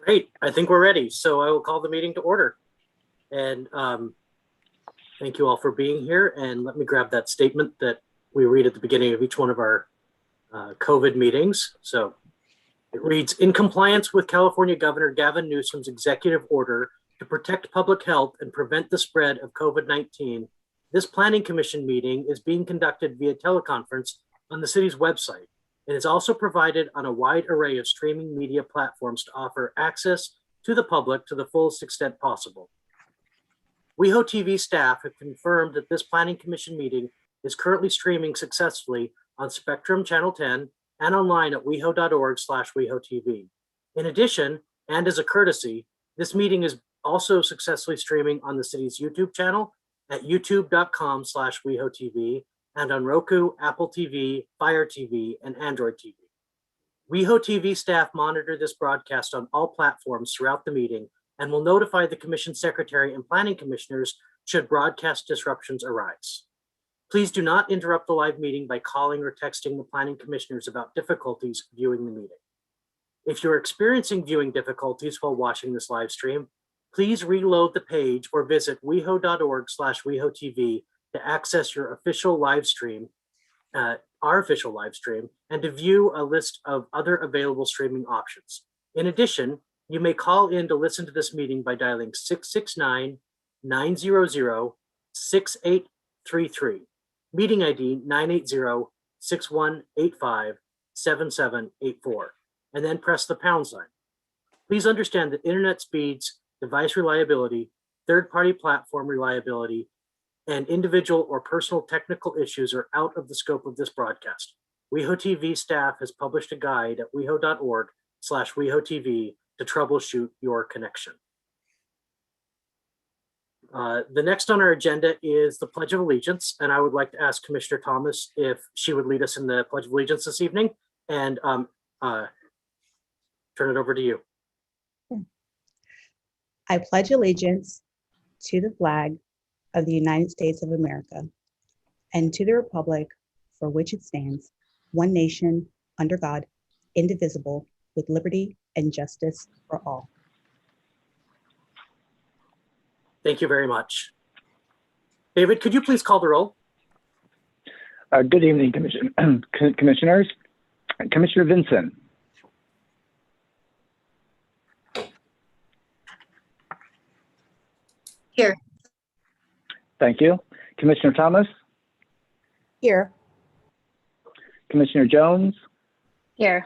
Great, I think we're ready. So I will call the meeting to order. And thank you all for being here. And let me grab that statement that we read at the beginning of each one of our COVID meetings. So it reads, in compliance with California Governor Gavin Newsom's executive order to protect public health and prevent the spread of COVID-19, this Planning Commission meeting is being conducted via teleconference on the city's website. It is also provided on a wide array of streaming media platforms to offer access to the public to the fullest extent possible. WehoTV staff have confirmed that this Planning Commission meeting is currently streaming successfully on Spectrum Channel 10 and online at weho.org/WehoTV. In addition, and as a courtesy, this meeting is also successfully streaming on the city's YouTube channel at youtube.com/WehoTV and on Roku, Apple TV, Fire TV, and Android TV. WehoTV staff monitor this broadcast on all platforms throughout the meeting and will notify the Commission Secretary and Planning Commissioners should broadcast disruptions arise. Please do not interrupt the live meeting by calling or texting the Planning Commissioners about difficulties viewing the meeting. If you're experiencing viewing difficulties while watching this live stream, please reload the page or visit weho.org/WehoTV to access your official live stream, our official live stream, and to view a list of other available streaming options. In addition, you may call in to listen to this meeting by dialing 669-900-6833, meeting ID 980-6185-7784, and then press the pound sign. Please understand that internet speeds, device reliability, third-party platform reliability, and individual or personal technical issues are out of the scope of this broadcast. WehoTV staff has published a guide at weho.org/WehoTV to troubleshoot your connection. The next on our agenda is the Pledge of Allegiance, and I would like to ask Commissioner Thomas if she would lead us in the Pledge of Allegiance this evening, and turn it over to you. I pledge allegiance to the flag of the United States of America and to the republic for which it stands, one nation, under God, indivisible, with liberty and justice for all. Thank you very much. David, could you please call the roll? Good evening, Commissioners. Commissioner Vinson. Here. Thank you. Commissioner Thomas. Here. Commissioner Jones. Here.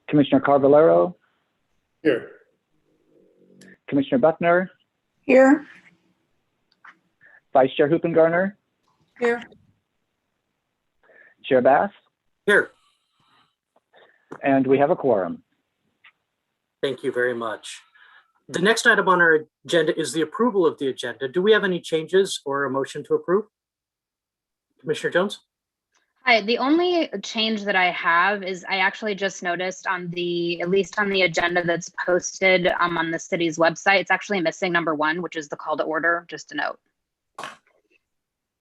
Commissioner Carvalero. Here. Commissioner Buckner. Here. Vice Chair Hoopengarner. Here. Chair Bass. Here. And we have a quorum. Thank you very much. The next item on our agenda is the approval of the agenda. Do we have any changes or a motion to approve? Commissioner Jones? Hi, the only change that I have is I actually just noticed at least on the agenda that's posted on the city's website, it's actually missing number 1, which is the call to order, just a note.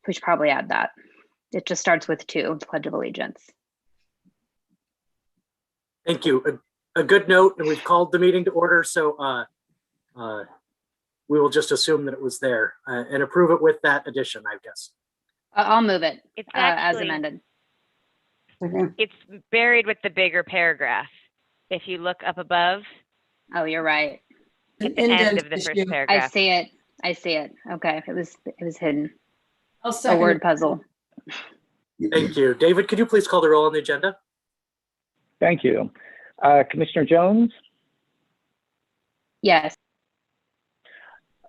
We should probably add that. It just starts with 2, Pledge of Allegiance. Thank you. A good note, and we've called the meeting to order, so we will just assume that it was there and approve it with that addition, I guess. I'll move it It's as amended. It's buried with the bigger paragraph. If you look up above. Oh, you're right. At the end of the first paragraph. I see it. I see it. Okay, it was hidden. I'll A second. word puzzle. Thank you. David, could you please call the roll on the agenda? Thank you. Commissioner Jones. Yes.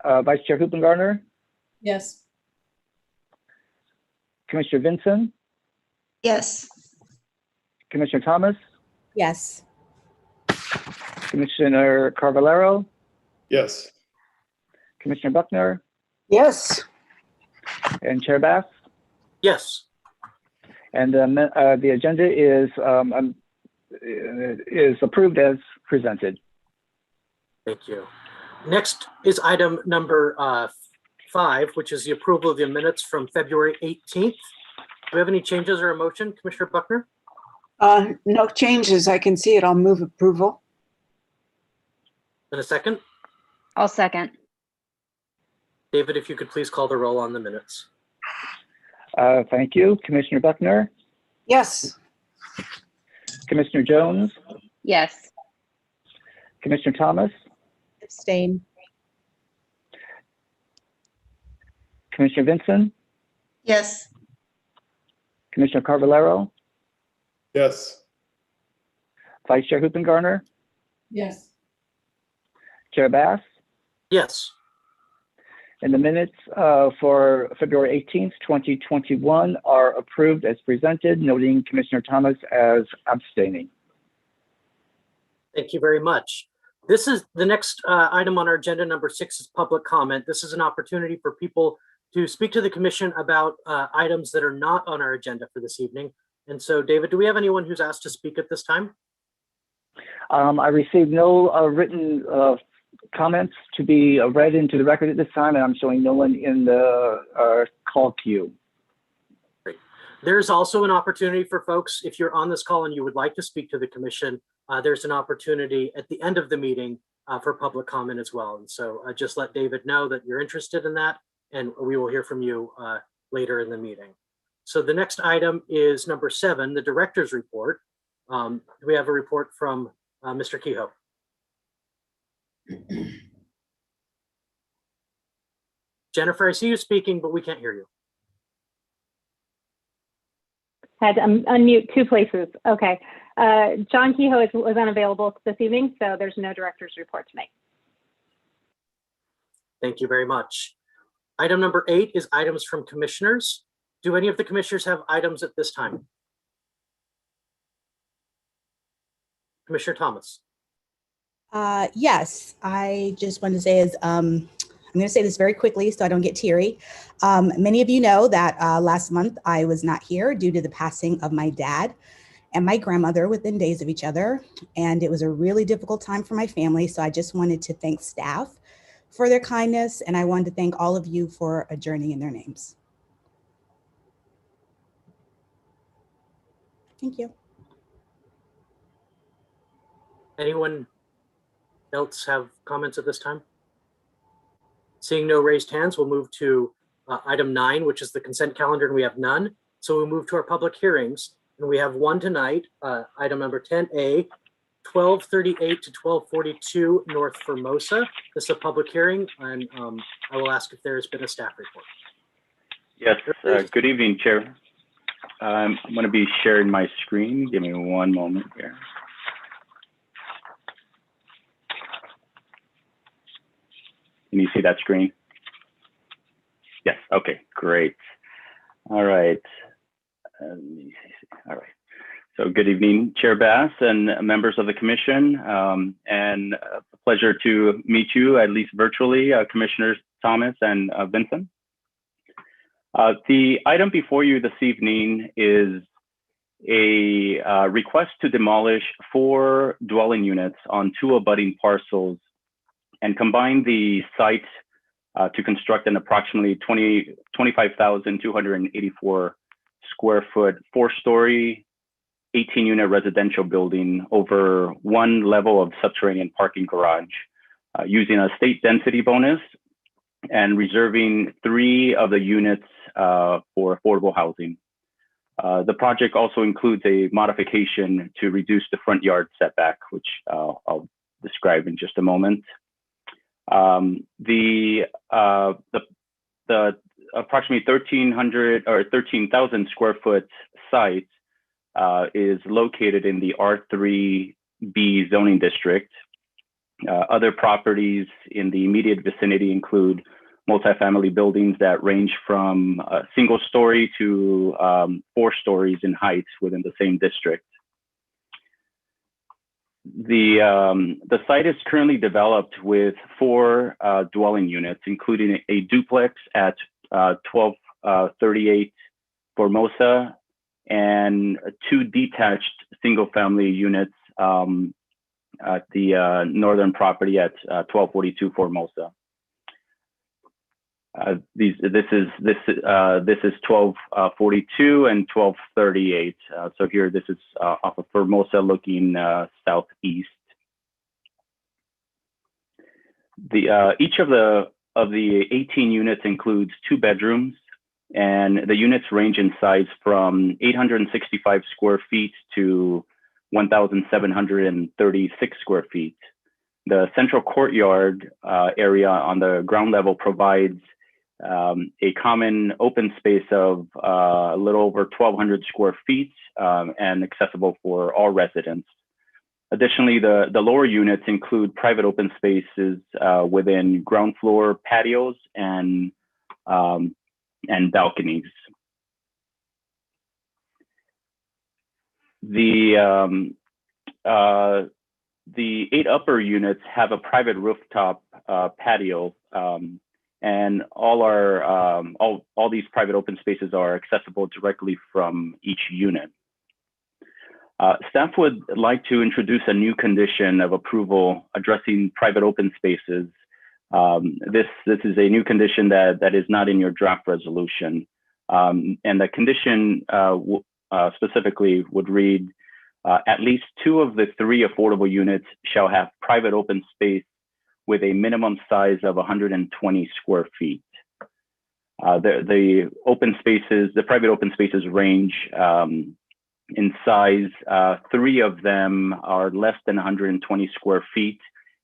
Vice Chair Hoopengarner. Yes. Commissioner Vinson. Yes. Commissioner Thomas. Yes. Commissioner Carvalero. Yes. Commissioner Buckner. Yes. And Chair Bass. Yes. And the agenda is approved as presented. Thank you. Next is item number 5, which is the approval of the minutes from February 18th. Do we have any changes or a motion, Commissioner Buckner? No changes. I can see it. I'll move approval. And a second? I'll second. David, if you could please call the roll on the minutes. Thank you. Commissioner Buckner, Yes. Commissioner Jones, Yes. Commissioner Thomas, Abstain. Commissioner Vinson, Yes. Commissioner Carvalero, Yes. Vice Chair Hoopengarner, Yes. Chair Bass. Yes. And the minutes for February 18th, 2021 are approved as presented, noting Commissioner Thomas as abstaining. Thank you very much. This is the next item on our agenda, number 6, is public comment. This is an opportunity for people to speak to the commission about items that are not on our agenda for this evening. And so, David, do we have anyone who's asked to speak at this time? I received no written comments to be read into the record at this time, and I'm showing no one in the call queue. Great. There's also an opportunity for folks, if you're on this call and you would like to speak to the commission, there's an opportunity at the end of the meeting for public comment as well. And so just let David know that you're interested in that, and we will hear from you later in the meeting. So the next item is number 7, the director's report. Do we have a report from Mr. Kehoe? Jennifer, I see you speaking, but we can't hear you. Had to unmute 2 places. Okay. John Kehoe was unavailable this evening, so there's no director's report tonight. Thank you very much. Item number 8 is items from commissioners. Do any of the commissioners have items at this time? Commissioner Thomas. Yes, I just wanted to say I'm going to say this very quickly so I don't get teary. Many of you know that last month I was not here due to the passing of my dad and my grandmother within days of each other. And it was a really difficult time for my family. So I just wanted to thank staff for their kindness. And I wanted to thank all of you for adjourning in their names. Thank you. Anyone else have comments at this time? Seeing no raised hands, we'll move to item 9, which is the consent calendar, and we have none. So we'll move to our public hearings, and we have one tonight, item number 10A, 1238 to 1242 North Formosa. This is a public hearing, and I will ask if there has been a staff report. Yes, good evening, Chair. I'm going to be sharing my screen. Give me one moment here. Can you see that screen? Yes, okay, great. All right. Let me see. All right. So good evening, Chair Bass and members of the commission, and a pleasure to meet you, at least virtually, Commissioners Thomas and Vincent. The item before you this evening is a request to demolish 4 dwelling units on 2 abutting parcels and combine the site to construct an approximately 25,284 square foot, 4-story, 18-unit residential building over 1 level of subterranean parking garage, using a state density bonus and reserving 3 of the units for affordable housing. The project also includes a modification to reduce the front yard setback, which I'll describe in just a moment. The approximately 1,300 or 13,000 square foot site is located in the R3B zoning district. Other properties in the immediate vicinity include multifamily buildings that range from a single story to 4 stories in height within the same district. The site is currently developed with 4 dwelling units, including a duplex at 1238 Formosa and 2 detached single-family units at the northern property at 1242 Formosa. This is 1242 and 1238. So here, this is off of Formosa, looking southeast. Each of the 18 units includes 2 bedrooms, and the units range in size from 865 square feet to 1,736 square feet. The central courtyard area on the ground level provides a common open space of a little over 1,200 square feet and accessible for all residents. Additionally, the lower units include private open spaces within ground floor patios and balconies. The 8 upper units have a private rooftop patio, and all these private open spaces are accessible directly from each unit. Staff would like to introduce a new condition of approval addressing private open spaces. This is a new condition that is not in your draft resolution, and the condition specifically would read, at least 2 of the 3 affordable units shall have private open space with a minimum size of 120 square feet. The private open spaces range in size. 3 of them are less than 120 square feet,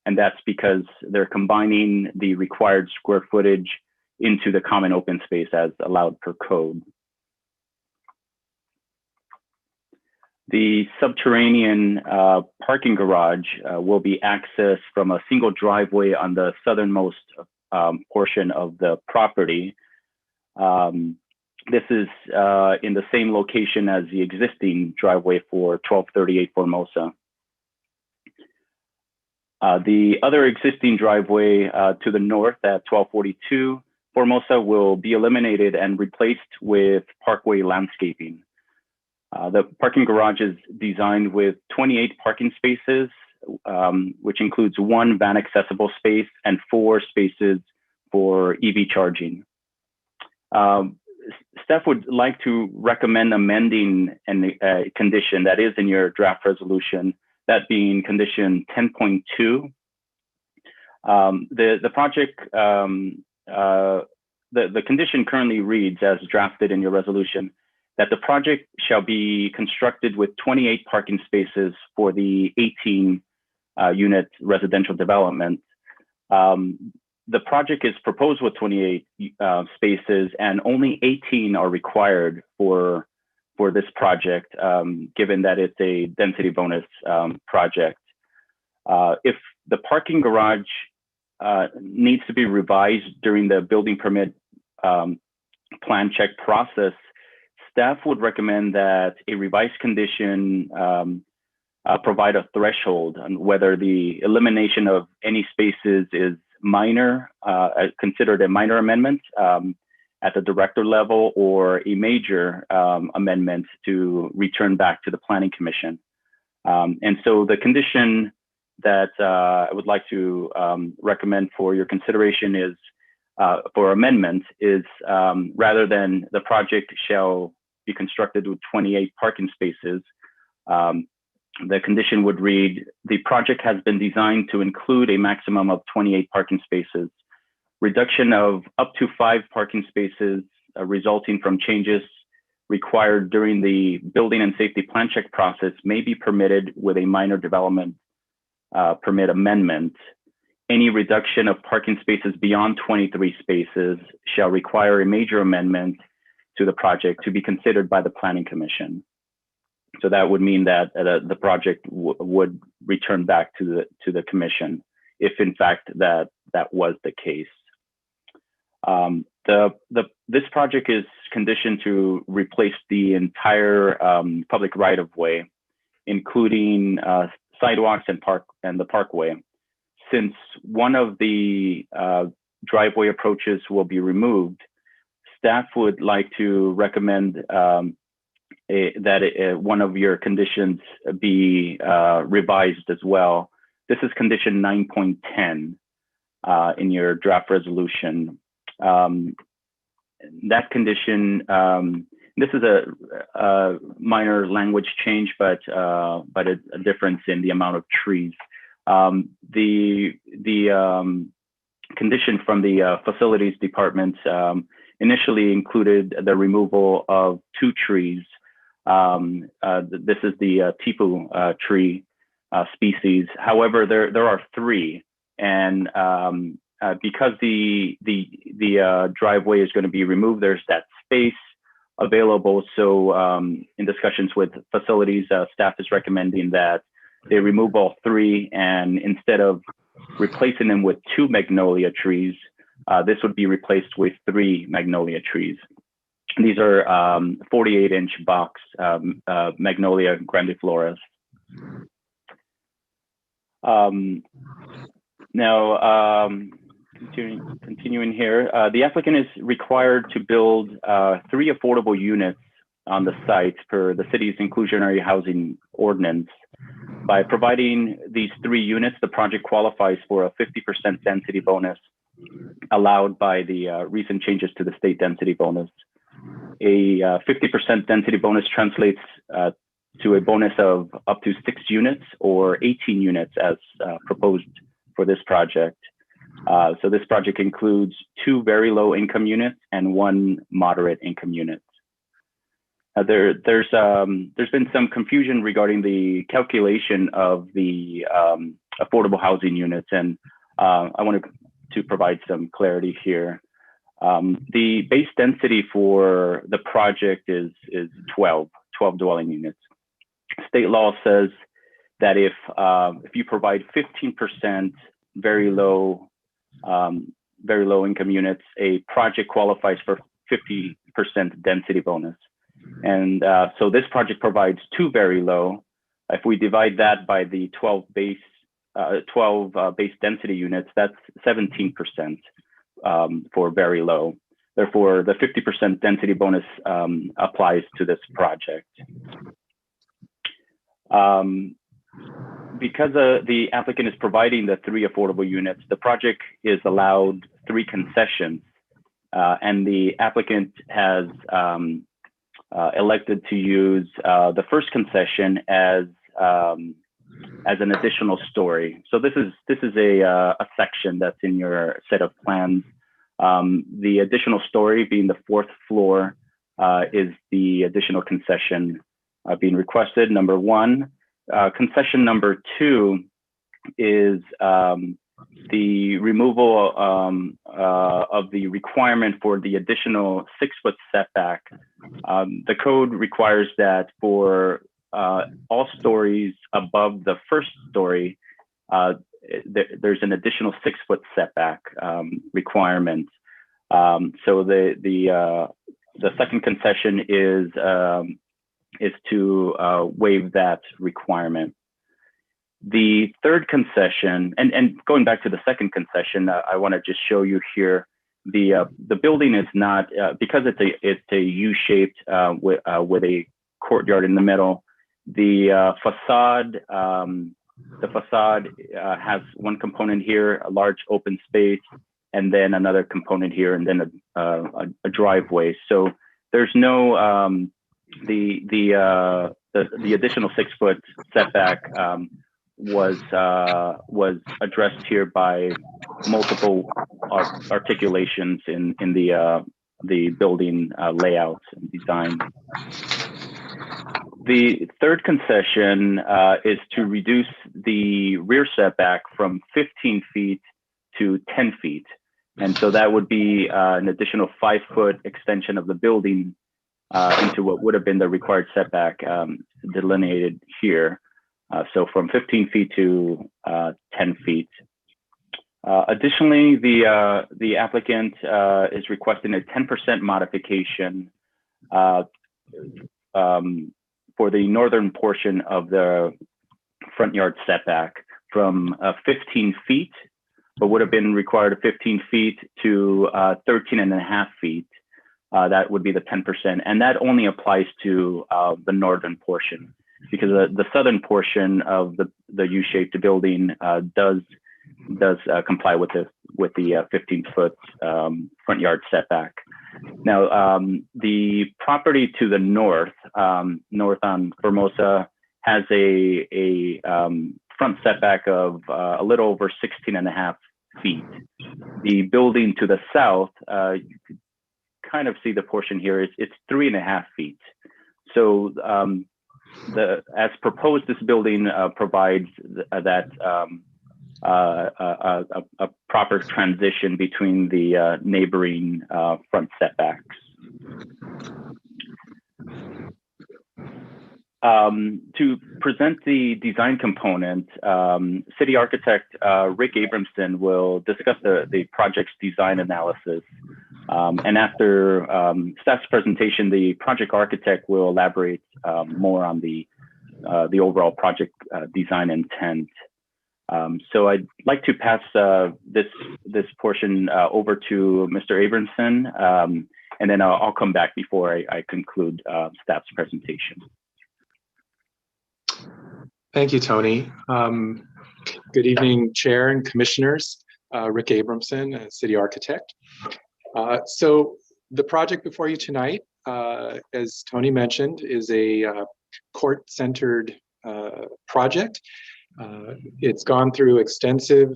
and that's because they're combining the required square footage into the common open space as allowed per code. The subterranean parking garage will be accessed from a single driveway on the southernmost portion of the property. This is in the same location as the existing driveway for 1238 Formosa. The other existing driveway to the north at 1242 Formosa will be eliminated and replaced with parkway landscaping. The parking garage is designed with 28 parking spaces, which includes 1 van accessible space and 4 spaces for EV charging. Staff would like to recommend amending a condition that is in your draft resolution, that being condition 10.2. The project, the condition currently reads as drafted in your resolution, that the project shall be constructed with 28 parking spaces for the 18 unit residential development. The project is proposed with 28 spaces, and only 18 are required for this project, given that it's a density bonus project. If the parking garage needs to be revised during the building permit plan check process, staff would recommend that a revised condition provide a threshold on whether the elimination of any spaces is minor, considered a minor amendment at the director level, or a major amendment to return back to the Planning Commission. And so the condition that I would like to recommend for your consideration is, for amendment, is rather than the project shall be constructed with 28 parking spaces, the condition would read, the project has been designed to include a maximum of 28 parking spaces. Reduction of up to 5 parking spaces resulting from changes required during the building and safety plan check process may be permitted with a minor development permit amendment. Any reduction of parking spaces beyond 23 spaces shall require a major amendment to the project to be considered by the Planning Commission. So that would mean that the project would return back to the commission, if in fact that was the case. This project is conditioned to replace the entire public right-of-way, including sidewalks and the parkway. Since one of the driveway approaches will be removed, staff would like to recommend that one of your conditions be revised as well. This is condition 9.10 in your draft resolution. That condition, this is a minor language change, but a difference in the amount of trees. The condition from the facilities department initially included the removal of 2 trees. This is the tipu tree species. However, there are 3, and because the driveway is going to be removed, there's that space available. So in discussions with facilities, staff is recommending that they remove all 3, and instead of replacing them with 2 magnolia trees, this would be replaced with 3 magnolia trees. These are 48-inch box Magnolia grandiflora. Now, continuing here, the applicant is required to build 3 affordable units on the site per the city's inclusionary housing ordinance. By providing these 3 units, the project qualifies for a 50% density bonus allowed by the recent changes to the state density bonus. A 50% density bonus translates to a bonus of up to 6 units or 18 units as proposed for this project. So this project includes 2 very low income units and 1 moderate income unit. There's been some confusion regarding the calculation of the affordable housing units, and I wanted to provide some clarity here. The base density for the project is 12 dwelling units. State law says that if you provide 15% very low income units, a project qualifies for 50% density bonus. And so this project provides 2 very low. If we divide that by the 12 base density units, that's 17% for very low. Therefore, the 50% density bonus applies to this project. Because the applicant is providing the 3 affordable units, the project is allowed 3 concessions, and the applicant has elected to use the first concession as an additional story. So this is a section that's in your set of plans. The additional story, being the 4th floor, is the additional concession being requested. Number 1. Concession number 2 is the removal of the requirement for the additional 6-foot setback. The code requires that for all stories above the first story, there's an additional 6-foot setback requirement. So the second concession is to waive that requirement. The third concession, and going back to the second concession, I want to just show you here the building is not because it's a U-shaped with a courtyard in the middle. The facade has one component here, a large open space, and then another component here, and then a driveway. So there's no the additional 6-foot setback was addressed here by multiple articulations in the building layout and design. The third concession is to reduce the rear setback from 15 feet to 10 feet. And so that would be an additional 5-foot extension of the building into what would have been the required setback delineated here. So from 15 feet to 10 feet. Additionally, the applicant is requesting a 10% modification for the northern portion of the front yard setback from 15 feet, but would have been required 15 feet to 13.5 feet. That would be the 10%, and that only applies to the northern portion, because the southern portion of the U-shaped building does comply with the 15-foot front yard setback. Now, the property to the north on Formosa has a front setback of a little over 16.5 feet. The building to the south, you could kind of see the portion here. It's 3.5 feet. So as proposed, this building provides that a proper transition between the neighboring front setbacks. To present the design component, City Architect Rick Abramson will discuss the project's design analysis. And after staff's presentation, the project architect will elaborate more on the overall project design intent. So I'd like to pass this portion over to Mr. Abramson, and then I'll come back before I conclude staff's presentation. Thank you, Tony. Good evening, Chair and Commissioners. Rick Abramson, City Architect. So the project before you tonight, as Tony mentioned, is a court-centered project. It's gone through extensive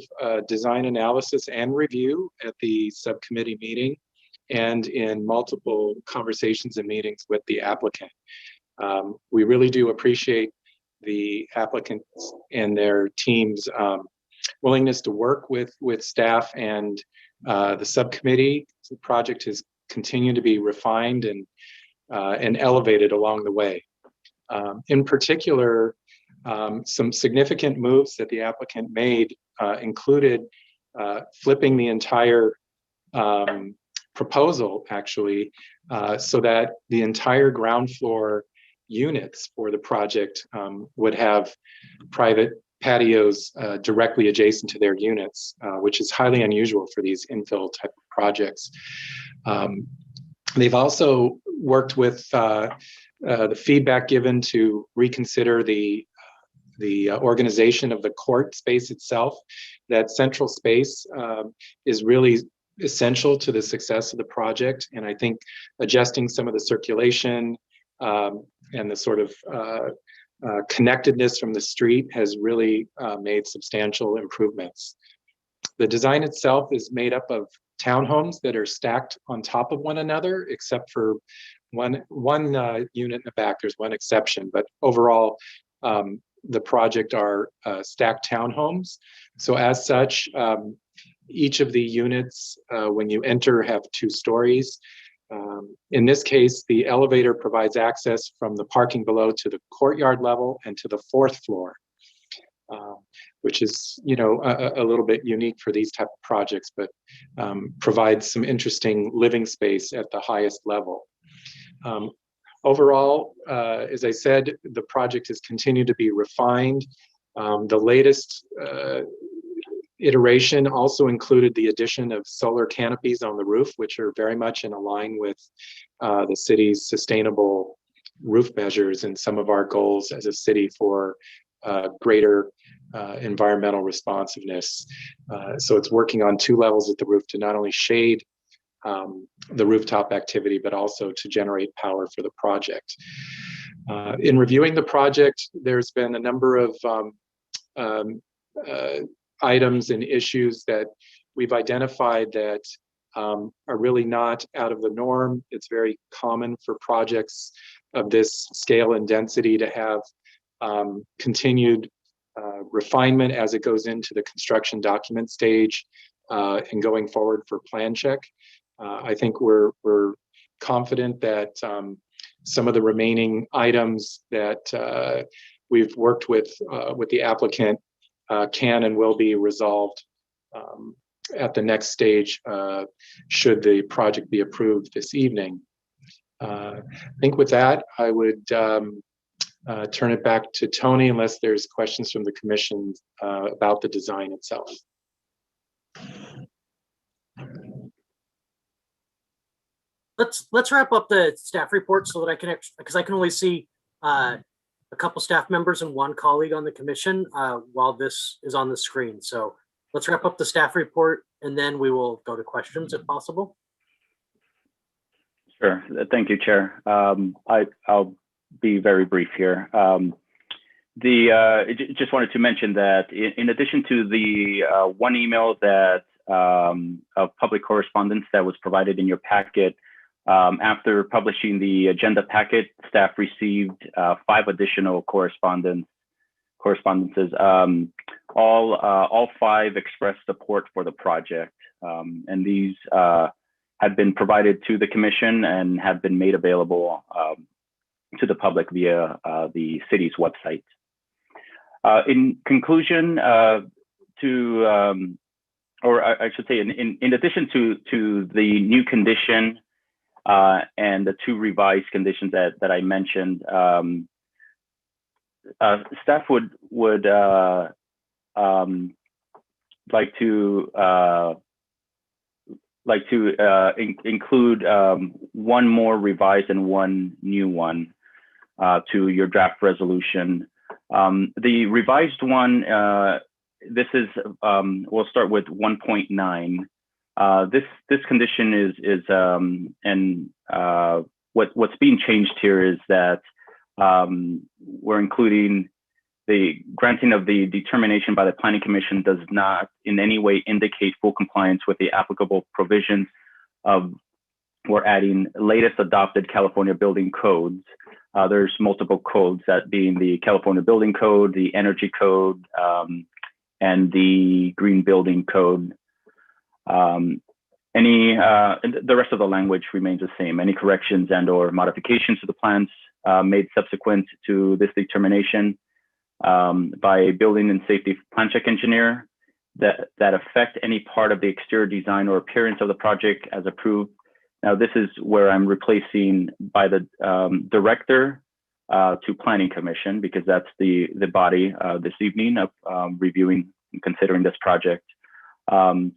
design analysis and review at the subcommittee meeting and in multiple conversations and meetings with the applicant. We really do appreciate the applicants and their team's willingness to work with staff and the subcommittee. The project has continued to be refined and elevated along the way. In particular, some significant moves that the applicant made included flipping the entire proposal, actually, so that the entire ground floor units for the project would have private patios directly adjacent to their units, which is highly unusual for these infill type of projects. They've also worked with the feedback given to reconsider the organization of the court space itself. That central space is really essential to the success of the project, and I think adjusting some of the circulation and the sort of connectedness from the street has really made substantial improvements. The design itself is made up of townhomes that are stacked on top of one another, except for one unit in the back. There's one exception, but overall, the project are stacked townhomes. So as such, each of the units, when you enter, have 2 stories. In this case, the elevator provides access from the parking below to the courtyard level and to the 4th floor, which is, a little bit unique for these type of projects, but provides some interesting living space at the highest level. Overall, as I said, the project has continued to be refined. The latest iteration also included the addition of solar canopies on the roof, which are very much in line with the city's sustainable roof measures and some of our goals as a city for greater environmental responsiveness. So it's working on 2 levels at the roof to not only shade the rooftop activity, but also to generate power for the project. In reviewing the project, there's been a number of items and issues that we've identified that are really not out of the norm. It's very common for projects of this scale and density to have continued refinement as it goes into the construction document stage and going forward for plan check. I think we're confident that some of the remaining items that we've worked with the applicant can and will be resolved at the next stage should the project be approved this evening. I think with that, I would turn it back to Tony unless there's questions from the commission about the design itself. Let's wrap up the staff report so that I can, because I can only see a couple staff members and 1 colleague on the commission while this is on the screen. So let's wrap up the staff report and then we will go to questions if possible. Sure. Thank you, Chair. I'll be very brief here. Just wanted to mention that in addition to the 1 email that of public correspondence that was provided in your packet. After publishing the agenda packet, staff received 5 additional correspondences. All 5 expressed support for the project, and these have been provided to the commission and have been made available to the public via the city's website. In conclusion, or I should say, in addition to the new condition and the 2 revised conditions that I mentioned, staff would like to include 1 more revised and 1 new one to your draft resolution. The revised one, this is, we'll start with 1.9. This condition is what's being changed here is that we're including the granting of the determination by the Planning Commission does not in any way indicate full compliance with the applicable provisions of, we're adding latest adopted California building codes. There's multiple codes, that being the California Building Code, the Energy Code, and the Green Building Code. The rest of the language remains the same. Any corrections and/or modifications to the plans made subsequent to this determination by a building and safety plan check engineer that affect any part of the exterior design or appearance of the project as approved. Now, this is where I'm replacing by the director to Planning Commission, because that's the body this evening of reviewing and considering this project. And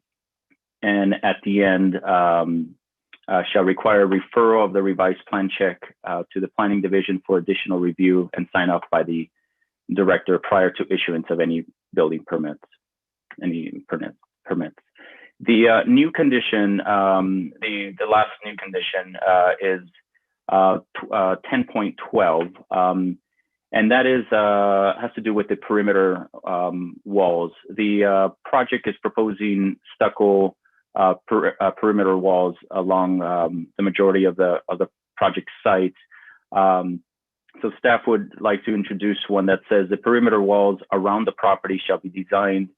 at the end, shall require referral of the revised plan check to the Planning Division for additional review and sign off by the director prior to issuance of any building permits, The new condition, the last new condition is 10.12, and that is has to do with the perimeter walls. The project is proposing stucco perimeter walls along the majority of the project site. So staff would like to introduce one that says the perimeter walls around the property shall be designed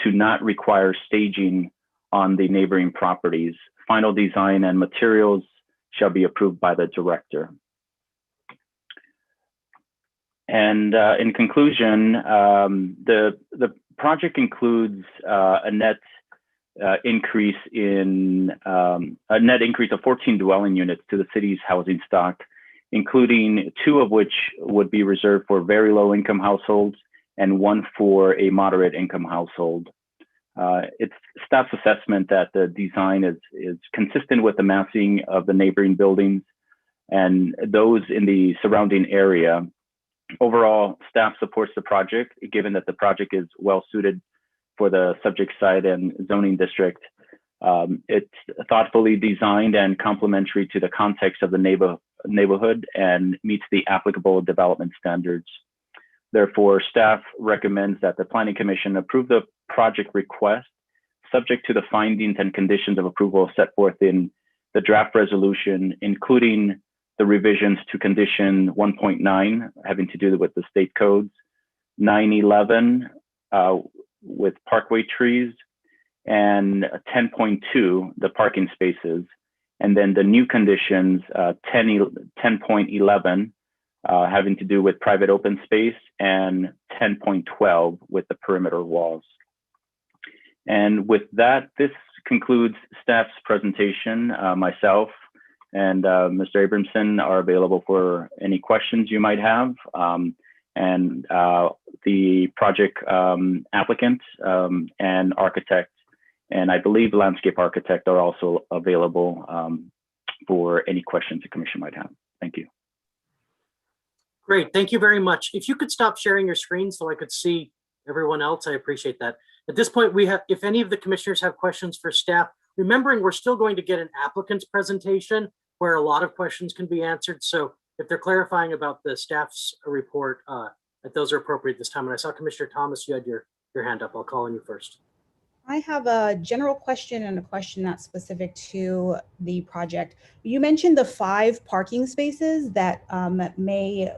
to not require staging on the neighboring properties. Final design and materials shall be approved by the director. And in conclusion, the project includes a net increase of 14 dwelling units to the city's housing stock, including 2 of which would be reserved for very low income households and 1 for a moderate income household. It's staff's assessment that the design is consistent with the massing of the neighboring buildings and those in the surrounding area. Overall, staff supports the project, given that the project is well suited for the subject site and zoning district. It's thoughtfully designed and complementary to the context of the neighborhood and meets the applicable development standards. Therefore, staff recommends that the Planning Commission approve the project request, subject to the findings and conditions of approval set forth in the draft resolution, including the revisions to condition 1.9 having to do with the state codes, 911 with parkway trees, and 10.2, the parking spaces, and then the new conditions 10.11 having to do with private open space, and 10.12 with the perimeter walls. And with that, this concludes staff's presentation. Myself and Mr. Abramson are available for any questions you might have. And the project applicant and architect, and I believe landscape architect, are also available for any questions the commission might have. Thank you. Great, thank you very much. If you could stop sharing your screen so I could see everyone else, I appreciate that. At this point, we have, if any of the commissioners have questions for staff, remembering we're still going to get an applicant's presentation where a lot of questions can be answered. So if they're clarifying about the staff's report, that those are appropriate this time. And I saw Commissioner Thomas, you had your hand up. I'll call on you first. I have a general question and a question that's specific to the project. You mentioned the 5 parking spaces that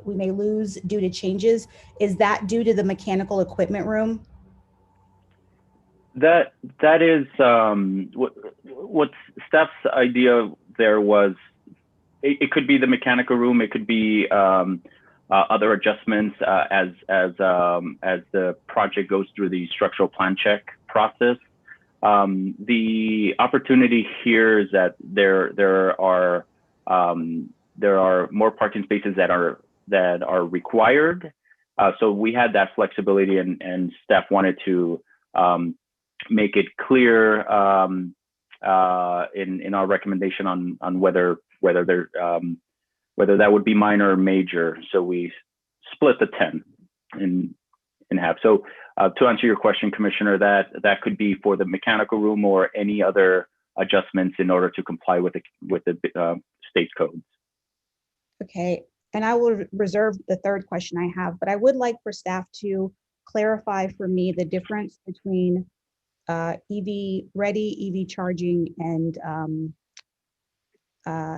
we may lose due to changes. Is that due to the mechanical equipment room? That is what Steph's idea there was. It could be the mechanical room. It could be other adjustments as the project goes through the structural plan check process. The opportunity here is that there are more parking spaces that are required. So we had that flexibility, and staff wanted to make it clear in our recommendation on whether that would be minor or major. So we split the 10 in half. So to answer your question, Commissioner, that could be for the mechanical room or any other adjustments in order to comply with the state codes. Okay, and I will reserve the third question I have, but I would like for staff to clarify for me the difference between EV ready, EV charging, and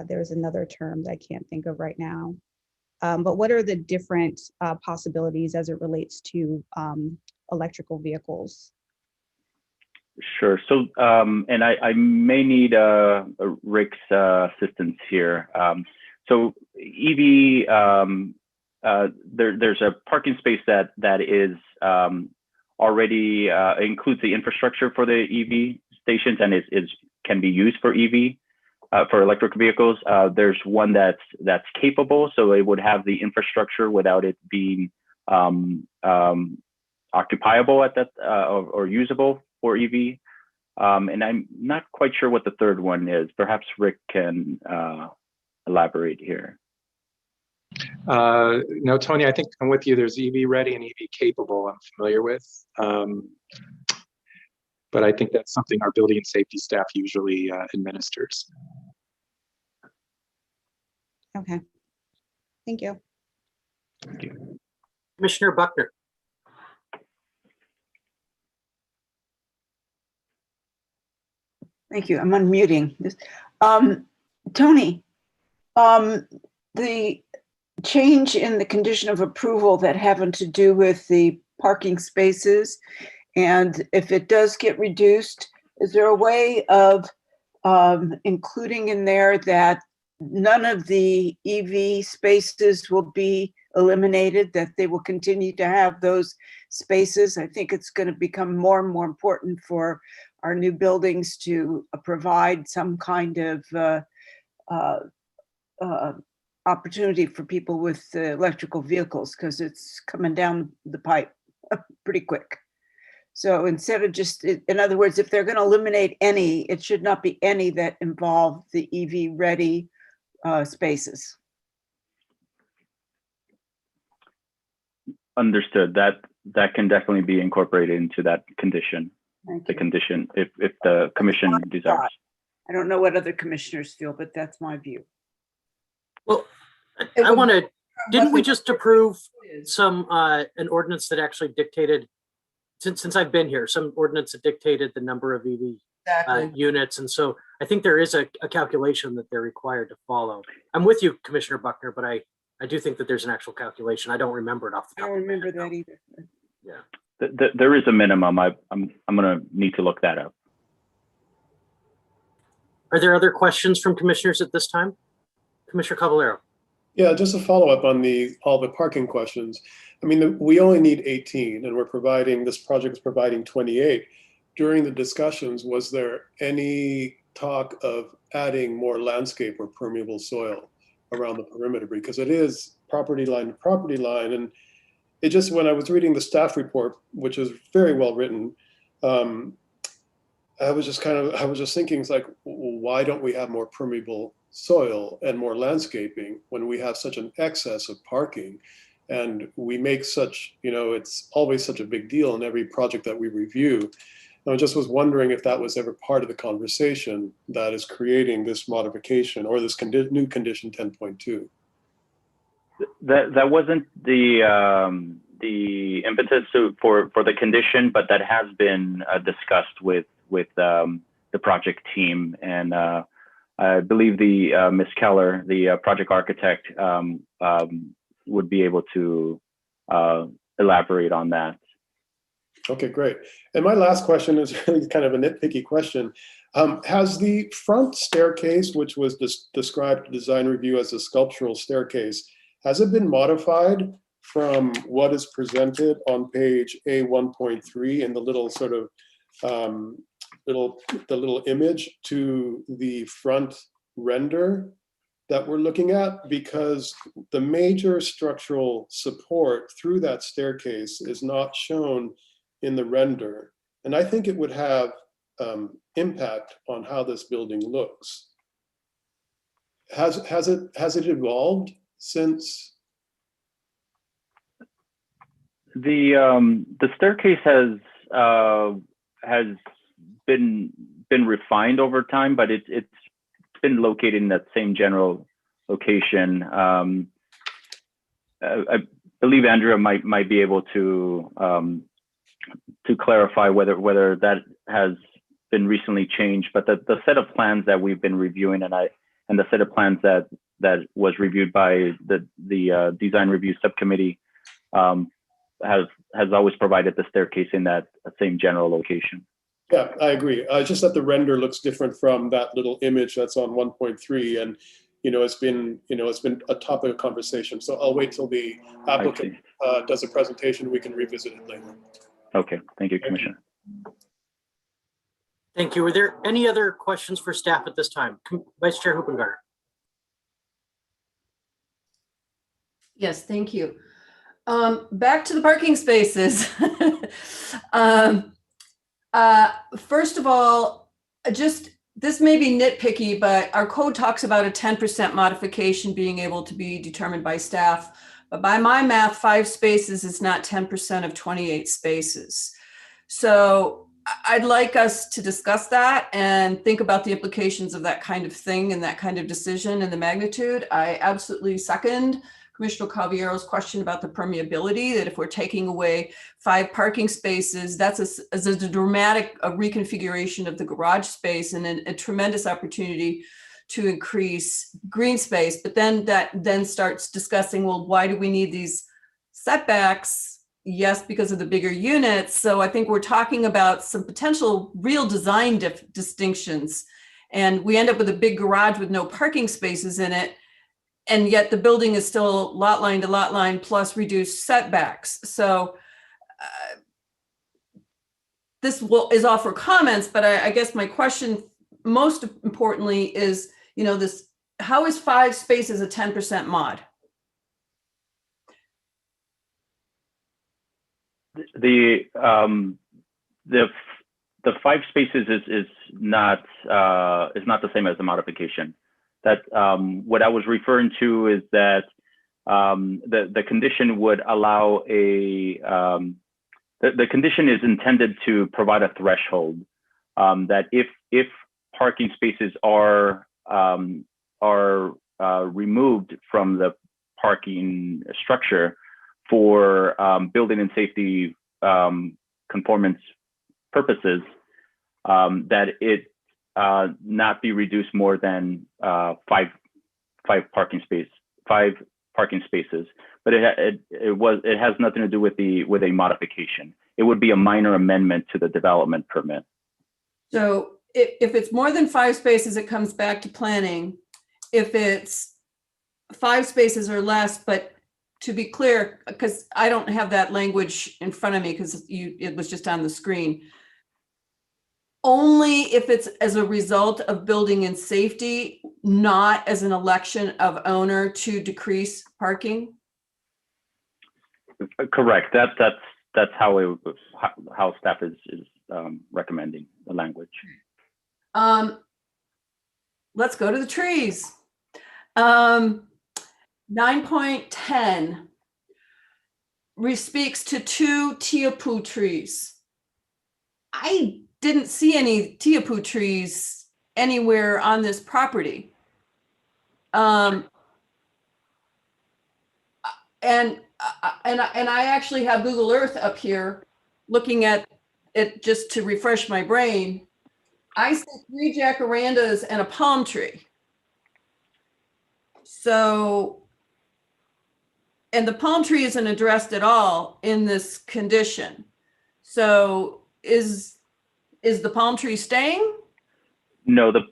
there's another term that I can't think of right now. But what are the different possibilities as it relates to electrical vehicles? Sure. So, and I may need Rick's assistance here. So EV, there's a parking space that is already includes the infrastructure for the EV stations and can be used for EV. For electric vehicles, there's one that's capable, so it would have the infrastructure without it being occupiable at that or usable for EV. And I'm not quite sure what the third one is. Perhaps Rick can elaborate here. No, Tony, I think I'm with you. There's EV ready and EV capable I'm familiar with. But I think that's something our building and safety staff usually administers. Okay, thank you. Thank you. Commissioner Buckner. Thank you. I'm unmuting. Tony, the change in the condition of approval that having to do with the parking spaces, and if it does get reduced, is there a way of including in there that none of the EV spaces will be eliminated, that they will continue to have those spaces? I think it's going to become more and more important for our new buildings to provide some kind of opportunity for people with electrical vehicles, because it's coming down the pipe pretty quick. So instead of just, in other words, if they're going to eliminate any, it should not be any that involve the EV ready spaces. Understood. That can definitely be incorporated into that condition. The condition, if the commission desires. I don't know what other commissioners feel, but that's my view. Well, I want to. Didn't we just approve some an ordinance that actually dictated? Since I've been here, some ordinance that dictated the number of EV units, and so I think there is a calculation that they're required to follow. I'm with you, Commissioner Buckner, but I do think that there's an actual calculation. I don't remember it off the top. I don't remember that either. Yeah, there is a minimum. I'm going to need to look that up. Are there other questions from commissioners at this time? Commissioner Caballero. Yeah, just a follow up on all the parking questions. I mean, we only need 18, and this project is providing 28. During the discussions, was there any talk of adding more landscape or permeable soil around the perimeter? Because it is property line to property line, and it just, when I was reading the staff report, which is very well written, I was just thinking, it's like, why don't we have more permeable soil and more landscaping when we have such an excess of parking? And we make such, it's always such a big deal in every project that we review. And I just was wondering if that was ever part of the conversation that is creating this modification or this new condition 10.2. That wasn't the impetus for the condition, but that has been discussed with the project team, and I believe the Ms. Keller, the project architect, would be able to elaborate on that. Okay, great. And my last question is really kind of a nitpicky question. Has the front staircase, which was described in design review as a sculptural staircase, has it been modified from what is presented on page A1.3 in the little sort of the little image to the front render that we're looking at? Because the major structural support through that staircase is not shown in the render. And I think it would have impact on how this building looks. Has it evolved since? The staircase has been refined over time, but it's been located in that same general location. I believe Andrea might be able to clarify whether that has been recently changed. But the set of plans that we've been reviewing, and the set of plans that was reviewed by the design review subcommittee, has always provided the staircase in that same general location. Yeah, I agree. Just that the render looks different from that little image that's on 1.3, and it's been a topic of conversation. So I'll wait till the applicant does a presentation. We can revisit it later. Okay, thank you, Commissioner. Thank you. Are there any other questions for staff at this time? Vice Chair Hoopengarter. Yes, thank you. Back to the parking spaces. First of all, this may be nitpicky, but our code talks about a 10% modification being able to be determined by staff. But by my math, 5 spaces is not 10% of 28 spaces. So I'd like us to discuss that and think about the implications of that kind of thing and that kind of decision and the magnitude. I absolutely second Commissioner Calviero's question about the permeability, that if we're taking away 5 parking spaces, that's a dramatic reconfiguration of the garage space and a tremendous opportunity to increase green space. But then that starts discussing, well, why do we need these setbacks? Yes, because of the bigger units. So I think we're talking about some potential real design distinctions. And we end up with a big garage with no parking spaces in it. And yet the building is still lot line to lot line plus reduced setbacks. So this is all for comments, but I guess my question most importantly is, how is 5 spaces a 10% mod? The 5 spaces is not the same as the modification. That what I was referring to is that the condition would allow the condition is intended to provide a threshold that if parking spaces are removed from the parking structure for building and safety conformance purposes, that it not be reduced more than 5 parking spaces. But it has nothing to do with a modification. It would be a minor amendment to the development permit. So if it's more than 5 spaces, it comes back to planning. If it's 5 spaces or less, but to be clear, because I don't have that language in front of me because it was just on the screen. Only if it's as a result of building and safety, not as an election of owner to decrease parking? Correct. That's how staff is recommending the language. Let's go to the trees. 9.10 speaks to 2 teapoo trees. I didn't see any teapoo trees anywhere on this property. And and I actually have Google Earth up here looking at it just to refresh my brain. I see 3 jacarandas and a palm tree. So, and the palm tree isn't addressed at all in this condition. So is the palm tree staying? No, the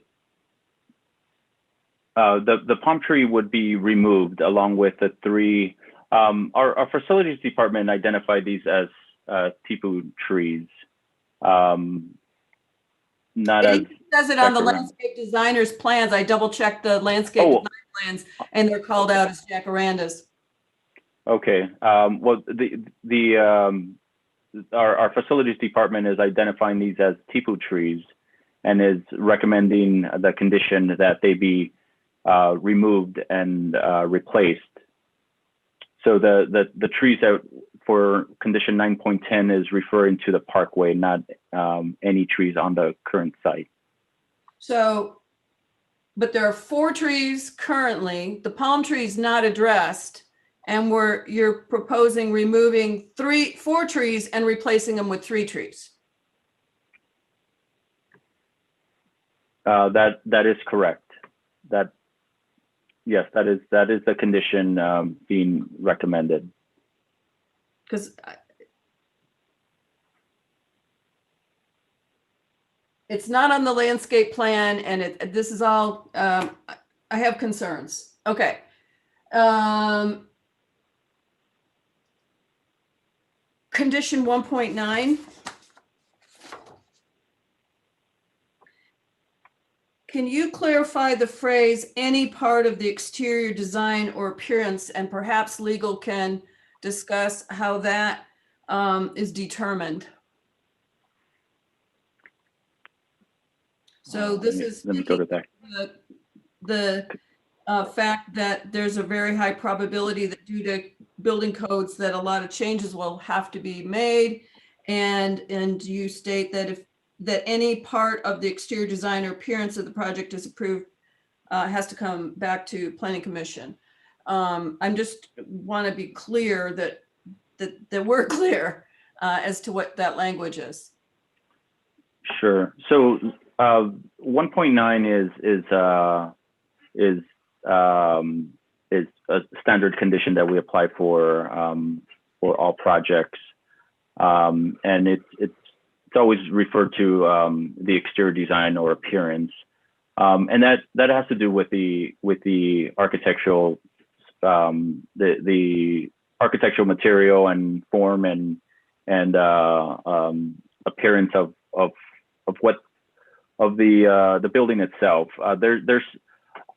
palm tree would be removed along with the 3. Our facilities department identified these as tipu trees. Not as It says it on the jacaranda. landscape designer's plans. I double checked the landscape design plans, and they're called out as jacarandas. Okay. Well, our facilities department is identifying these as tipu trees and is recommending the condition that they be removed and replaced. So the trees that for condition 9.10 is referring to the parkway, not any trees on the current site. So, but there are 4 trees currently. The palm tree is not addressed, and you're proposing removing 4 trees and replacing them with 3 trees. That is correct. Yes, that is the condition being recommended. Because it's not on the landscape plan, and this is all, I have concerns. Okay. Condition 1.9. Can you clarify the phrase, any part of the exterior design or appearance, and perhaps legal can discuss how that is determined? So this is let me go to that. The fact that there's a very high probability that due to building codes that a lot of changes will have to be made, and you state that any part of the exterior design or appearance of the project is approved has to come back to Planning Commission. I'm just want to be clear that we're clear as to what that language is. Sure. So 1.9 is a standard condition that we apply for all projects, and it's always referred to the exterior design or appearance, and that has to do with the architectural the architectural material and form and appearance of the building itself. There's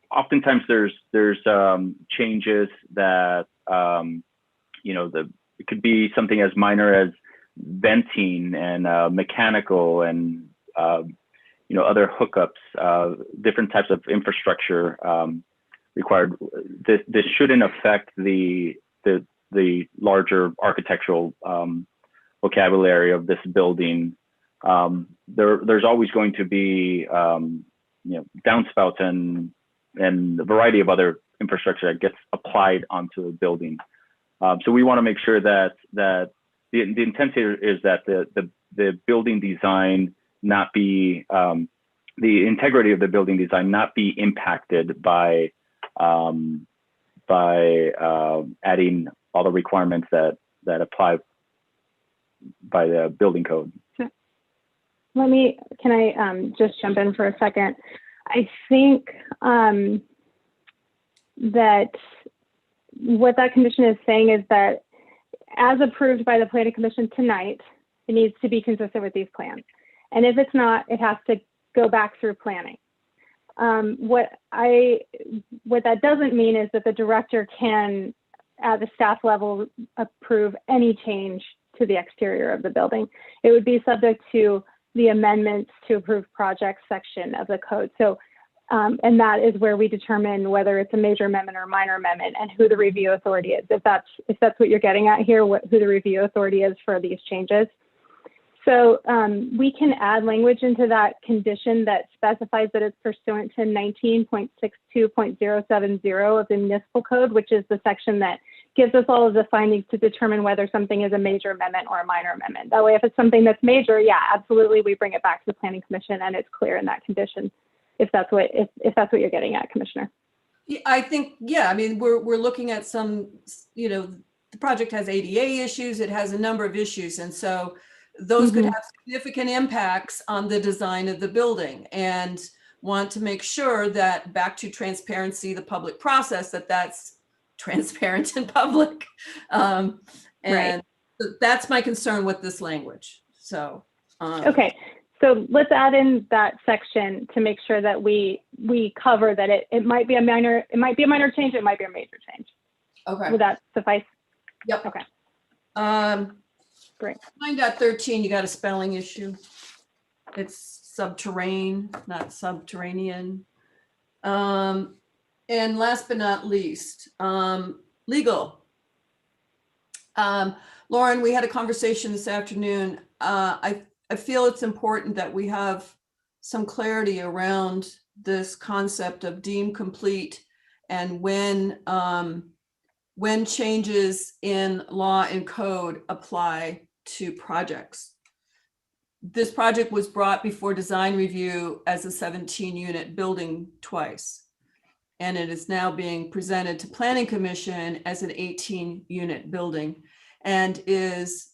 oftentimes there's changes that it could be something as minor as venting and mechanical and other hookups, different types of infrastructure required. This shouldn't affect the larger architectural vocabulary of this building. There's always going to be downspouts and a variety of other infrastructure that gets applied onto a building. So we want to make sure that the intent here is that the building design not be the integrity of the building design not be impacted by adding all the requirements that apply by the building code. Can I just jump in for a second? I think that what that condition is saying is that as approved by the Planning Commission tonight, it needs to be consistent with these plans. And if it's not, it has to go back through planning. What that doesn't mean is that the director can, at the staff level, approve any change to the exterior of the building. It would be subject to the amendments to approved projects section of the code. So, and that is where we determine whether it's a major amendment or minor amendment and who the review authority is. If that's what you're getting at here, who the review authority is for these changes. So we can add language into that condition that specifies that it's pursuant to 19.62.070 of the municipal code, which is the section that gives us all of the findings to determine whether something is a major amendment or a minor amendment. That way, if it's something that's major, yeah, absolutely, we bring it back to the Planning Commission and it's clear in that condition, if that's what you're getting at, Commissioner. Yeah, I think, yeah, I mean, we're looking at some, you know, the project has ADA issues, it has a number of issues. And so those could have significant impacts on the design of the building, and want to make sure that, back to transparency, the public process, that's transparent and public. And Right. that's my concern with this language. So, okay. So let's add in that section to make sure that we cover that it might be a minor change, it might be a major change. Okay. Would that suffice? Yep. Okay. Great. 9.13, you got a spelling issue. It's subterranean, not subterranean. And last but not least, legal. Lauren, we had a conversation this afternoon. I feel it's important that we have some clarity around this concept of deemed complete, and when changes in law and code apply to projects. This project was brought before design review as a 17-unit building twice, and it is now being presented to Planning Commission as an 18-unit building, and is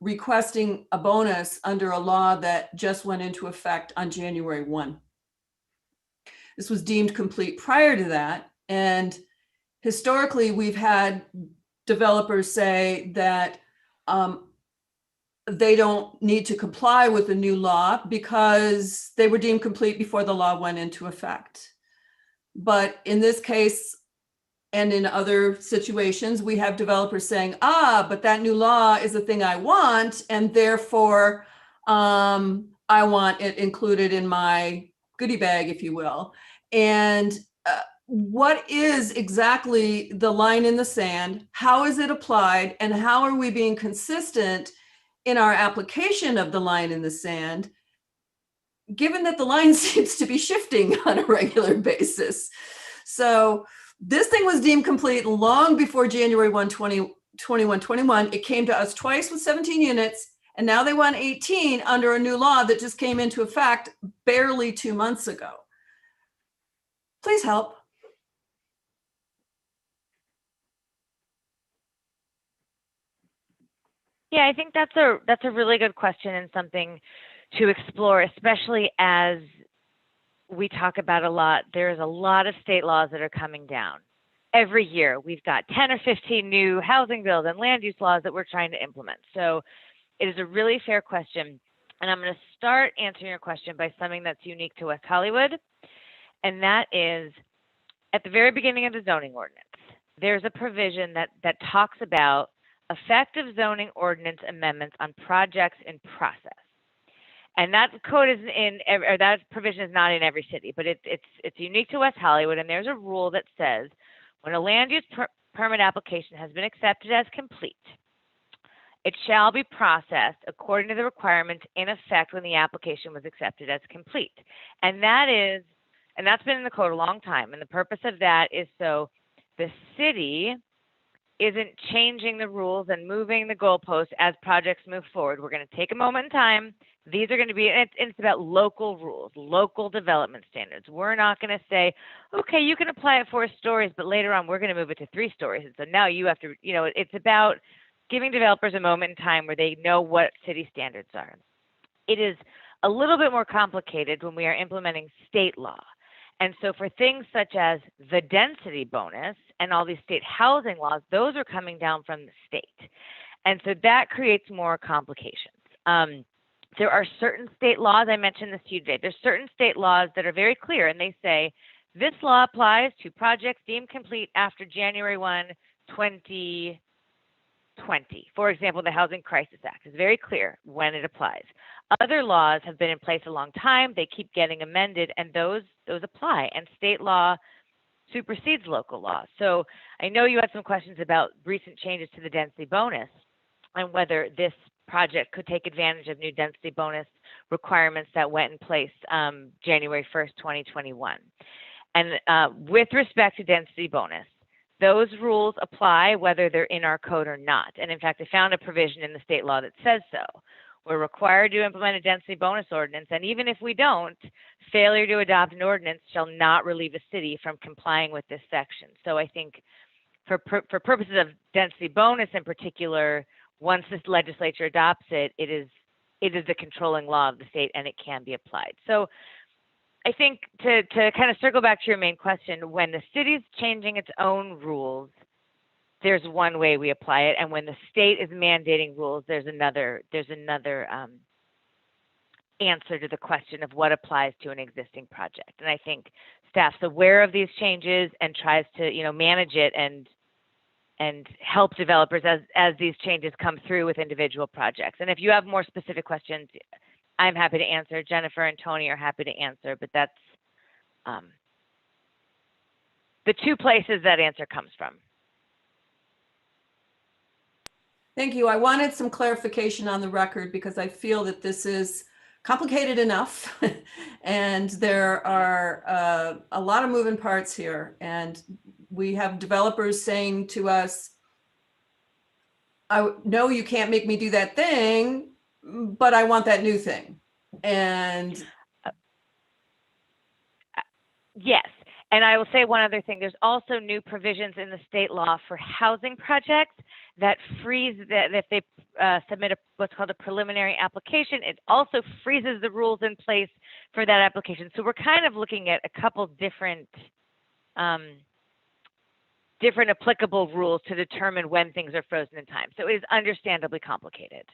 requesting a bonus under a law that just went into effect on January 1. This was deemed complete prior to that, and historically we've had developers say that they don't need to comply with the new law because they were deemed complete before the law went into effect. But in this case, and in other situations, we have developers saying, but that new law is the thing I want, and therefore I want it included in my goodie bag, if you will. And what is exactly the line in the sand? How is it applied? And how are we being consistent in our application of the line in the sand, given that the line seems to be shifting on a regular basis? So this thing was deemed complete long before January 1, 2021. It came to us twice with 17 units, and now they want 18 under a new law that just came into effect barely 2 months ago. Please help. Yeah, I think that's a really good question and something to explore, especially as we talk about a lot. There's a lot of state laws that are coming down. Every year, we've got 10 or 15 new housing bills and land use laws that we're trying to implement. So it is a really fair question. And I'm going to start answering your question by something that's unique to West Hollywood. And that is, at the very beginning of the zoning ordinance, there's a provision that talks about effective zoning ordinance amendments on projects in process. And that code is or that provision is not in every city, but it's unique to West Hollywood. And there's a rule that says when a land use permit application has been accepted as complete, it shall be processed according to the requirements in effect when the application was accepted as complete. And that's been in the code a long time. And the purpose of that is so the city isn't changing the rules and moving the goalposts as projects move forward. We're going to take a moment in time. These are going to be, and it's about local rules, local development standards. We're not going to say, okay, you can apply it 4 stories, but later on we're going to move it to 3 stories. And so now you have to, it's about giving developers a moment in time where they know what city standards are. It is a little bit more complicated when we are implementing state law. And so for things such as the density bonus and all these state housing laws, those are coming down from the state. And so that creates more complications. There are certain state laws, I mentioned this to you today, there's certain state laws that are very clear, and they say, this law applies to projects deemed complete after January 1, 2020. For example, the Housing Crisis Act is very clear when it applies. Other laws have been in place a long time. They keep getting amended, and those apply. And state law supersedes local law. So I know you had some questions about recent changes to the density bonus and whether this project could take advantage of new density bonus requirements that went in place January 1st, 2021. And with respect to density bonus, those rules apply whether they're in our code or not. And in fact, I found a provision in the state law that says so. We're required to implement a density bonus ordinance, and even if we don't, failure to adopt an ordinance shall not relieve a city from complying with this section. So I think for purposes of density bonus in particular, once this legislature adopts it, it is the controlling law of the state and it can be applied. So I think to kind of circle back to your main question, when the city's changing its own rules, there's one way we apply it, and when the state is mandating rules, there's another answer to the question of what applies to an existing project. And I think staff's aware of these changes and tries to, you know, manage it and help developers as these changes come through with individual projects. And if you have more specific questions, I'm happy to answer. Jennifer and Tony are happy to answer, but that's the two places that answer comes from. Thank you. I wanted some clarification on the record because I feel that this is complicated enough and there are a lot of moving parts here. And we have developers saying to us, I know you can't make me do that thing, but I want that new thing. And yes. And I will say one other thing. There's also new provisions in the state law for housing projects that freeze that if they submit what's called a preliminary application, it also freezes the rules in place for that application. So we're kind of looking at a couple different applicable rules to determine when things are frozen in time. So it is understandably complicated.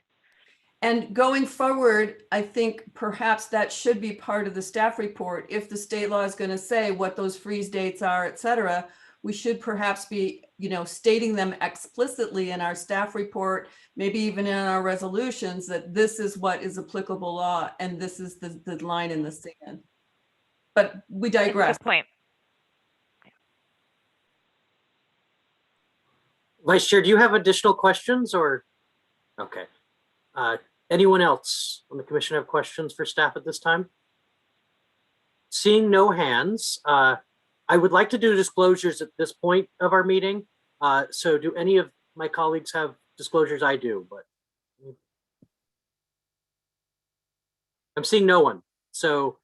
And going forward, I think perhaps that should be part of the staff report. If the state law is going to say what those freeze dates are, et cetera, we should perhaps be, you know, stating them explicitly in our staff report, maybe even in our resolutions, that this is what is applicable law and this is the line in the sand. But we digress. Good point. Vice Chair, do you have additional questions or? Okay. Anyone else on the commission have questions for staff at this time? Seeing no hands, I would like to do disclosures at this point of our meeting. So do any of my colleagues have disclosures? I do, but I'm seeing no one. So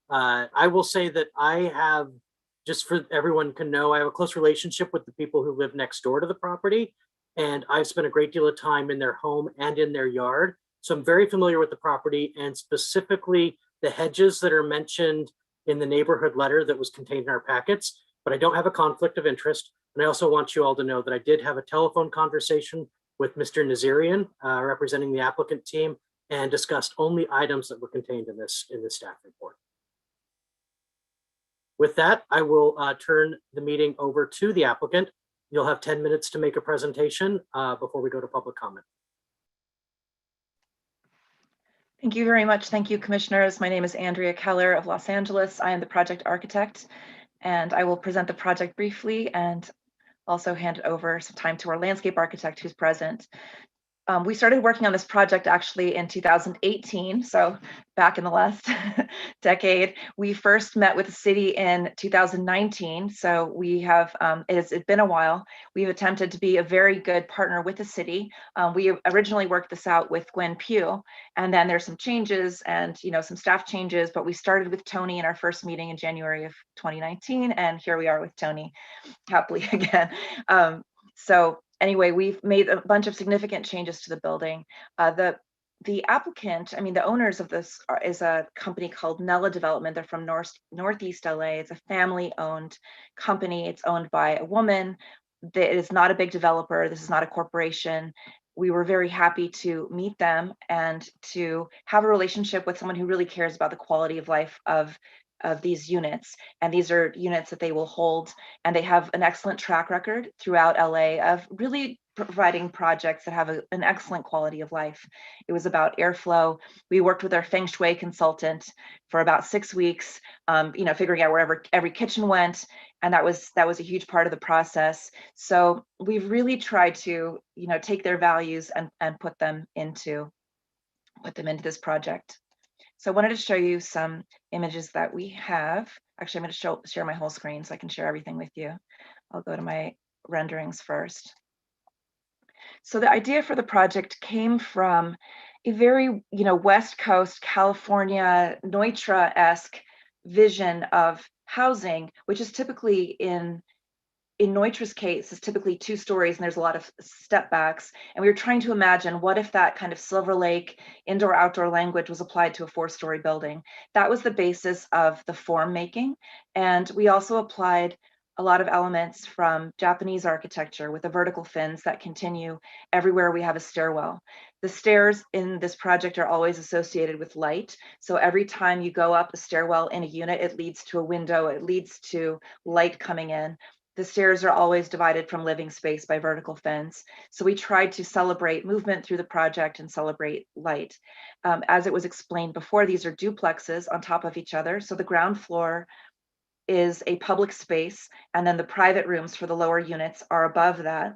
I will say that I have, just for everyone can know, I have a close relationship with the people who live next door to the property. And I've spent a great deal of time in their home and in their yard. So I'm very familiar with the property and specifically the hedges that are mentioned in the neighborhood letter that was contained in our packets, but I don't have a conflict of interest. And I also want you all to know that I did have a telephone conversation with Mr. Nazarian, representing the applicant team, and discussed only items that were contained in this staff report. With that, I will turn the meeting over to the applicant. You'll have 10 minutes to make a presentation before we go to public comment. Thank you very much. Thank you, commissioners. My name is Andrea Keller of Los Angeles. I am the project architect, and I will present the project briefly and also hand over some time to our landscape architect who's present. We started working on this project actually in 2018, so back in the last decade. We first met with the city in 2019, so we have, it's been a while. We've attempted to be a very good partner with the city. We originally worked this out with Gwen Pugh, and then there's some changes and some staff changes, but we started with Tony in our first meeting in January of 2019, and here we are with Tony happily again. So anyway, we've made a bunch of significant changes to the building. The applicant, the owners of this is a company called Nella Development. They're from Northeast LA. It's a family-owned company. It's owned by a woman. It is not a big developer. This is not a corporation. We were very happy to meet them and to have a relationship with someone who really cares about the quality of life of these units. And these are units that they will hold, and they have an excellent track record throughout LA of really providing projects that have an excellent quality of life. It was about airflow. We worked with our feng shui consultant for about 6 weeks, figuring out wherever every kitchen went, and that was a huge part of the process. So we've really tried to take their values and put them into this project. So I wanted to show you some images that we have. Actually, I'm going to share my whole screen so I can share everything with you. I'll go to my renderings first. So the idea for the project came from a very, West Coast California Neutra-esque vision of housing, which is typically in Neutra's case is typically 2 stories and there's a lot of step backs. And we were trying to imagine what if that kind of Silver Lake indoor outdoor language was applied to a 4-story building. That was the basis of the form making. And we also applied a lot of elements from Japanese architecture with the vertical fins that continue everywhere we have a stairwell. The stairs in this project are always associated with light. So every time you go up a stairwell in a unit, it leads to a window, it leads to light coming in. The stairs are always divided from living space by vertical fins. So we tried to celebrate movement through the project and celebrate light. As it was explained before, these are duplexes on top of each other. So the ground floor is a public space, and then the private rooms for the lower units are above that.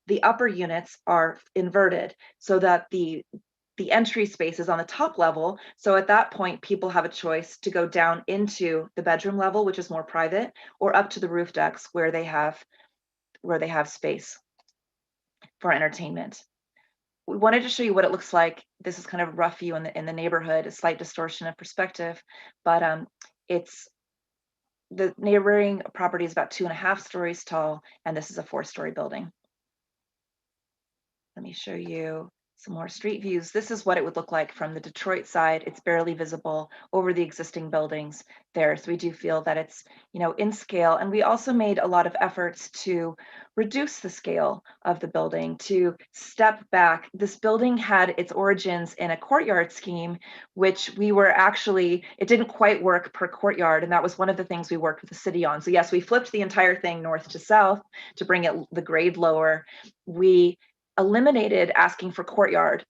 The upper units are inverted so that the entry space is on the top level. So at that point, people have a choice to go down into the bedroom level, which is more private, or up to the roof decks where they have space for entertainment. We wanted to show you what it looks like. This is kind of a rough view in the neighborhood, a slight distortion of perspective, but it's the neighboring property is about 2.5 stories tall, and this is a 4-story building. Let me show you some more street views. This is what it would look like from the Detroit side. It's barely visible over the existing buildings there. So we do feel that it's, in scale. And we also made a lot of efforts to reduce the scale of the building, to step back. This building had its origins in a courtyard scheme, which it didn't quite work per courtyard. And that was one of the things we worked with the city on. So yes, we flipped the entire thing north to south to bring the grade lower. We eliminated asking for courtyard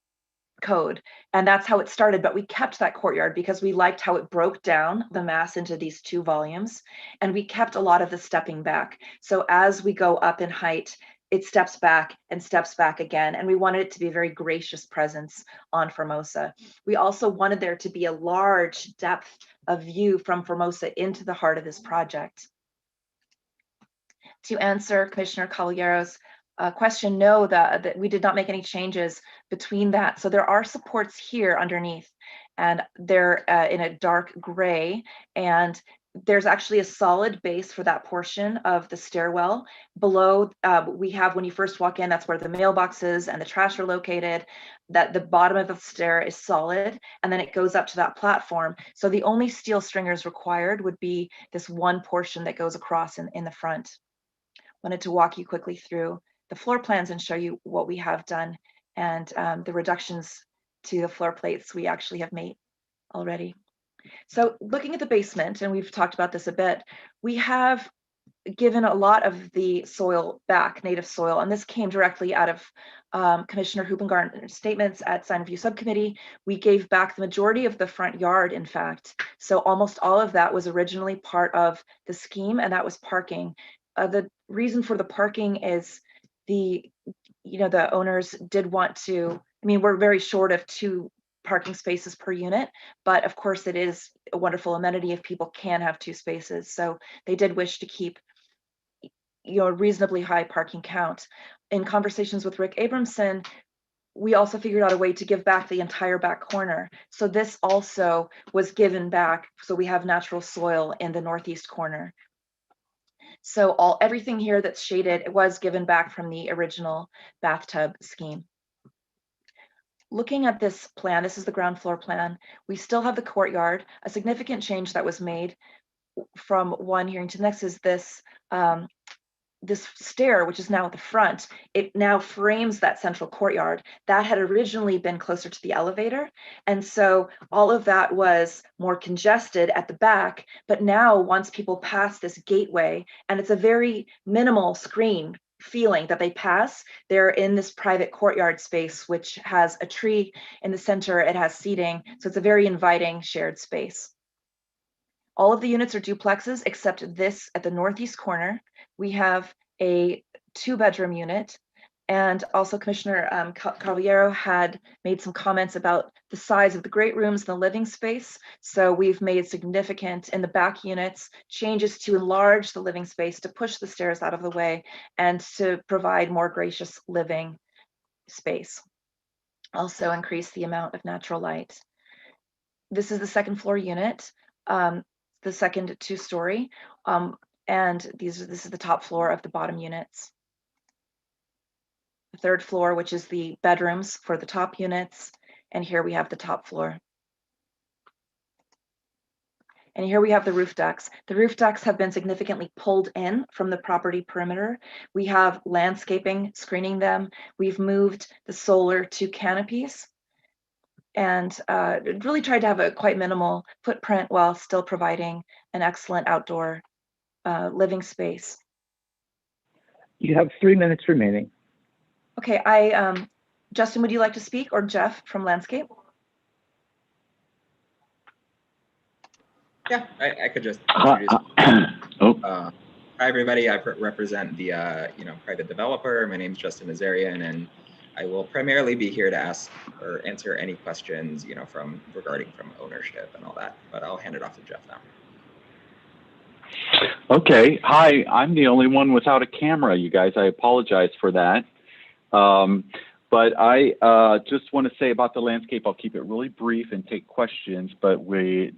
code, and that's how it started, but we kept that courtyard because we liked how it broke down the mass into these 2 volumes, and we kept a lot of the stepping back. So as we go up in height, it steps back and steps back again, and we wanted it to be a very gracious presence on Formosa. We also wanted there to be a large depth of view from Formosa into the heart of this project. To answer Commissioner Caballero's question, no, that we did not make any changes between that. So there are supports here underneath, and they're in a dark gray, and there's actually a solid base for that portion of the stairwell. Below, we have, when you first walk in, that's where the mailboxes and the trash are located. That the bottom of the stair is solid, and then it goes up to that platform. So the only steel stringers required would be this one portion that goes across in the front. Wanted to walk you quickly through the floor plans and show you what we have done, and the reductions to the floor plates we actually have made already. So looking at the basement, and we've talked about this a bit, we have given a lot of the soil back, native soil, and this came directly out of Commissioner Hoopengartner's statements at Sign Review Subcommittee. We gave back the majority of the front yard, in fact. So almost all of that was originally part of the scheme, and that was parking. The reason for the parking is the owners did want to, we're very short of 2 parking spaces per unit, but of course it is a wonderful amenity if people can have 2 spaces. So they did wish to keep a reasonably high parking count. In conversations with Rick Abramson, we also figured out a way to give back the entire back corner. So this also was given back. So we have natural soil in the northeast corner. So everything here that's shaded, it was given back from the original bathtub scheme. Looking at this plan, this is the ground floor plan. We still have the courtyard. A significant change that was made from one hearing to the next is this this stair, which is now at the front. It now frames that central courtyard that had originally been closer to the elevator. And so all of that was more congested at the back, but now once people pass this gateway, and it's a very minimal screen feeling that they pass, they're in this private courtyard space, which has a tree in the center, it has seating, so it's a very inviting shared space. All of the units are duplexes except this at the northeast corner. We have a 2-bedroom unit And also Commissioner Caballero had made some comments about the size of the great rooms and the living space. So we've made significant in the back units changes to enlarge the living space, to push the stairs out of the way, and to provide more gracious living space. Also increase the amount of natural light. This is the second floor unit, the second two-story, and this is the top floor of the bottom units. The third floor, which is the bedrooms for the top units, and here we have the top floor. And here we have the roof decks. The roof decks have been significantly pulled in from the property perimeter. We have landscaping screening them. We've moved the solar to canopies, and really tried to have a quite minimal footprint while still providing an excellent outdoor living space. You have 3 minutes remaining. Okay, Justin, would you like to speak, or Jeff from Landscape? Yeah, I could just introduce. Hi, everybody. I represent the private developer. My name is Justin Nazarian, and I will primarily be here to ask or answer any questions, regarding ownership and all that. But I'll hand it off to Jeff now. Okay. Hi, I'm the only one without a camera, you guys. I apologize for that. But I just want to say about the landscape, I'll keep it really brief and take questions. But one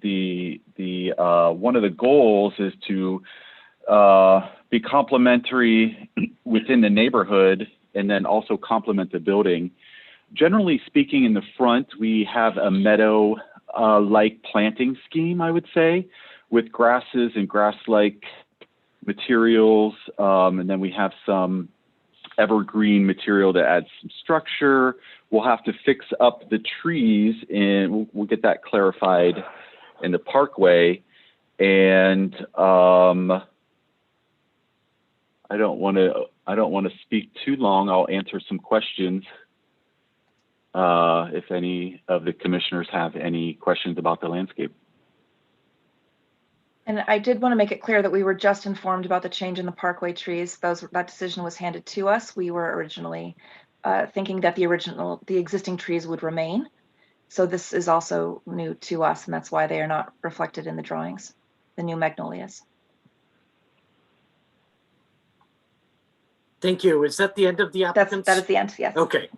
of the goals is to be complementary within the neighborhood and then also complement the building. Generally speaking, in the front, we have a meadow-like planting scheme, I would say, with grasses and grass-like materials. And then we have some evergreen material to add some structure. We'll have to fix up the trees, and we'll get that clarified in the parkway. And I don't want to speak too long. I'll answer some questions if any of the commissioners have any questions about the landscape. And I did want to make it clear that we were just informed about the change in the parkway trees. That decision was handed to us. We were originally thinking that the existing trees would remain. So this is also new to us, and that's why they are not reflected in the drawings, the new magnolias. Thank you. Is that the end of the applicants? That is the end, yes. Okay.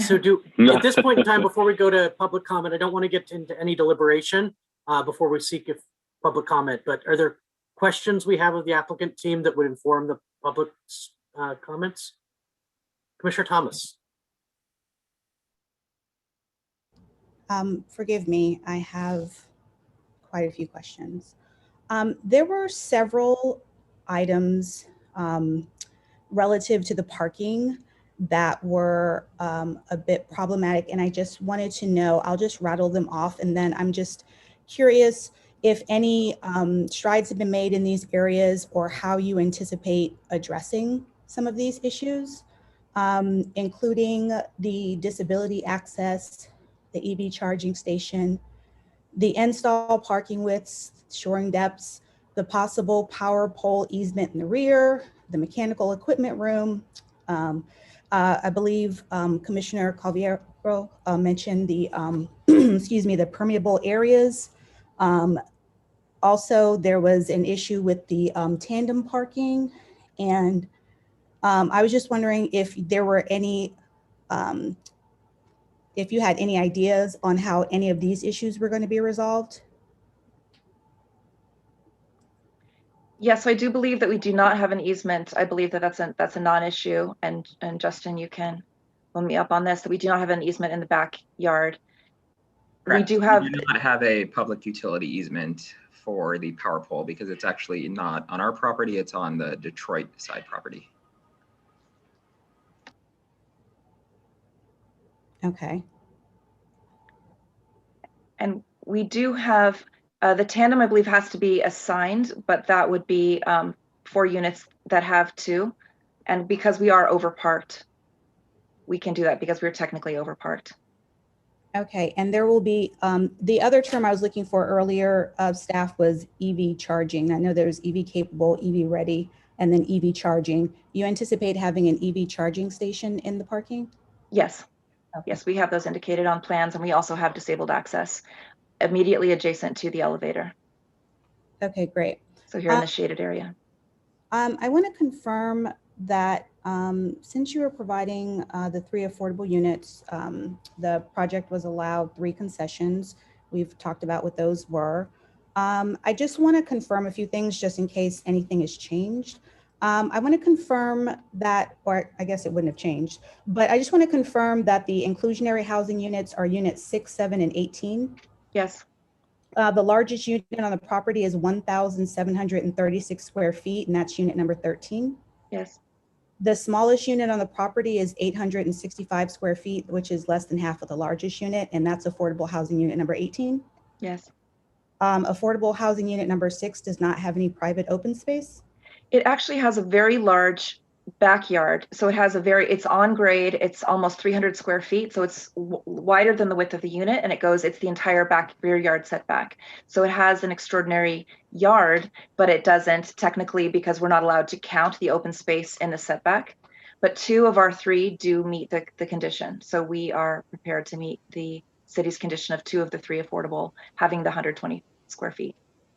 So at this point in time, before we go to public comment, I don't want to get into any deliberation before we seek public comment, but are there questions we have of the applicant team that would inform the public's comments? Commissioner Thomas. Forgive me, I have quite a few questions. There were several items relative to the parking that were a bit problematic, and I just wanted to know, I'll just rattle them off, and then I'm just curious if any strides have been made in these areas or how you anticipate addressing some of these issues, including the disability access, the EV charging station, the install parking widths, shoring depths, the possible power pole easement in the rear, the mechanical equipment room. I believe Commissioner Calviero mentioned the, excuse me, the permeable areas. Also, there was an issue with the tandem parking, and I was just wondering if there were any, if you had any ideas on how any of these issues were going to be resolved. Yes, so I do believe that we do not have an easement. I believe that that's a non-issue, and Justin, you can look me up on this, that we do not have an easement in the backyard. Correct. We do have. We do not have a public utility easement for the power pole because it's actually not on our property, it's on the Detroit side property. Okay. And we do have, the tandem, I believe, has to be assigned, but that would be 4 units that have 2. And because we are overparked, we can do that because we're technically overparked. Okay, and there will be, the other term I was looking for earlier of staff was EV charging. I know there's EV capable, EV ready, and then EV charging. You anticipate having an EV charging station in the parking? Yes. Okay. Yes, we have those indicated on plans, and we also have disabled access immediately adjacent to the elevator. Okay, great. So here in the shaded area. I want to confirm that since you are providing the 3 affordable units, the project was allowed 3 concessions. We've talked about what those were. I just want to confirm a few things just in case anything has changed. I want to confirm that, or I guess it wouldn't have changed, but I just want to confirm that the inclusionary housing units are units 6, 7, and 18. Yes. The largest unit on the property is 1,736 square feet, and that's unit number 13. Yes. The smallest unit on the property is 865 square feet, which is less than half of the largest unit, and that's affordable housing unit number 18. Yes. Affordable housing unit number 6 does not have any private open space. It actually has a very large backyard. So it has it's on grade. It's almost 300 square feet. So it's wider than the width of the unit, and it's the entire rear yard setback. So it has an extraordinary yard, but it doesn't technically, because we're not allowed to count the open space in the setback. But 2 of our 3 do meet the condition. So we are prepared to meet the city's condition of 2 of the 3 affordable having the 120 square feet,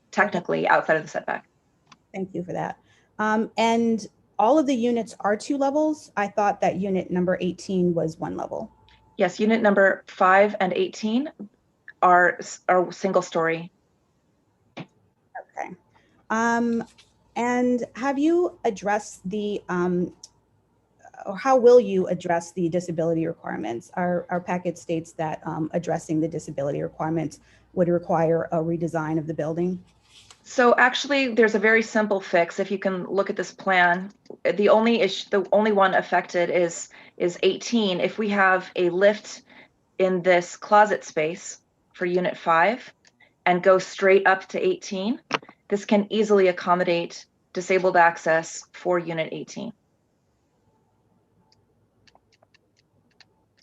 technically outside of the setback. Thank you for that. And all of the units are 2 levels. I thought that unit number 18 was 1 level. Yes, unit number 5 and 18 are single story. Okay. And have you addressed the, or how will you address the disability requirements? Our packet states that addressing the disability requirements would require a redesign of the building. So actually, there's a very simple fix. If you can look at this plan, the only one affected is 18. If we have a lift in this closet space for unit 5 and go straight up to 18, this can easily accommodate disabled access for unit 18.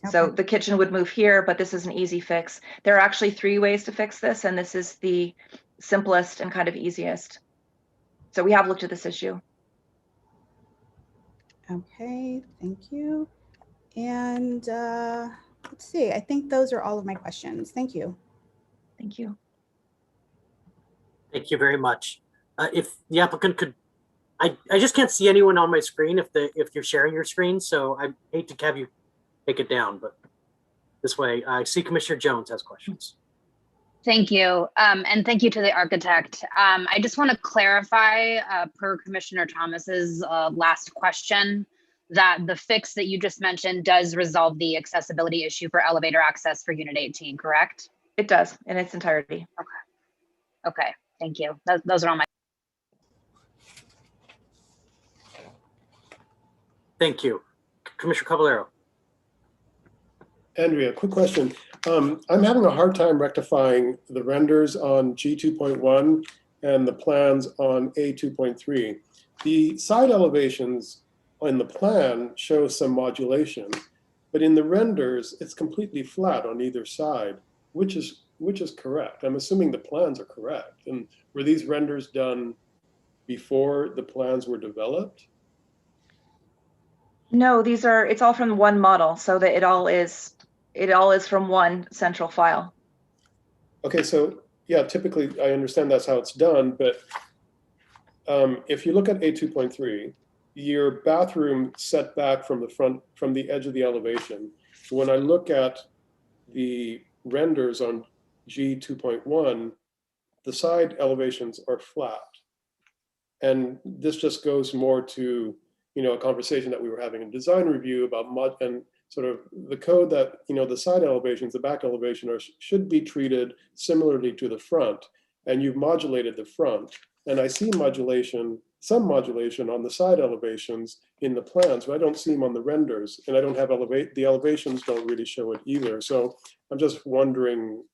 Okay. So the kitchen would move here, but this is an easy fix. There are actually 3 ways to fix this, and this is the simplest and kind of easiest. So we have looked at this issue. Okay, thank you. And let's see, I think those are all of my questions. Thank you. Thank you. Thank you very much. If the applicant could, I just can't see anyone on my screen if you're sharing your screen, so I hate to have you take it down, but this way, I see Commissioner Jones has questions. Thank you. And thank you to the architect. I just want to clarify per Commissioner Thomas's last question that the fix that you just mentioned does resolve the accessibility issue for elevator access for unit 18, correct? It does in its entirety. Okay. Okay. Thank you. Those are all my. Thank you. Commissioner Caballero. Andrea, quick question. I'm having a hard time rectifying the renders on G2.1 and the plans on A2.3. The side elevations in the plan show some modulation, but in the renders, it's completely flat on either side. Which is correct? I'm assuming the plans are correct. And were these renders done before the plans were developed? No, it's all from one model, so that it all is from one central file. Okay, so yeah, typically I understand that's how it's done, but if you look at A2.3, your bathroom set back from the front, from the edge of the elevation. When I look at the renders on G2.1, the side elevations are flat. And this just goes more to, a conversation that we were having in design review about and sort of the code that, the side elevations, the back elevation should be treated similarly to the front. And you've modulated the front. And I see some modulation on the side elevations in the plans, but I don't see them on the renders. And I don't have the elevations don't really show it either. So I'm just wondering,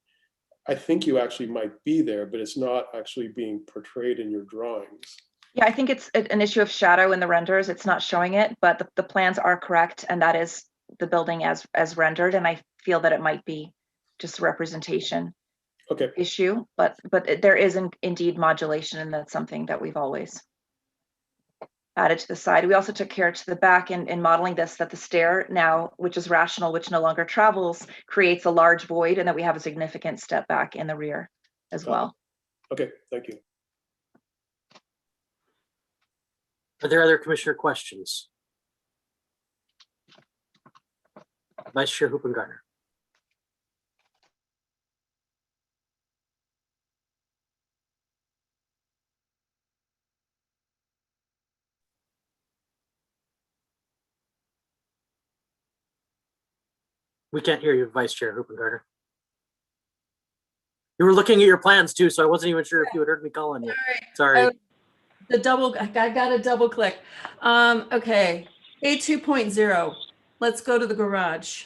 I think you actually might be there, but it's not actually being portrayed in your drawings. Yeah, I think it's an issue of shadow in the renders. It's not showing it, but the plans are correct. And that is the building as rendered. And I feel that it might be just a representation issue, but there is indeed modulation, and that's something that we've always added to the side. We also took care to the back in modeling this, that the stair now, which is rational, which no longer travels, creates a large void, and that we have a significant step back in the rear as well. Okay, thank you. Are there other commissioner questions? Vice Chair Hoopengartner. We can't hear you, Vice Chair Hoopengartner. You were looking at your plans too, so I wasn't even sure if you had heard me calling you. Sorry. I got a double click. Okay, A2.0. Let's go to the garage.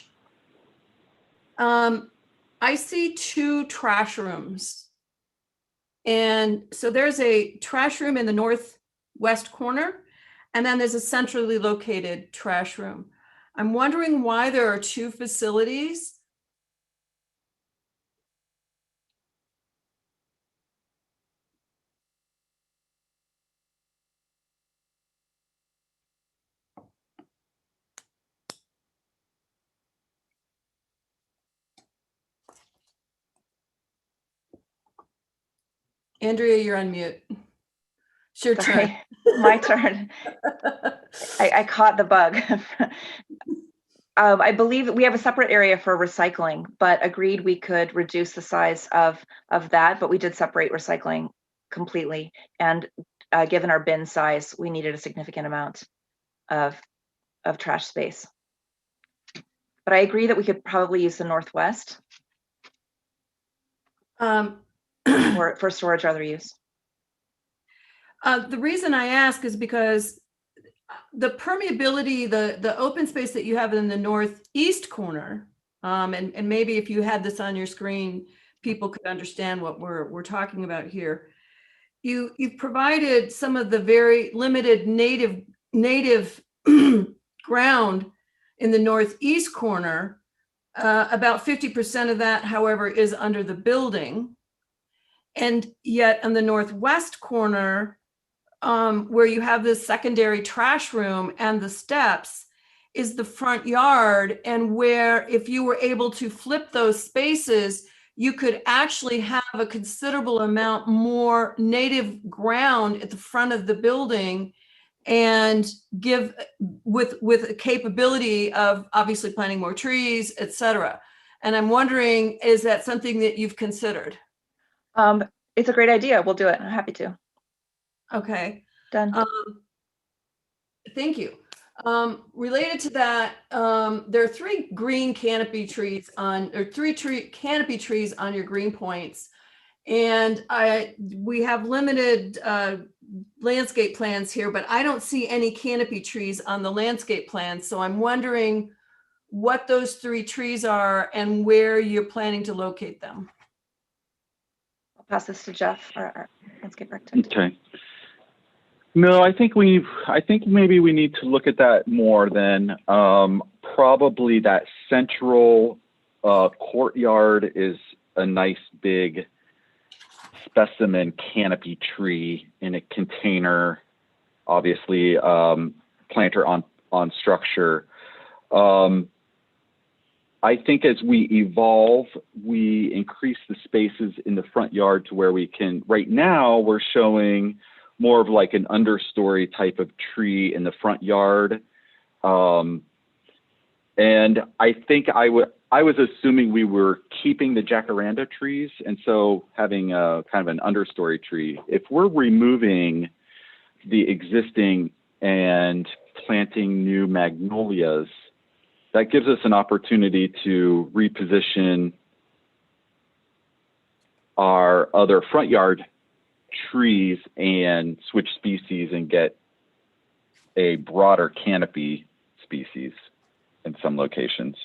I see 2 trash rooms. And so there's a trash room in the northwest corner, and then there's a centrally located trash room. I'm wondering why there are 2 facilities. Andrea, you're on mute. It's your turn. My turn. I caught the bug. I believe we have a separate area for recycling, but agreed we could reduce the size of that, but we did separate recycling completely. And given our bin size, we needed a significant amount of trash space. But I agree that we could probably use the northwest for storage or other use. The reason I ask is because the permeability, the open space that you have in the northeast corner, and maybe if you had this on your screen, people could understand what we're talking about here. You've provided some of the very limited native ground in the northeast corner. About 50% of that, however, is under the building. And yet on the northwest corner, where you have this secondary trash room and the steps, is the front yard, and where if you were able to flip those spaces, you could actually have a considerable amount more native ground at the front of the building, and give with a capability of obviously planting more trees, etc. And I'm wondering, is that something that you've considered? It's a great idea. We'll do it. I'm happy to. Okay. Done. Thank you. Related to that, there are 3 green canopy trees on, or 3 canopy trees on your green points. And we have limited landscape plans here, but I don't see any canopy trees on the landscape plan. So I'm wondering what those 3 trees are and where you're planning to locate them. I'll pass this to Jeff, our landscape architect. Okay. No, I think maybe we need to look at that more than probably that central courtyard is a nice big specimen canopy tree in a container, obviously planter on structure. I think as we evolve, we increase the spaces in the front yard to where we can, right now we're showing more of like an understory type of tree in the front yard. And I think I was assuming we were keeping the jacaranda trees, and so having a kind of an understory tree. If we're removing the existing and planting new magnolias, that gives us an opportunity to reposition our other front yard trees and switch species and get a broader canopy species in some locations.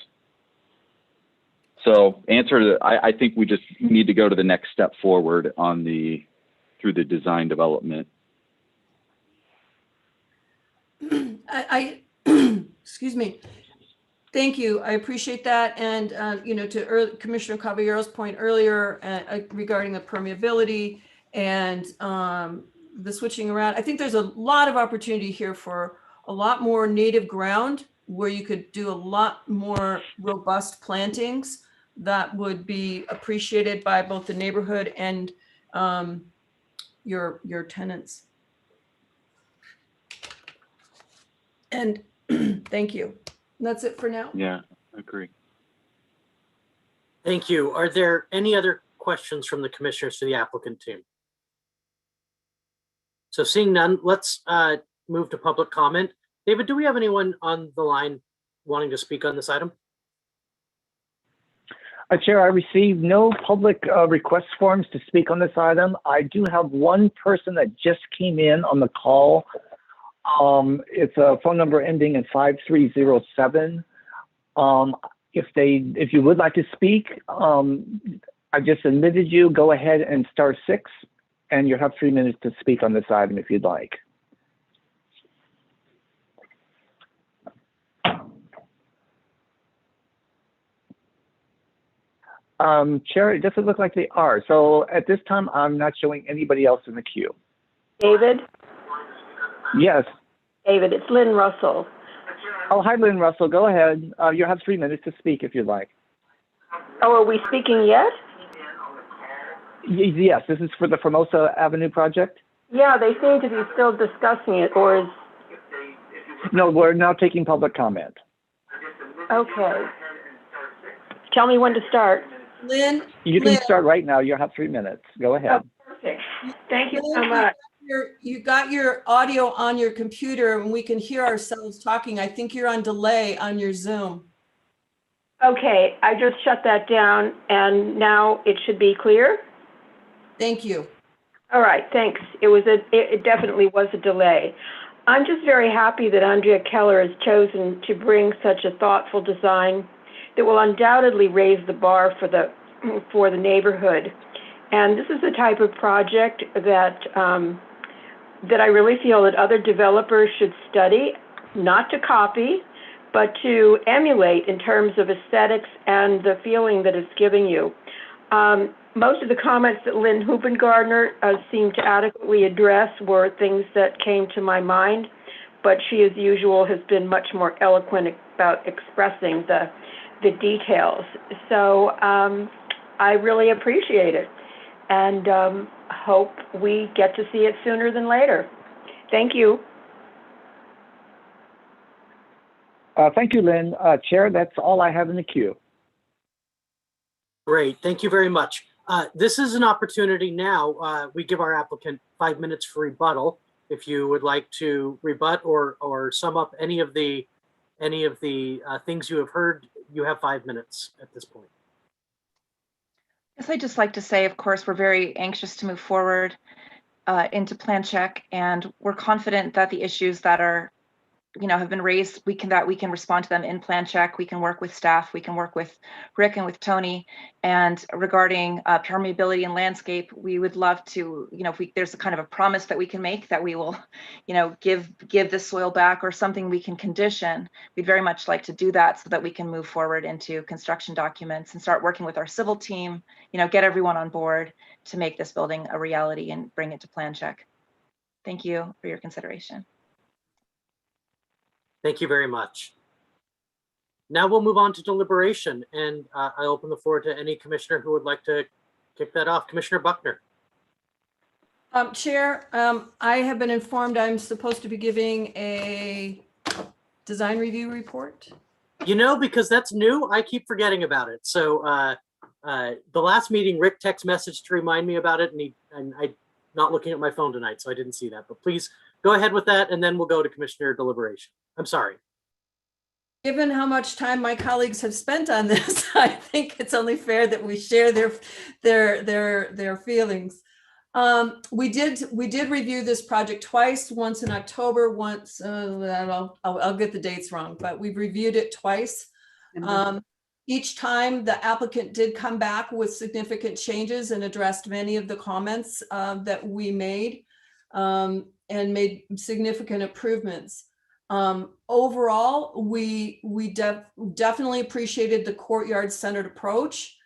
So I think we just need to go to the next step forward on through the design development. Excuse me. Thank you. I appreciate that. And, to Commissioner Caballero's point earlier regarding the permeability and the switching around. I think there's a lot of opportunity here for a lot more native ground where you could do a lot more robust plantings that would be appreciated by both the neighborhood and your tenants. And thank you. That's it for now. Yeah, I agree. Thank you. Are there any other questions from the commissioners to the applicant team? So seeing none, let's move to public comment. David, do we have anyone on the line wanting to speak on this item? Chair, I received no public request forms to speak on this item. I do have one person that just came in on the call. It's a phone number ending in 5307. If you would like to speak, I just admitted you. Go ahead and *6, and you have 3 minutes to speak on this item if you'd like. Chair, it doesn't look like they are. So at this time, I'm not showing anybody else in the queue. David? Yes. David, it's Lynn Russell. Oh, hi, Lynn Russell. Go ahead. You have 3 minutes to speak if you'd like. Oh, are we speaking yet? Yes, this is for the Formosa Avenue project. Yeah, they seem to be still discussing it, or is... No, we're now taking public comment. Okay. Tell me when to start. Lynn? You can start right now. You have 3 minutes. Go ahead. Oh, perfect. Thank you Lynn, so much. You got your audio on your computer and we can hear ourselves talking. I think you're on delay on your Zoom. Okay, I just shut that down and now it should be clear. Thank you. All right, thanks. It definitely was a delay. I'm just very happy that Andrea Keller has chosen to bring such a thoughtful design that will undoubtedly raise the bar for the neighborhood. And this is the type of project that that I really feel that other developers should study, not to copy, but to emulate in terms of aesthetics and the feeling that it's giving you. Most of the comments that Lynn Hupengardner seemed to adequately address were things that came to my mind, but she, as usual, has been much more eloquent about expressing the details. So I really appreciate it and hope we get to see it sooner than later. Thank you. Thank you, Lynn. Chair, that's all I have in the queue. Great, thank you very much. This is an opportunity now. We give our applicant 5 minutes for rebuttal. If you would like to rebut or sum up any of the things you have heard, you have 5 minutes at this point. Yes, I'd just like to say, of course, we're very anxious to move forward into plan check, and we're confident that the issues that are, have been raised, we can respond to them in plan check. We can work with staff, we can work with Rick and with Tony. And regarding permeability and landscape, we would love to, if there's a kind of a promise that we can make that we will, give the soil back or something we can condition, we'd very much like to do that so that we can move forward into construction documents and start working with our civil team, get everyone on board to make this building a reality and bring it to plan check. Thank you for your consideration. Thank you very much. Now we'll move on to deliberation, and I open the floor to any commissioner who would like to kick that off. Commissioner Buckner. Chair, I have been informed I'm supposed to be giving a design review report. Because that's new, I keep forgetting about it. So the last meeting, Rick text messaged to remind me about it, and I'm not looking at my phone tonight, so I didn't see that. But please go ahead with that, and then we'll go to commissioner deliberation. I'm sorry. Given how much time my colleagues have spent on this, I think it's only fair that we share their feelings. We did review this project twice, once in October, once I'll get the dates wrong, but we've reviewed it twice. Each time the applicant did come back with significant changes and addressed many of the comments that we made and made significant improvements. Overall, we definitely appreciated the courtyard centered approach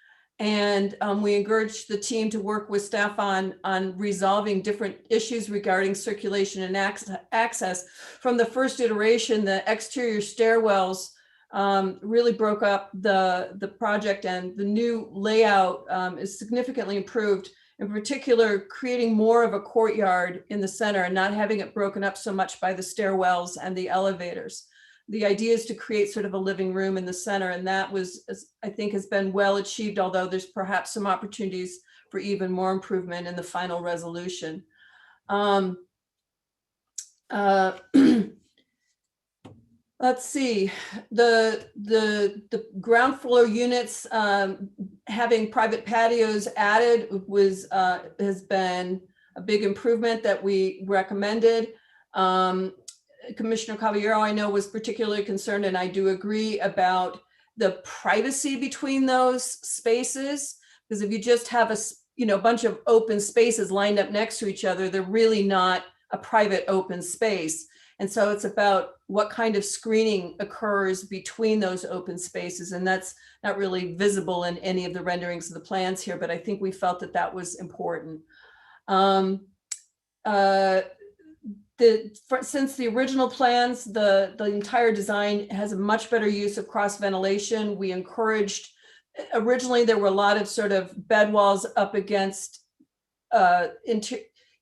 And we encouraged the team to work with staff on resolving different issues regarding circulation and access. From the first iteration, the exterior stairwells really broke up the project, and the new layout is significantly improved. In particular, creating more of a courtyard in the center and not having it broken up so much by the stairwells and the elevators. The idea is to create sort of a living room in the center, and that was, I think, has been well achieved, although there's perhaps some opportunities for even more improvement in the final resolution. Let's see, the ground floor units having private patios added has been a big improvement that we recommended. Commissioner Caballero, I know, was particularly concerned, and I do agree, about the privacy between those spaces, because if you just have a bunch of open spaces lined up next to each other, they're really not a private open space. And so it's about what kind of screening occurs between those open spaces. And that's not really visible in any of the renderings of the plans here, but I think we felt that that was important. Since the original plans, the entire design has a much better use of cross ventilation. We encouraged, originally there were a lot of sort of bed walls up against,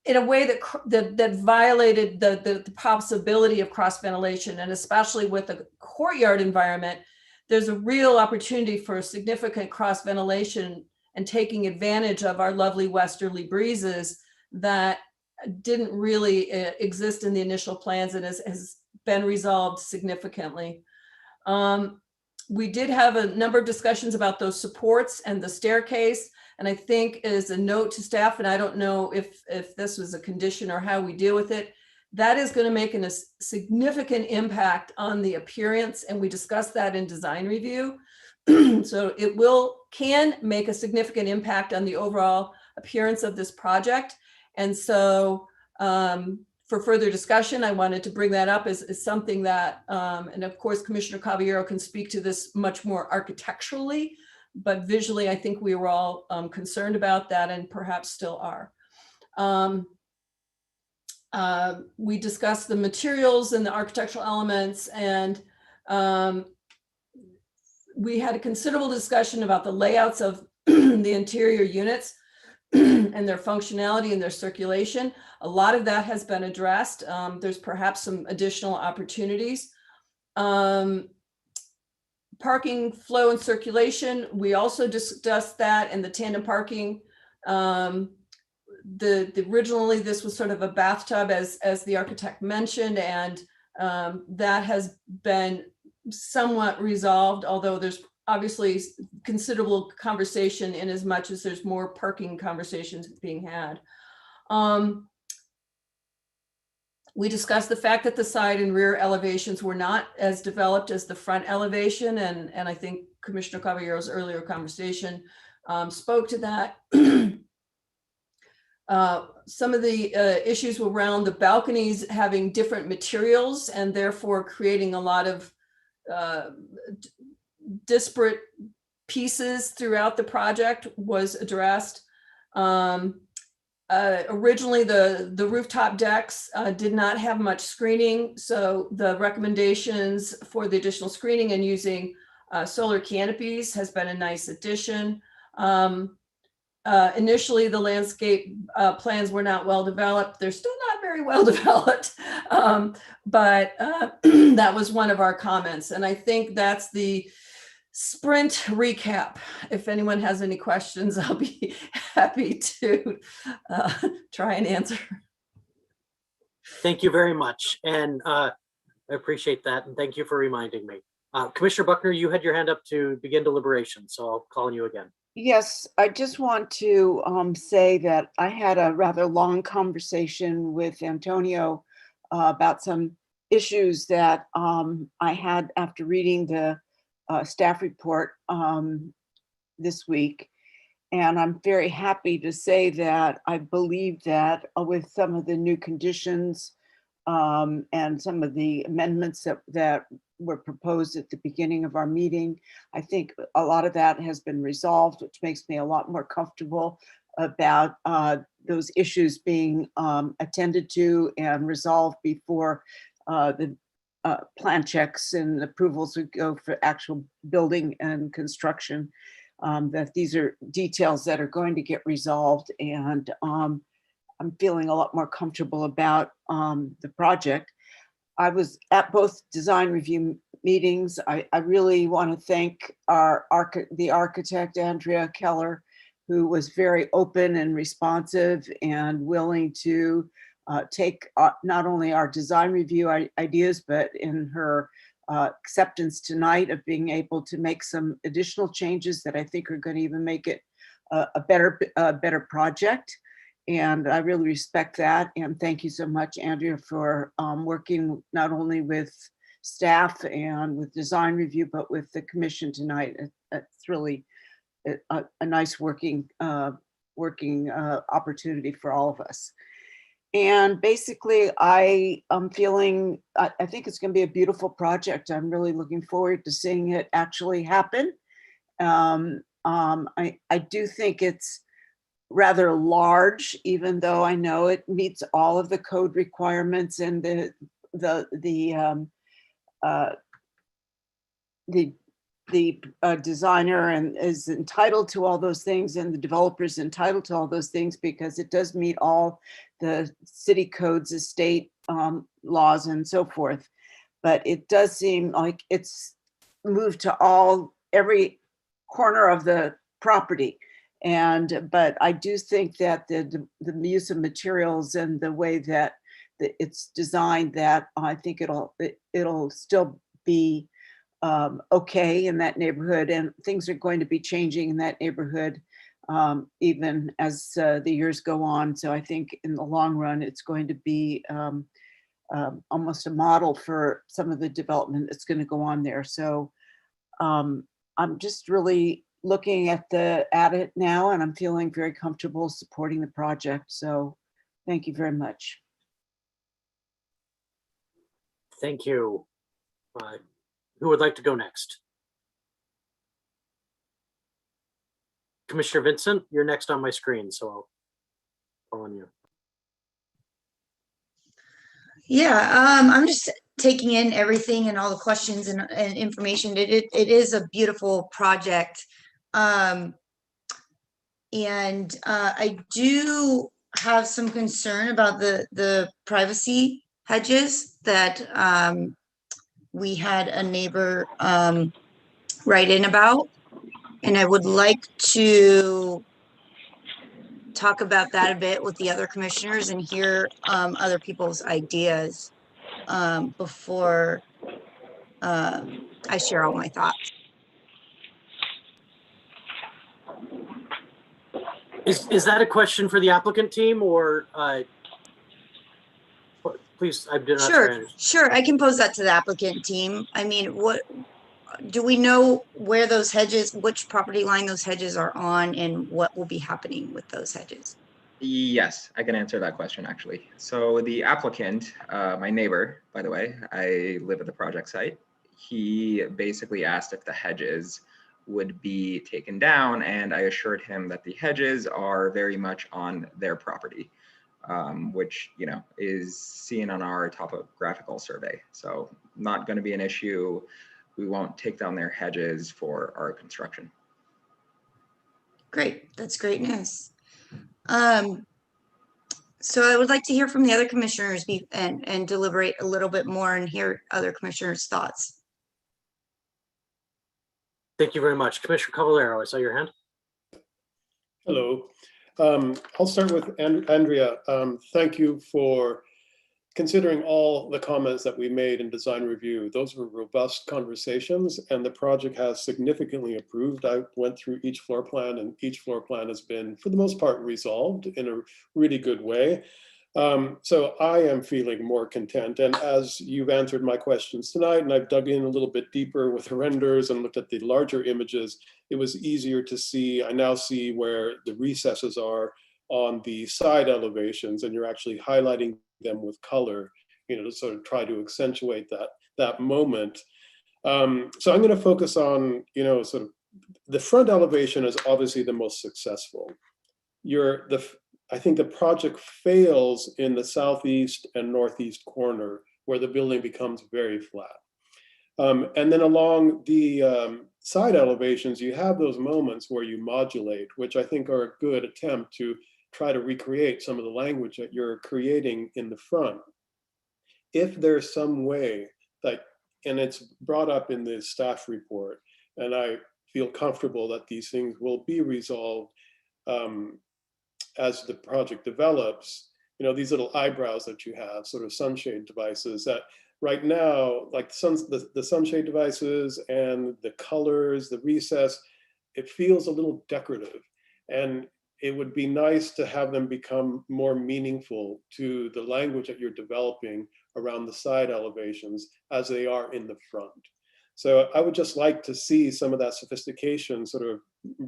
in a way that violated the possibility of cross ventilation, and especially with a courtyard environment, there's a real opportunity for significant cross ventilation and taking advantage of our lovely westerly breezes that didn't really exist in the initial plans and has been resolved significantly. We did have a number of discussions about those supports and the staircase. And I think as a note to staff, and I don't know if this was a condition or how we deal with it, that is going to make a significant impact on the appearance. And we discussed that in design review. So it can make a significant impact on the overall appearance of this project. And so for further discussion, I wanted to bring that up as something that, and of course, Commissioner Caballero can speak to this much more architecturally, but visually, I think we were all concerned about that and perhaps still are. We discussed the materials and the architectural elements, and we had a considerable discussion about the layouts of the interior units and their functionality and their circulation. A lot of that has been addressed. There's perhaps some additional opportunities. Parking flow and circulation, we also discussed that, and the tandem parking. Originally this was sort of a bathtub, as the architect mentioned, and that has been somewhat resolved, although there's obviously considerable conversation in as much as there's more parking conversations being had. We discussed the fact that the side and rear elevations were not as developed as the front elevation, and I think Commissioner Caballero's earlier conversation spoke to that. Some of the issues were around the balconies having different materials and therefore creating a lot of disparate pieces throughout the project was addressed. Originally, the rooftop decks did not have much screening, so the recommendations for the additional screening and using solar canopies has been a nice addition. Initially, the landscape plans were not well developed. They're still not very well developed, but that was one of our comments. And I think that's the sprint recap. If anyone has any questions, I'll be happy to try and answer. Thank you very much. And I appreciate that. And thank you for reminding me. Commissioner Buckner, you had your hand up to begin deliberation, so I'll call on you again. Yes, I just want to say that I had a rather long conversation with Antonio about some issues that I had after reading the staff report this week. And I'm very happy to say that I believe that with some of the new conditions and some of the amendments that were proposed at the beginning of our meeting. I think a lot of that has been resolved, which makes me a lot more comfortable about those issues being attended to and resolved before the plan checks and approvals would go for actual building and construction. That these are details that are going to get resolved, and I'm feeling a lot more comfortable about the project. I was at both design review meetings. I really want to thank the architect, Andrea Keller, who was very open and responsive and willing to take not only our design review ideas, but in her acceptance tonight of being able to make some additional changes that I think are going to even make it a better project. And I really respect that. And thank you so much, Andrea, for working not only with staff and with design review, but with the commission tonight. It's really a nice working opportunity for all of us. And basically, I am feeling, I think it's going to be a beautiful project. I'm really looking forward to seeing it actually happen. I do think it's rather large, even though I know it meets all of the code requirements, and the designer and is entitled to all those things, and the developer is entitled to all those things, because it does meet all the city codes, the state laws, and so forth. But it does seem like it's moved to every corner of the property. But I do think that the use of materials and the way that it's designed, that I think it'll still be okay in that neighborhood, and things are going to be changing in that neighborhood even as the years go on. So I think in the long run, it's going to be almost a model for some of the development that's going to go on there. So I'm just really looking at it now, and I'm feeling very comfortable supporting the project. So thank you very much. Thank you. Who would like to go next? Commissioner Vincent, you're next on my screen, so I'll call on you. Yeah, I'm just taking in everything and all the questions and information. It is a beautiful project. And I do have some concern about the privacy hedges that we had a neighbor write in about. And I would like to talk about that a bit with the other commissioners and hear other people's ideas before I share all my thoughts. Is that a question for the applicant team, or please? I did not. Sure. I can pose that to the applicant team. I mean, what do we know where those hedges, which property line those hedges are on, and what will be happening with those hedges? Yes, I can answer that question actually. So the applicant, my neighbor, by the way, I live at the project site. He basically asked if the hedges would be taken down, and I assured him that the hedges are very much on their property, which, you know, is seen on our topographical survey. So not going to be an issue. We won't take down their hedges for our construction. Great, that's great news. So I would like to hear from the other commissioners and deliberate a little bit more and hear other commissioners' thoughts. Thank you very much. Commissioner Cavallaro, I saw your hand. Hello. I'll start with Andrea. Thank you for considering all the comments that we made in design review. Those were robust conversations, and the project has significantly improved. I went through each floor plan, and each floor plan has been, for the most part, resolved in a really good way. So I am feeling more content. And as you've answered my questions tonight, and I've dug in a little bit deeper with the renders and looked at the larger images, it was easier to see. I now see where the recesses are on the side elevations, and you're actually highlighting them with color, you know, to sort of try to accentuate that moment. So I'm going to focus on, sort of the front elevation is obviously the most successful. I think the project fails in the southeast and northeast corner where the building becomes very flat. And then along the side elevations, you have those moments where you modulate, which I think are a good attempt to try to recreate some of the language that you're creating in the front. If there's some way that, and it's brought up in the staff report, and I feel comfortable that these things will be resolved as the project develops, these little eyebrows that you have, sort of sunshade devices that right now, like the sunshade devices and the colors, the recess, it feels a little decorative. And it would be nice to have them become more meaningful to the language that you're developing around the side elevations as they are in the front. So I would just like to see some of that sophistication sort of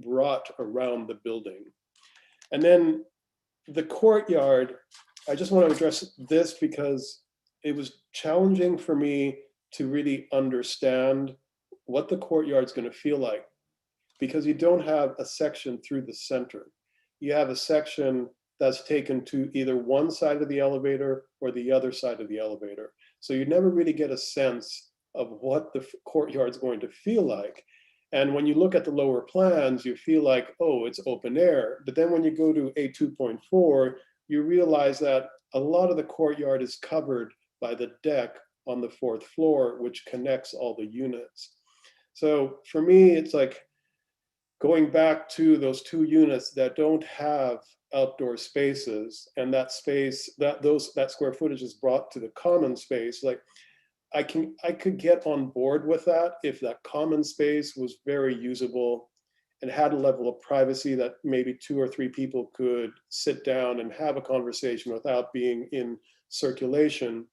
brought around the building. And then the courtyard, I just want to address this because it was challenging for me to really understand what the courtyard's going to feel like, because you don't have a section through the center. You have a section that's taken to either one side of the elevator or the other side of the elevator. So you never really get a sense of what the courtyard's going to feel like. And when you look at the lower plans, you feel like, oh, it's open air. But then when you go to A2.4, you realize that a lot of the courtyard is covered by the deck on the 4th floor, which connects all the units. So for me, it's like going back to those 2 units that don't have outdoor spaces, and that space, that square footage is brought to the common space. Like I could get on board with that if that common space was very usable and had a level of privacy that maybe 2 or 3 people could sit down and have a conversation without being in circulation.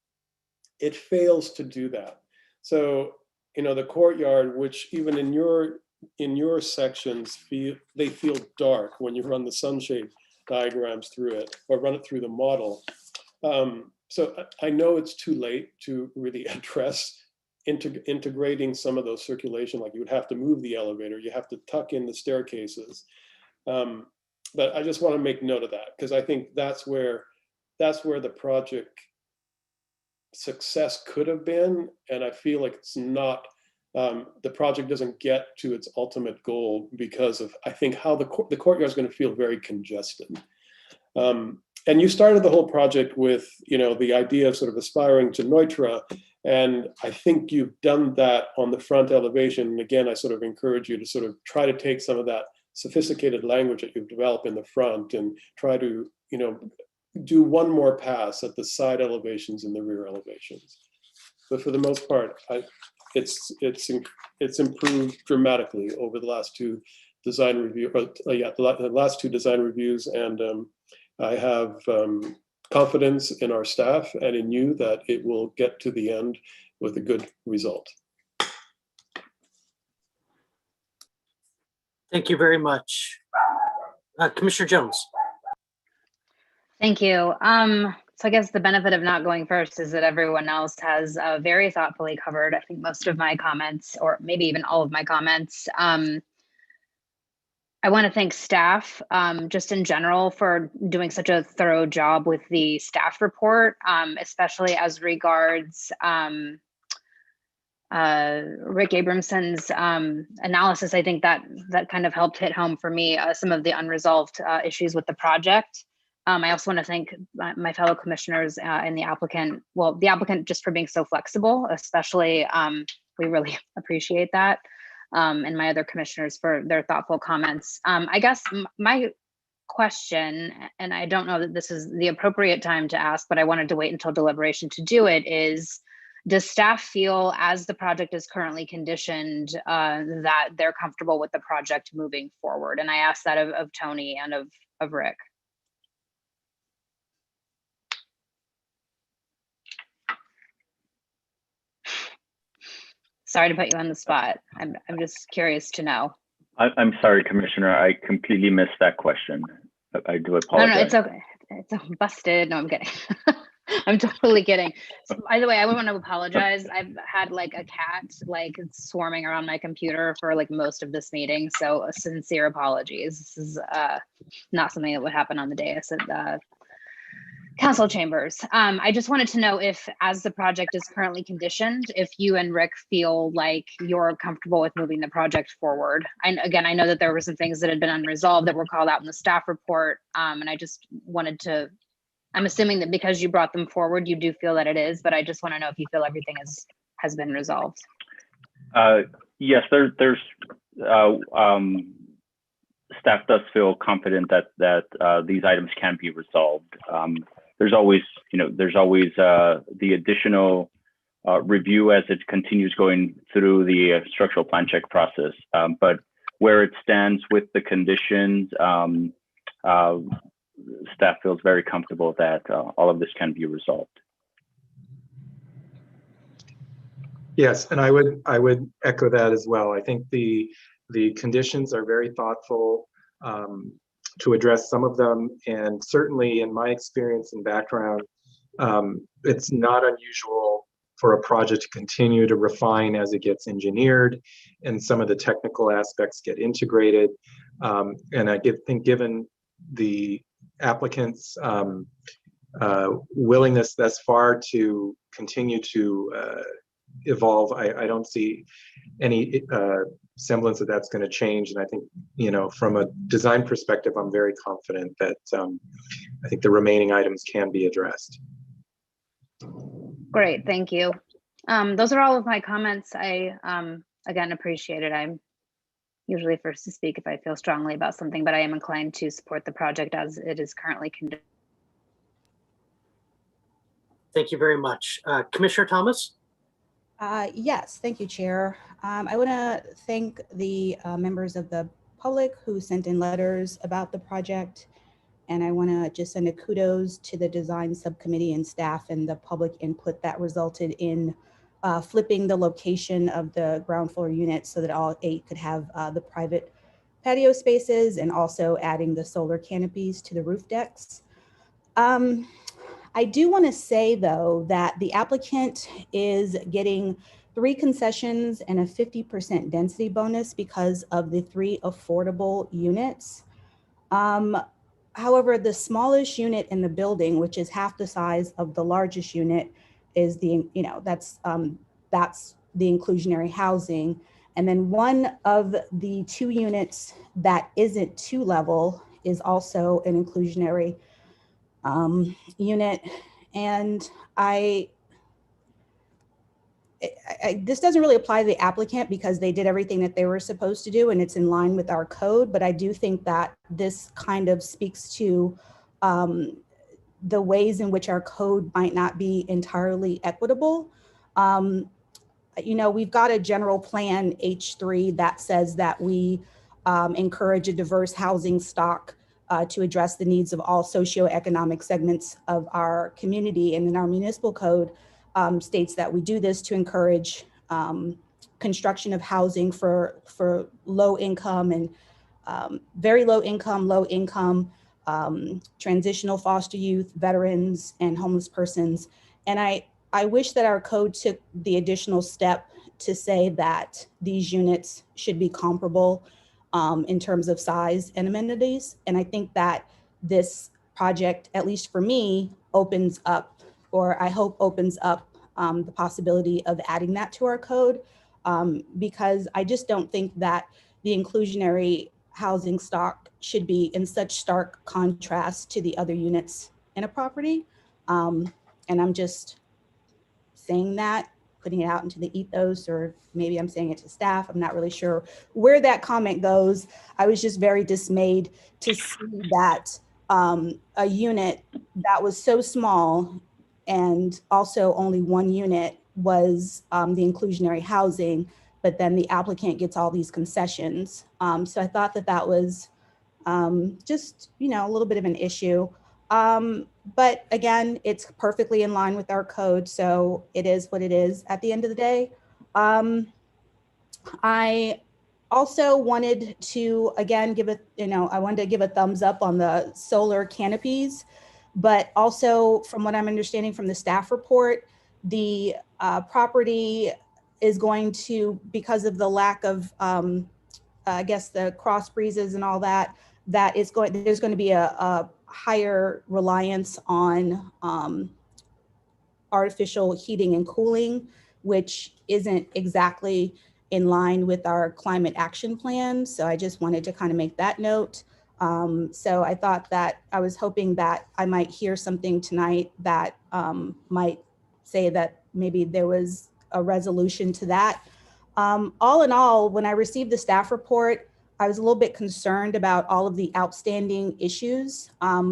It fails to do that. So, the courtyard, which even in your sections they feel dark when you run the sunshade diagrams through it or run it through the model. So I know it's too late to really address integrating some of those circulation, like you would have to move the elevator, you have to tuck in the staircases. But I just want to make note of that, because I think that's where the project success could have been. And I feel like it's not, the project doesn't get to its ultimate goal because of, I think, how the courtyard is going to feel very congested. And you started the whole project with, the idea of sort of aspiring to Neutra. And I think you've done that on the front elevation. And again, I sort of encourage you to sort of try to take some of that sophisticated language that you've developed in the front and try to, do one more pass at the side elevations and the rear elevations. But for the most part, it's improved dramatically over the last 2 design reviews. The last 2 design reviews, and I have confidence in our staff and in you that it will get to the end with a good result. Thank you very much. Commissioner Jones. Thank you. So I guess the benefit of not going first is that everyone else has very thoughtfully covered, I think, most of my comments, or maybe even all of my comments. I want to thank staff just in general for doing such a thorough job with the staff report, especially as regards Rick Abramson's analysis. I think that kind of helped hit home for me some of the unresolved issues with the project. I also want to thank my fellow commissioners and the applicant just for being so flexible, especially we really appreciate that. And my other commissioners for their thoughtful comments. I guess my question, and I don't know that this is the appropriate time to ask, but I wanted to wait until deliberation to do it, is does staff feel, as the project is currently conditioned, that they're comfortable with the project moving forward? And I asked that of Tony and of Rick. Sorry to put you on the spot. I'm just curious to know. I'm sorry, Commissioner. I completely missed that question. I do apologize. No, it's okay. It's busted. No, I'm kidding. I'm totally kidding. By the way, I want to apologize. I've had like a cat like swarming around my computer for like most of this meeting. So sincere apologies. This is not something that would happen on the dais at council chambers. I just wanted to know if, as the project is currently conditioned, if you and Rick feel like you're comfortable with moving the project forward. Again, I know that there were some things that had been unresolved that were called out in the staff report. And I just wanted to, I'm assuming that because you brought them forward, you do feel that it is, but I just want to know if you feel everything has been resolved. Yes, staff does feel confident that these items can be resolved. There's always the additional review as it continues going through the structural plan check process. But where it stands with the conditions, staff feels very comfortable that all of this can be resolved. Yes, and I would echo that as well. I think the conditions are very thoughtful to address some of them, and certainly in my experience and background, it's not unusual for a project to continue to refine as it gets engineered and some of the technical aspects get integrated. And I think given the applicant's willingness thus far to continue to evolve, I don't see any semblance that that's going to change. And I think, from a design perspective, I'm very confident that I think the remaining items can be addressed. Great, thank you. Those are all of my comments. I, again, appreciate it. I'm usually first to speak if I feel strongly about something, but I am inclined to support the project as it is currently conducted. Thank you very much. Commissioner Thomas? Yes, thank you, Chair. I want to thank the members of the public who sent in letters about the project. And I want to just send a kudos to the design subcommittee and staff and the public input that resulted in flipping the location of the ground floor units so that all 8 could have the private patio spaces, and also adding the solar canopies to the roof decks. I do want to say, though, that the applicant is getting 3 concessions and a 50% density bonus because of the 3 affordable units. However, the smallest unit in the building, which is half the size of the largest unit, is that's the inclusionary housing. And then one of the 2 units that isn't 2-level is also an inclusionary unit. And this doesn't really apply to the applicant because they did everything that they were supposed to do and it's in line with our code, but I do think that this kind of speaks to the ways in which our code might not be entirely equitable. We've got a general plan H3 that says that we encourage a diverse housing stock to address the needs of all socioeconomic segments of our community. And in our municipal code states that we do this to encourage construction of housing for low income and very low income, transitional foster youth, veterans, and homeless persons. And I wish that our code took the additional step to say that these units should be comparable in terms of size and amenities. And I think that this project, at least for me, opens up, or I hope opens up the possibility of adding that to our code, because I just don't think that the inclusionary housing stock should be in such stark contrast to the other units in a property. And I'm just saying that, putting it out into the ethos, or maybe I'm saying it to staff. I'm not really sure where that comment goes. I was just very dismayed to see that a unit that was so small and also only 1 unit was the inclusionary housing, but then the applicant gets all these concessions. So I thought that was just, a little bit of an issue. But again, it's perfectly in line with our code. So it is what it is at the end of the day. I also wanted to, again, I wanted to give a thumbs up on the solar canopies. But also from what I'm understanding from the staff report, the property is going to, because of the lack of, I guess the cross breezes and all that, there's going to be a higher reliance on artificial heating and cooling, which isn't exactly in line with our climate action plan. So I just wanted to kind of make that note. So I thought that I was hoping that I might hear something tonight that might say that maybe there was a resolution to that. All in all, when I received the staff report, I was a little bit concerned about all of the outstanding issues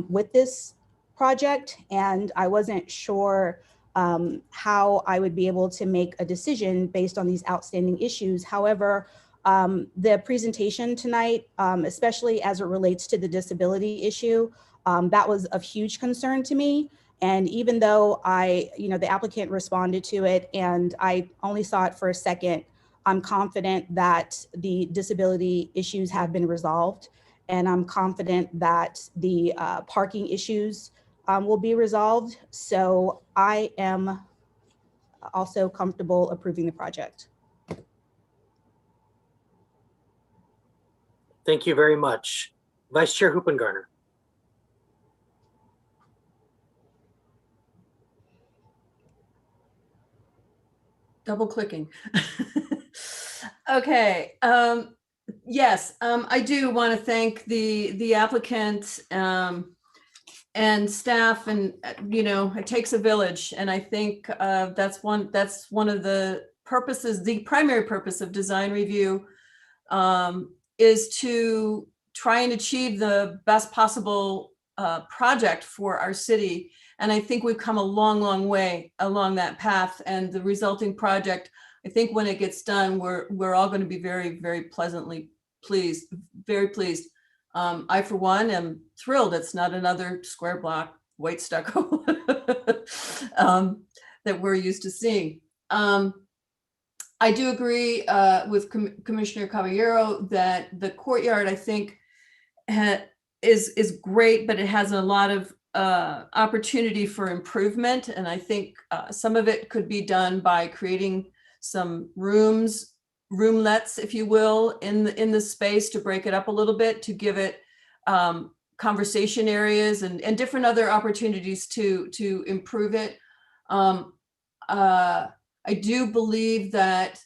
with this project, and I wasn't sure how I would be able to make a decision based on these outstanding issues. However, the presentation tonight, especially as it relates to the disability issue, that was of huge concern to me. And even though the applicant responded to it and I only saw it for a second, I'm confident that the disability issues have been resolved. And I'm confident that the parking issues will be resolved. So I am also comfortable approving the project. Thank you very much. Vice Chair Hoopengarner. Double clicking. Okay. Yes, I do want to thank the applicant and staff, and it takes a village, and I think that's one of the purposes. The primary purpose of design review is to try and achieve the best possible project for our city. And I think we've come a long, long way along that path. And the resulting project, I think when it gets done, we're all going to be very, very pleasantly pleased, very pleased. I, for one, am thrilled it's not another square block white stucco that we're used to seeing. I do agree with Commissioner Caballero that the courtyard, I think, is great, but it has a lot of opportunity for improvement. And I think some of it could be done by creating some roomlets, if you will, in the space to break it up a little bit, to give it conversation areas and different other opportunities to improve it. I do believe that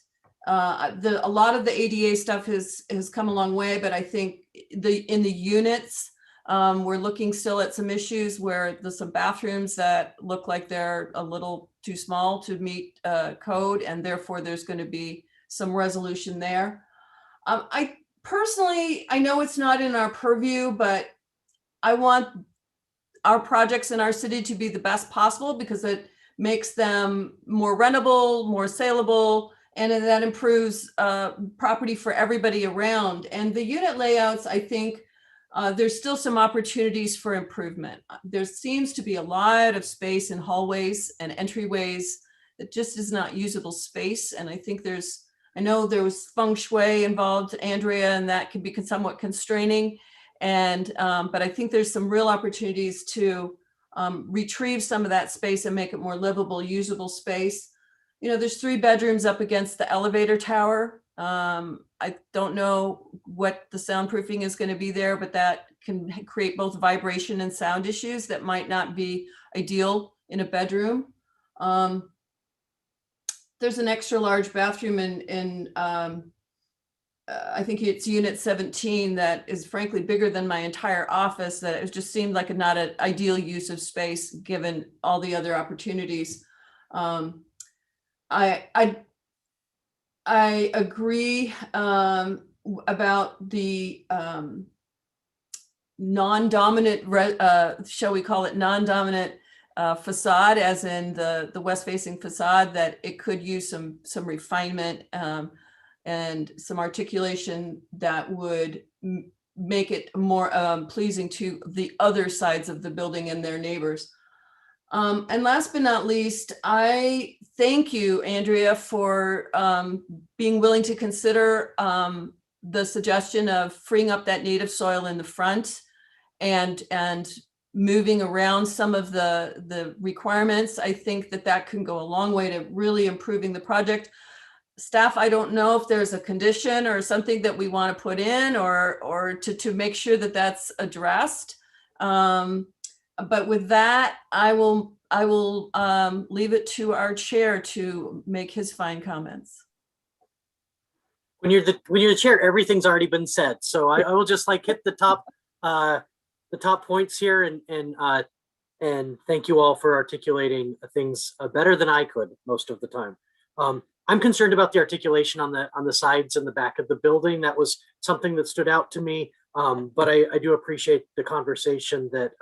a lot of the ADA stuff has come a long way, but I think in the units, we're looking still at some issues where there's some bathrooms that look like they're a little too small to meet code, and therefore there's going to be some resolution there. I personally, I know it's not in our purview, but I want our projects in our city to be the best possible because it makes them more rentable, more saleable, and that improves property for everybody around. And the unit layouts, I think there's still some opportunities for improvement. There seems to be a lot of space in hallways and entryways that just is not usable space. And I think I know there was feng shui involved, Andrea, and that can be somewhat constraining. And but I think there's some real opportunities to retrieve some of that space and make it more livable, usable space. There's 3 bedrooms up against the elevator tower. I don't know what the soundproofing is going to be there, but that can create both vibration and sound issues that might not be ideal in a bedroom. There's an extra large bathroom in I think it's unit 17 that is frankly bigger than my entire office, that it just seemed like not an ideal use of space given all the other opportunities. I agree about the non-dominant, shall we call it non-dominant facade, as in the west-facing facade, that it could use some refinement and some articulation that would make it more pleasing to the other sides of the building and their neighbors. And last but not least, I thank you, Andrea, for being willing to consider the suggestion of freeing up that native soil in the front and moving around some of the requirements. I think that that can go a long way to really improving the project. Staff, I don't know if there's a condition or something that we want to put in or to make sure that that's addressed. But with that, I will leave it to our chair to make his fine comments. When you're the chair, everything's already been said. So I will just like hit the top points here and thank you all for articulating things better than I could most of the time. I'm concerned about the articulation on the sides and the back of the building. That was something that stood out to me. But I do appreciate the conversation that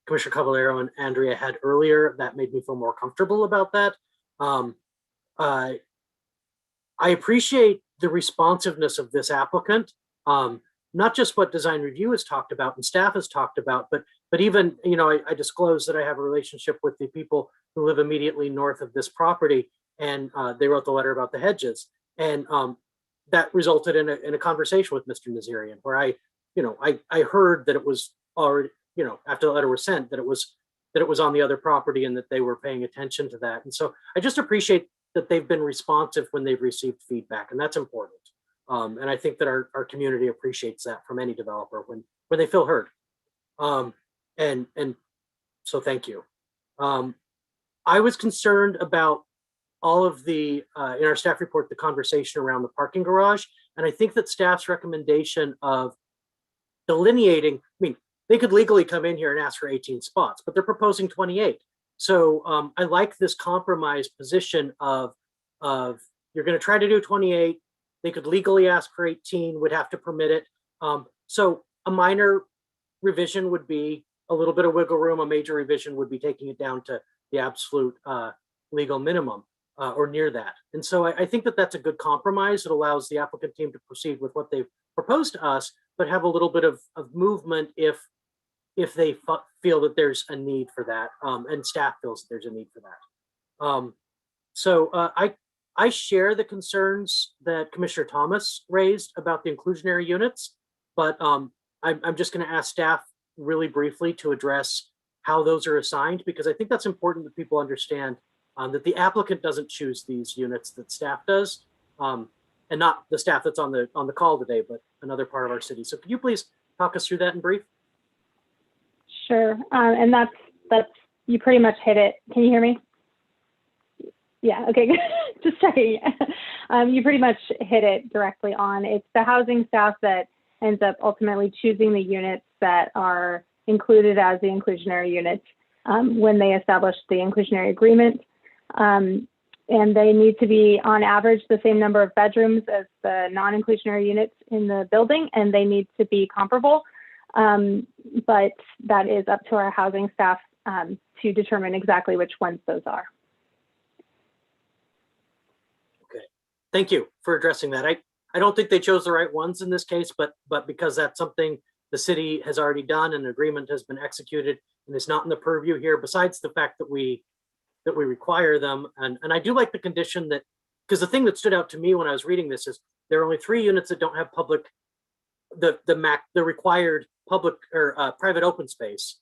Commissioner Caballero and Andrea had earlier. That made me feel more comfortable about that. I appreciate the responsiveness of this applicant, not just what design review has talked about and staff has talked about, but even, you know, I disclosed that I have a relationship with the people who live immediately north of this property, and they wrote the letter about the hedges, and that resulted in a conversation with Mr. Nazarian, where I heard that it was already, you know, after the letter was sent, that it was on the other property and that they were paying attention to that, and so I just appreciate that they've been responsive when they've received feedback, and that's important. And I think that our community appreciates that from any developer when they feel heard. And so thank you. I was concerned about all of the, in our staff report, the conversation around the parking garage. And I think that staff's recommendation of delineating, I mean, they could legally come in here and ask for 18 spots, but they're proposing 28. So I like this compromise position of you're going to try to do 28. They could legally ask for 18, would have to permit it. So a minor revision would be a little bit of wiggle room. A major revision would be taking it down to the absolute legal minimum or near that. And so I think that that's a good compromise. It allows the applicant team to proceed with what they've proposed to us, but have a little bit of movement if they feel that there's a need for that, and staff feels that there's a need for that. So I share the concerns that Commissioner Thomas raised about the inclusionary units, but I'm just going to ask staff really briefly to address how those are assigned, because I think that's important that people understand that the applicant doesn't choose these units, that staff does, and not the staff that's on the call today, but another part of our city. So could you please talk us through that in brief? Sure, and that's you pretty much hit it. Can you hear me? Yeah, okay, good. Just checking. You pretty much hit it directly on. It's the housing staff that ends up ultimately choosing the units that are included as the inclusionary units when they establish the inclusionary agreement. And they need to be on average the same number of bedrooms as the non-inclusionary units in the building, and they need to be comparable. But that is up to our housing staff to determine exactly which ones those are. Okay, thank you for addressing that. I don't think they chose the right ones in this case, but because that's something the city has already done and an agreement has been executed and it's not in the purview here, besides the fact that we require them. And I do like the condition that, because the thing that stood out to me when I was reading this is there are only 3 units that don't have public, the required public or private open space.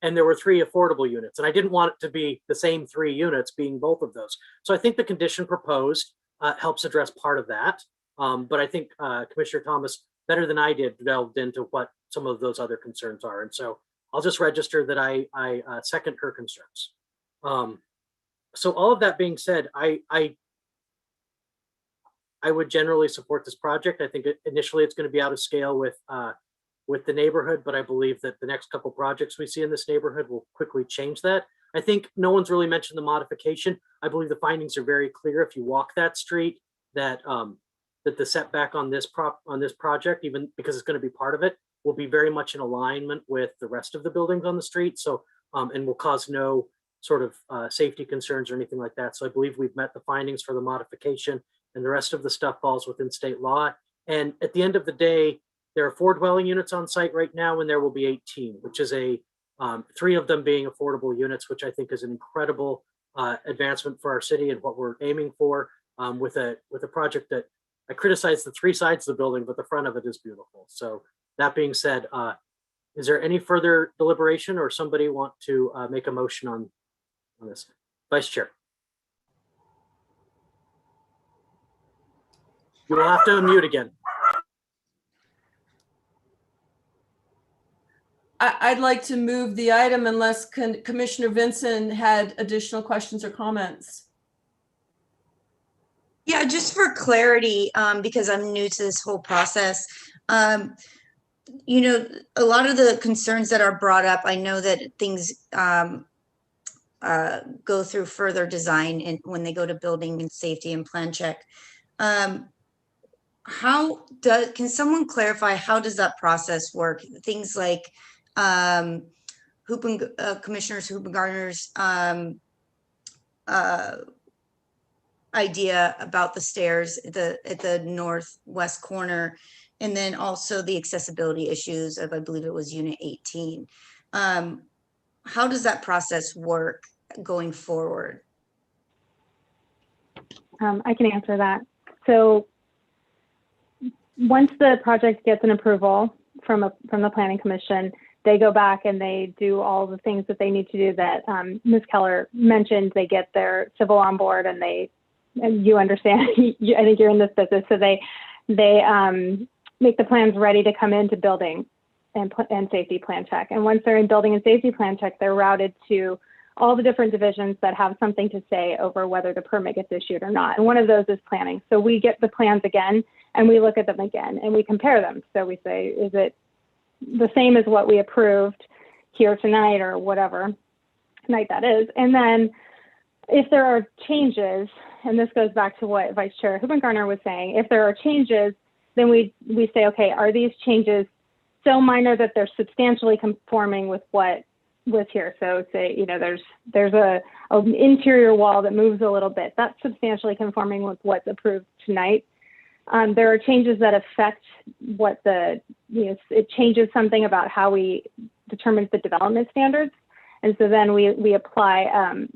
And there were 3 affordable units. And I didn't want it to be the same 3 units being both of those. So I think the condition proposed helps address part of that. But I think Commissioner Thomas, better than I did, delved into what some of those other concerns are. And so I'll just register that I second her concerns. So all of that being said, I would generally support this project. I think initially it's going to be out of scale with the neighborhood, but I believe that the next couple projects we see in this neighborhood will quickly change that. I think no one's really mentioned the modification. I believe the findings are very clear if you walk that street that that the setback on this project, even because it's going to be part of it, will be very much in alignment with the rest of the buildings on the street. So and will cause no sort of safety concerns or anything like that. So I believe we've met the findings for the modification, and the rest of the stuff falls within state law. And at the end of the day, there are 4 dwelling units on site right now, and there will be 18, which is 3 of them being affordable units, which I think is an incredible advancement for our city and what we're aiming for with a project that I criticize the 3 sides of the building, but the front of it is beautiful. So that being said, Is there any further deliberation or somebody want to make a motion on this? Vice Chair. You will have to unmute again. I'd like to move the item unless Commissioner Vincent had additional questions or comments. Yeah, just for clarity, because I'm new to this whole process, you know, a lot of the concerns that are brought up, I know that things go through further design and when they go to building and safety and plan check. Can someone clarify how does that process work? Things like Commissioners Hoopengarner's idea about the stairs at the northwest corner, and then also the accessibility issues of, I believe it was Unit 18. How does that process work going forward? I can answer that. So once the project gets an approval from the Planning Commission, they go back and they do all the things that they need to do that Ms. Keller mentioned. They get their civil on board, and you understand, I think you're in this business, so they make the plans ready to come into building and safety plan check. And once they're in building and safety plan check, they're routed to all the different divisions that have something to say over whether the permit gets issued or not. And one of those is planning. So we get the plans again and we look at them again and we compare them. So we say, is it the same as what we approved here tonight or whatever night that is? And then if there are changes, and this goes back to what Vice Chair Hoopengarner was saying, if there are changes, then we say, okay, are these changes so minor that they're substantially conforming with what was here? So say, you know, there's an interior wall that moves a little bit. That's substantially conforming with what's approved tonight. There are changes that affect what it changes something about how we determine the development standards. And so then we apply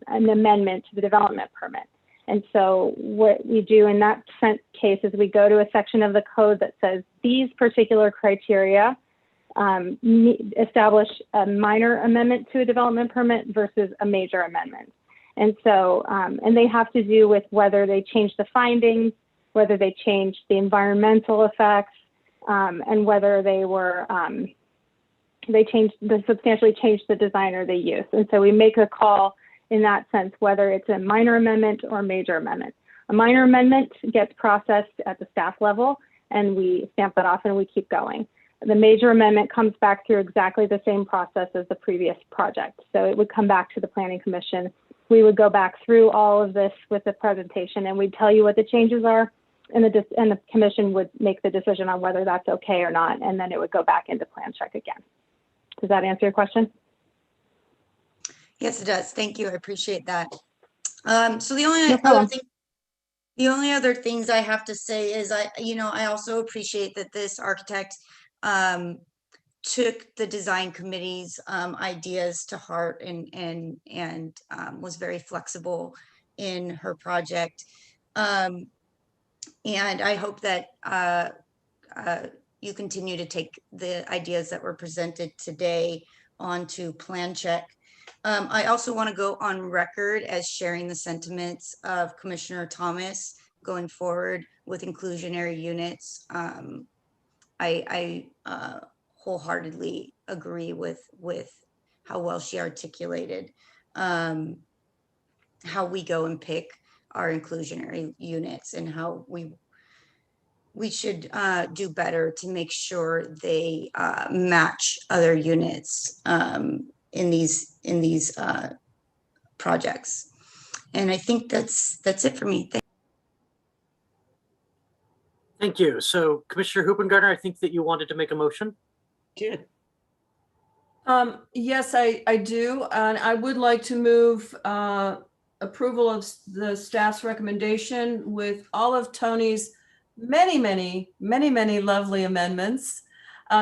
an amendment to the development permit. And so what we do in that case is we go to a section of the code that says these particular criteria establish a minor amendment to a development permit versus a major amendment. And so, and they have to do with whether they change the findings, whether they change the environmental effects, and whether they substantially changed the design or the use. And so we make a call in that sense, whether it's a minor amendment or major amendment. A minor amendment gets processed at the staff level and we stamp that off and we keep going. The major amendment comes back through exactly the same process as the previous project. So it would come back to the Planning Commission. We would go back through all of this with the presentation and we'd tell you what the changes are, and the commission would make the decision on whether that's okay or not, and then it would go back into plan check again. Does that answer your question? Yes, it does. Thank you. I appreciate that. So the only other things I have to say is I also appreciate that this architect took the design committee's ideas to heart and was very flexible in her project. And I hope that you continue to take the ideas that were presented today onto plan check. I also want to go on record as sharing the sentiments of Commissioner Thomas going forward with inclusionary units. I wholeheartedly agree with how well she articulated how we go and pick our inclusionary units and how we should do better to make sure they match other units in these projects. And I think that's it for me. Thank you. So Commissioner Hoopengarner, I think that you wanted to make a motion. Good. Yes, I do. And I would like to move approval of the staff's recommendation with all of Tony's many lovely amendments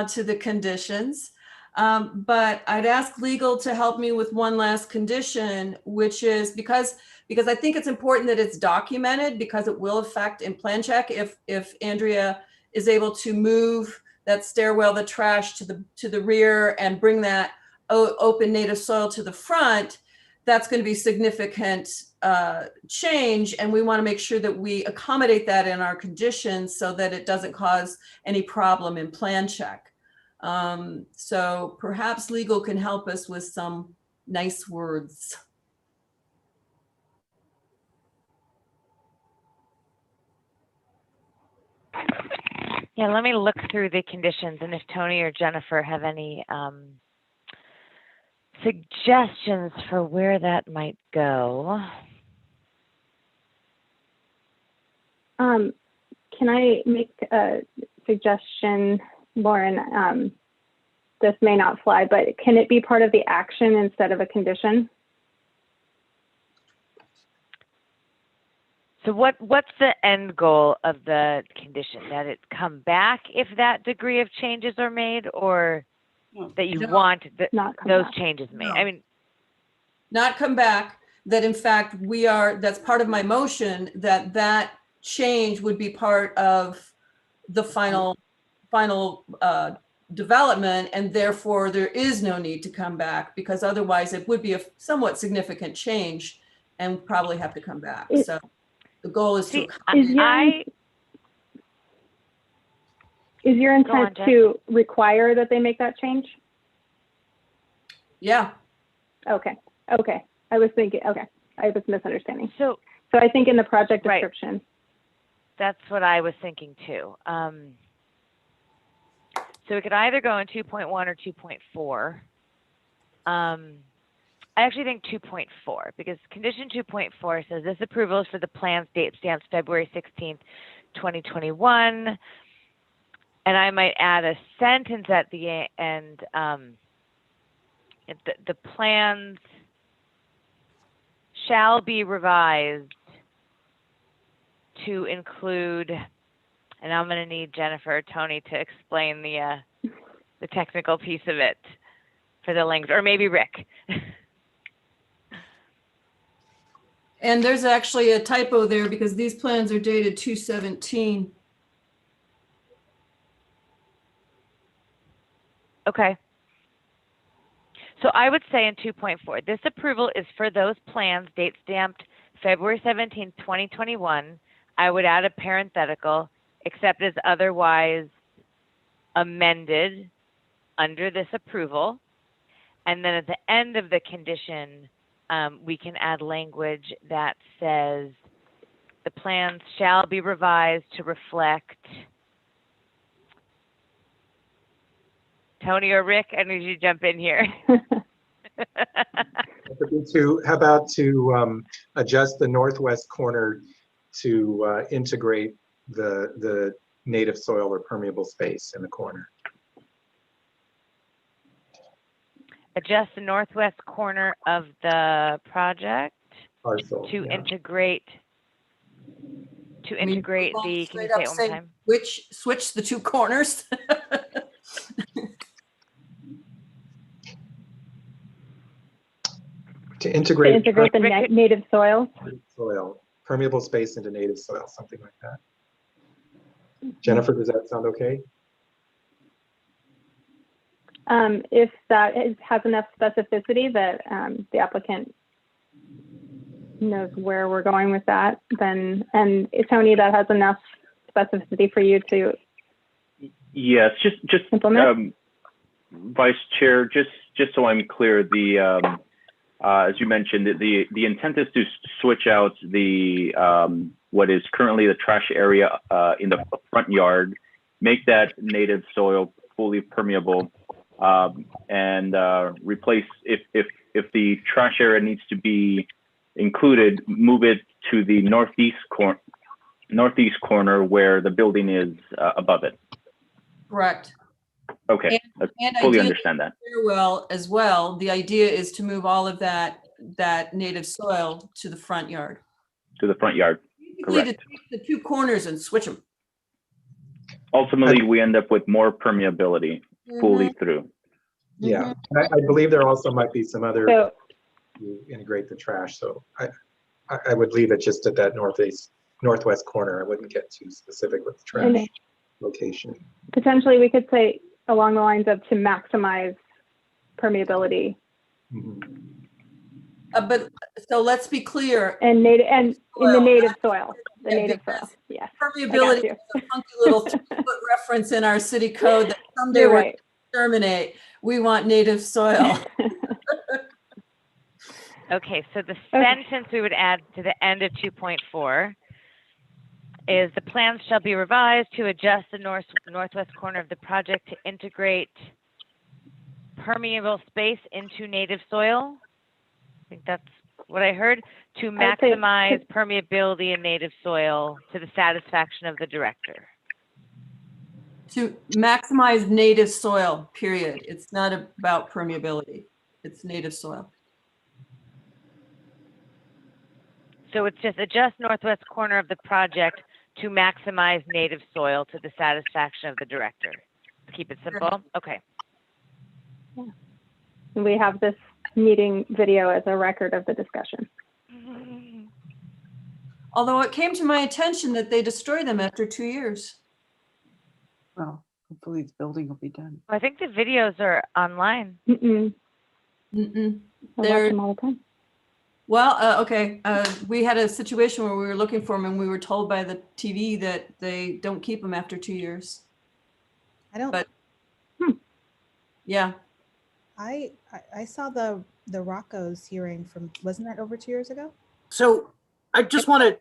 to the conditions. But I'd ask legal to help me with one last condition, which is because I think it's important that it's documented, because it will affect in plan check if Andrea is able to move that stairwell, the trash to the rear and bring that open native soil to the front, that's going to be significant change. And we want to make sure that we accommodate that in our conditions so that it doesn't cause any problem in plan check. So perhaps legal can help us with some nice words. Yeah, let me look through the conditions, and if Tony or Jennifer have any suggestions for where that might go. Can I make a suggestion, Lauren? This may not fly, but can it be part of the action instead of a condition? So what's the end goal of the condition? That it come back if that degree of changes are made, or that you want those changes made? I mean, not come back, that in fact that's part of my motion, that change would be part of the final development, and therefore there is no need to come back, because otherwise it would be a somewhat significant change and probably have to come back. So the goal is to Is your intent to require that they make that change? Yeah. Okay. Okay. I was thinking, okay. I was misunderstanding. So I think in the project description. That's what I was thinking too. So we could either go in 2.1 or 2.4. I actually think 2.4, because condition 2.4 says this approval is for the plans date stamped February 16th, 2021. And I might add a sentence at the end. The plans shall be revised to include, and I'm going to need Jennifer or Tony to explain the technical piece of it for the language, or maybe Rick. And there's actually a typo there, because these plans are dated 2/17. Okay. So I would say in 2.4, this approval is for those plans date stamped February 17th, 2021. I would add a parenthetical, except as otherwise amended under this approval. And then at the end of the condition, we can add language that says the plans shall be revised to reflect. Tony or Rick, I need you to jump in here. How about to adjust the northwest corner to integrate the native soil or permeable space in the corner? Adjust the northwest corner of the project parcel to integrate. To integrate the. Can you say it one more time? Switch the two corners. To integrate the native soil. Permeable space into native soil, something like that. Jennifer, does that sound okay? If that has enough specificity that the applicant knows where we're going with that, then, and Tony, that has enough specificity for you to yes, just implement? Vice Chair, just so I'm clear, the as you mentioned, the intent is to switch out the what is currently the trash area in the front yard, make that native soil fully permeable, and replace, if the trash area needs to be included, move it to the northeast corner where the building is above it. Correct. Okay, and I fully understand that. Well, as well, the idea is to move all of that native soil to the front yard. To the front yard, correct. To take the two corners and switch them. Ultimately, we end up with more permeability fully through. Yeah, I believe there also might be some other to integrate the trash. So I would leave it just at that northwest corner. I wouldn't get too specific with the trash. location. Potentially, we could say along the lines of to maximize permeability But so let's be clear. and native and in the Soil, native soil, the yeah, native because soil. Yes, permeability you. is a funky little 3-foot reference in our city code that someday You're we're right. going to terminate. We want native soil. Okay, so the sentence we would add to the end of 2.4 is the plans shall be revised to adjust the northwest corner of the project to integrate permeable space into native soil. I think that's what I heard, to maximize permeability in native soil to the satisfaction of the director. To maximize native soil, period. It's not about permeability. It's native soil. So it's just adjust northwest corner of the project to maximize native soil to the satisfaction of the director. Keep it simple. Okay. Yeah. And we have this meeting video as a record of the discussion. Although it came to my attention that they destroy them after 2 years. Well, hopefully the building will be done. I think the videos are online. I watch They're them all the time. well, okay. We had a situation where we were looking for them and we were told by the TV that they don't keep them after 2 years. I don't. But yeah, I saw the Rocco's hearing from, wasn't that over 2 years ago? So I just want to,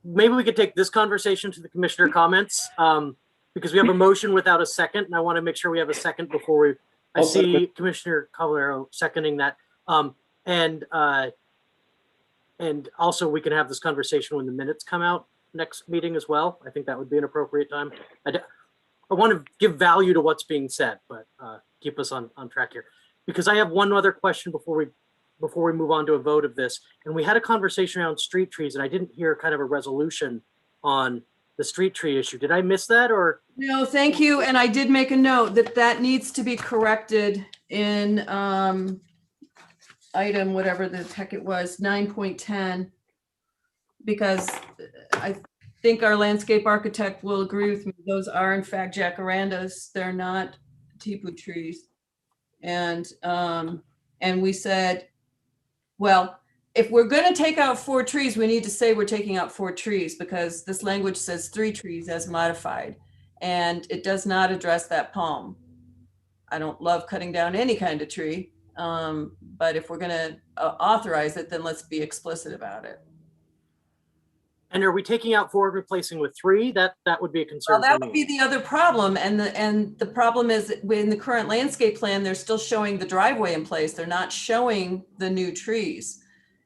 maybe we could take this conversation to the commissioner comments, because we have a motion without a second, and I want to make sure we have a second before we, I I'll see second. Commissioner Caballero seconding that. And also we can have this conversation when the minutes come out next meeting as well. I think that would be an appropriate time. I want to give value to what's being said, but keep us on track here. Because I have one other question before we move on to a vote of this. And we had a conversation around street trees, and I didn't hear kind of a resolution on the street tree issue. Did I miss that, or? no, thank you. And I did make a note that that needs to be corrected in item, whatever the heck it was, 9.10, because I think our landscape architect will agree with me. Those are in fact jacarandas. They're not tepu trees. And we said, well, if we're going to take out 4 trees, we need to say we're taking out 4 trees, because this language says 3 trees as modified, and it does not address that palm. I don't love cutting down any kind of tree, but if we're going to authorize it, then let's be explicit about it. And are we taking out 4 and replacing with 3? That would be a concern. Well, that for me. would be the other problem. And the problem is in the current landscape plan, they're still showing the driveway in place. They're not showing the new trees.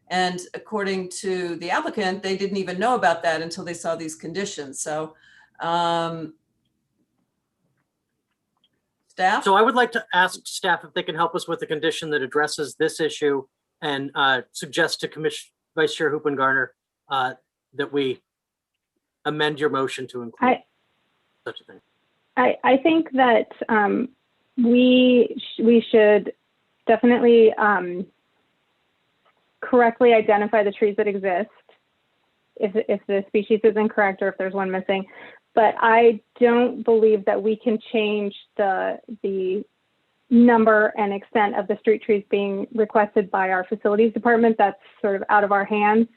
And according to the applicant, they didn't even know about that until they saw these conditions. So staff? So I would like to ask staff if they can help us with a condition that addresses this issue and suggest to Vice Chair Hoopengarner that we amend your motion to include such a thing. I think that we should definitely correctly identify the trees that exist if the species is incorrect or if there's one missing. But I don't believe that we can change the number and extent of the street trees being requested by our facilities department. That's sort of out of our hands.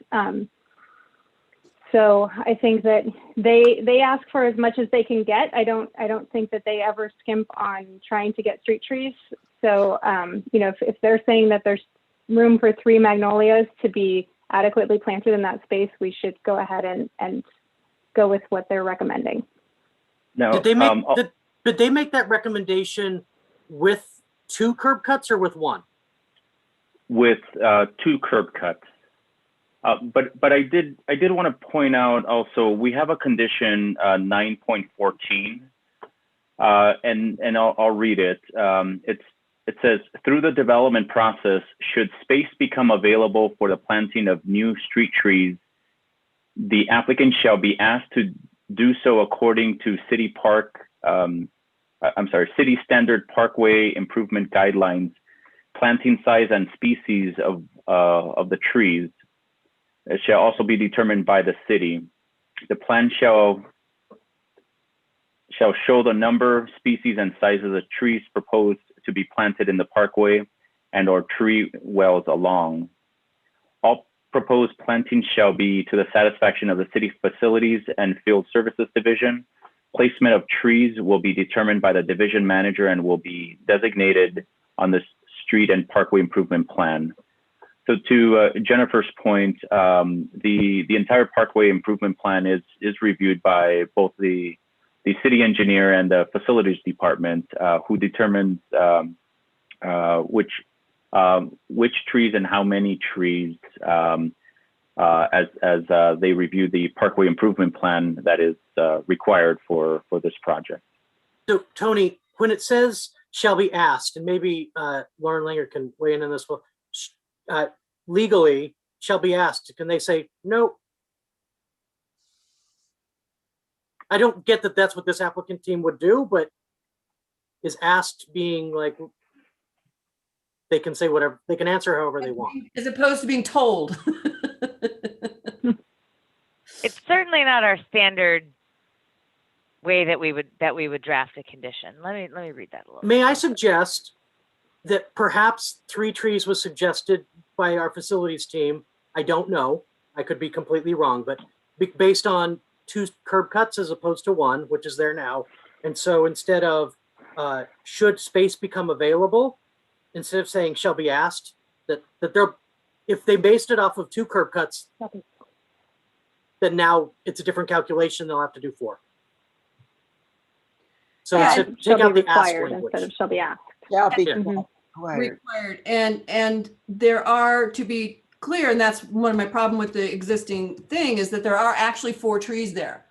So I think that they ask for as much as they can get. I don't think that they ever skimp on trying to get street trees. So you know, if they're saying that there's room for 3 magnolias to be adequately planted in that space, we should go ahead and go with what they're recommending. No, did they make that recommendation with 2 curb cuts or with 1? With 2 curb cuts. But I did want to point out also, we have a condition 9.14, and I'll read it. It says, through the development process, should space become available for the planting of new street trees, the applicant shall be asked to do so according to city standard parkway improvement guidelines, planting size and species of the trees. It shall also be determined by the city. The plan shall shall show the number, species, and sizes of trees proposed to be planted in the parkway and or tree wells along. All proposed plantings shall be to the satisfaction of the City Facilities and Field Services Division. Placement of trees will be determined by the division manager and will be designated on the street and parkway improvement plan. So to Jennifer's point, the entire parkway improvement plan is reviewed by both the city engineer and the facilities department, who determines which trees and how many trees as they review the parkway improvement plan that is required for this project. So Tony, when it says shall be asked, and maybe Lauren Langer can weigh in on this, well, legally shall be asked, can they say no? I don't get that that's what this applicant team would do, but is asked being like, they can say whatever, they can answer however they want. As opposed to being told. It's certainly not our standard way that we would draft a condition. Let me read that a little. May I suggest that perhaps 3 trees was suggested by our facilities team? I don't know. I could be completely wrong, but based on 2 curb cuts as opposed to 1, which is there now. And so instead of should space become available, instead of saying shall be asked, that they're, if they based it off of 2 curb cuts, then now it's a different calculation. They'll have to do 4. So take out the ask language. Instead of shall be asked. Shall be required. And there are, to be clear, and that's one of my problem with the existing thing, is that there are actually 4 trees there.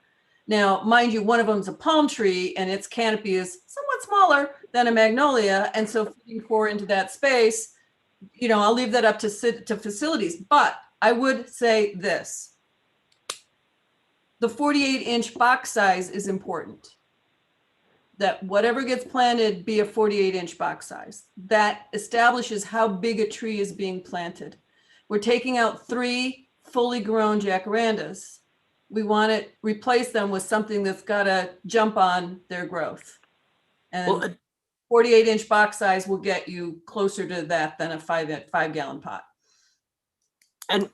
Now, mind you, one of them is a palm tree and its canopy is somewhat smaller than a magnolia. And so fitting 4 into that space, you know, I'll leave that up to facilities. But I would say this. The 48-inch box size is important. That whatever gets planted be a 48-inch box size. That establishes how big a tree is being planted. We're taking out 3 fully grown jacarandas. We want to replace them with something that's got to jump on their growth. And 48-inch box size will get you closer to that than a 5-gallon pot. And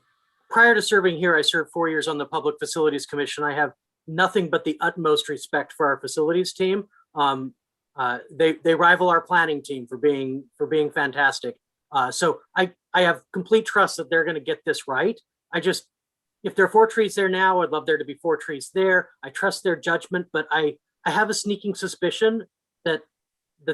prior to serving here, I served 4 years on the Public Facilities Commission. I have nothing but the utmost respect for our facilities team. They rival our planning team for being fantastic. So I have complete trust that they're going to get this right. If there are 4 trees there now, I'd love there to be 4 trees there. I trust their judgment, but I have a sneaking suspicion that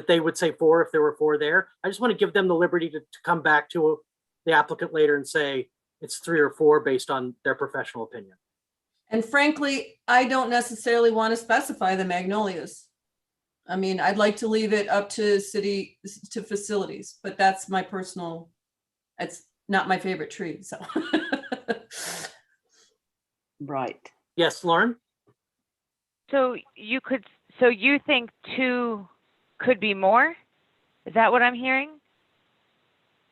they would say 4 if there were 4 there. I just want to give them the liberty to come back to the applicant later and say it's 3 or 4 based on their professional opinion. And frankly, I don't necessarily want to specify the magnolias. I mean, I'd like to leave it up to facilities, but that's my personal, it's not my favorite tree, so. Right. Yes, Lauren? So you think 2 could be more? Is that what I'm hearing?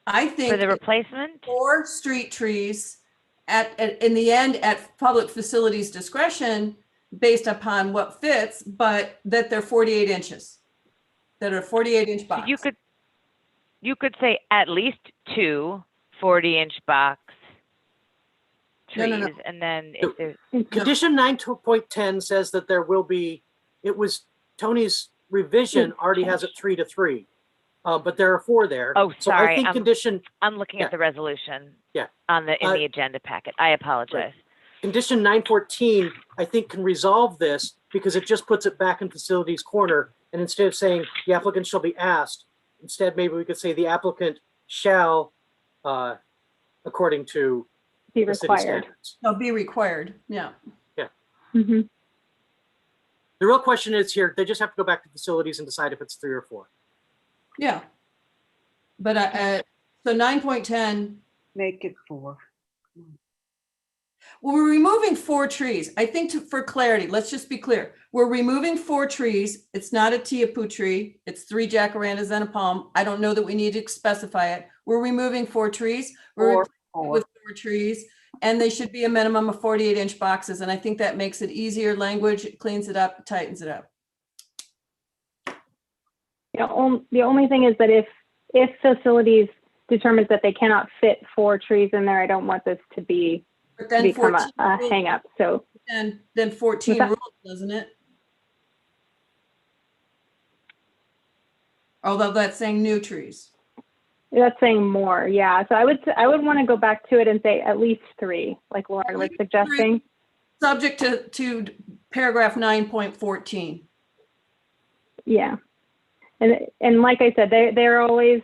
I think for the replacement? 4 street trees in the end at public facilities discretion based upon what fits, but that they're 48 inches, that are 48-inch box. So you could say at least 2 40-inch box trees, no. And then if there's condition 9.10 says that there will be. It was Tony's revision already has it 3 to 3, but there are 4 there. Oh, sorry. So I think I'm looking at the resolution. Yeah. In the agenda packet. I apologize. Right. Condition 9.14, I think, can resolve this because it just puts it back in facilities corner. And instead of saying the applicant shall be asked, instead maybe we could say the applicant shall, according to be the city required. standards. They'll be required. Yeah. Yeah. Mm-hmm. The real question is here, they just have to go back to facilities and decide if it's 3 or 4. Yeah. But so 9.10. Make it 4. Well, we're removing 4 trees. I think for clarity, let's just be clear. We're removing 4 trees. It's not a teapoo tree. It's 3 jacarandas and a palm. I don't know that we need to specify it. We're removing 4 trees. We're with 4 trees, and they should be a minimum of 48-inch boxes. And I think that makes it easier language. It cleans it up, tightens it up. The only thing is that if facilities determines that they cannot fit 4 trees in there, I don't want this to But then become 14 a rules- hang up. So And then 14 that? rules, doesn't it? Although that's saying new trees. that's saying more, yeah. So I would want to go back to it and say at least 3, like Lauren was suggesting. Subject to paragraph 9.14. Yeah, and like I said, they're always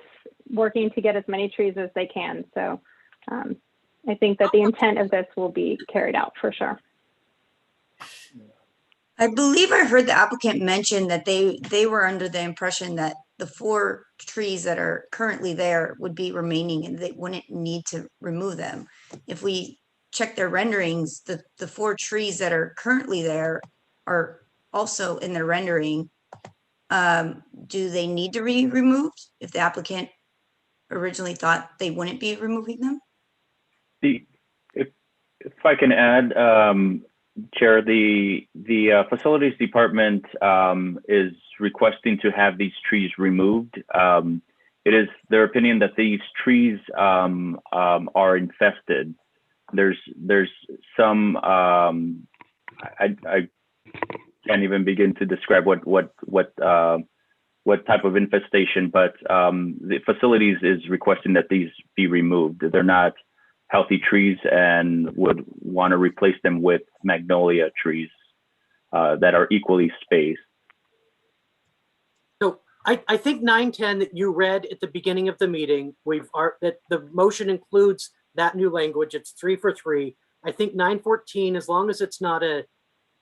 working to get as many trees as they can. So I think that the intent of this will be carried out for sure. I believe I heard the applicant mention that they were under the impression that the 4 trees that are currently there would be remaining and they wouldn't need to remove them. If we check their renderings, the 4 trees that are currently there are also in their rendering. Do they need to be removed if the applicant originally thought they wouldn't be removing them? If I can add, Chair, the facilities department is requesting to have these trees removed. It is their opinion that these trees are infested. There's some I can't even begin to describe what type of infestation, but the facilities is requesting that these be removed. They're not healthy trees and would want to replace them with magnolia trees that are equally spaced. So I think 910 that you read at the beginning of the meeting, that the motion includes that new language. It's 3 for 3. I think 914, as long as it's not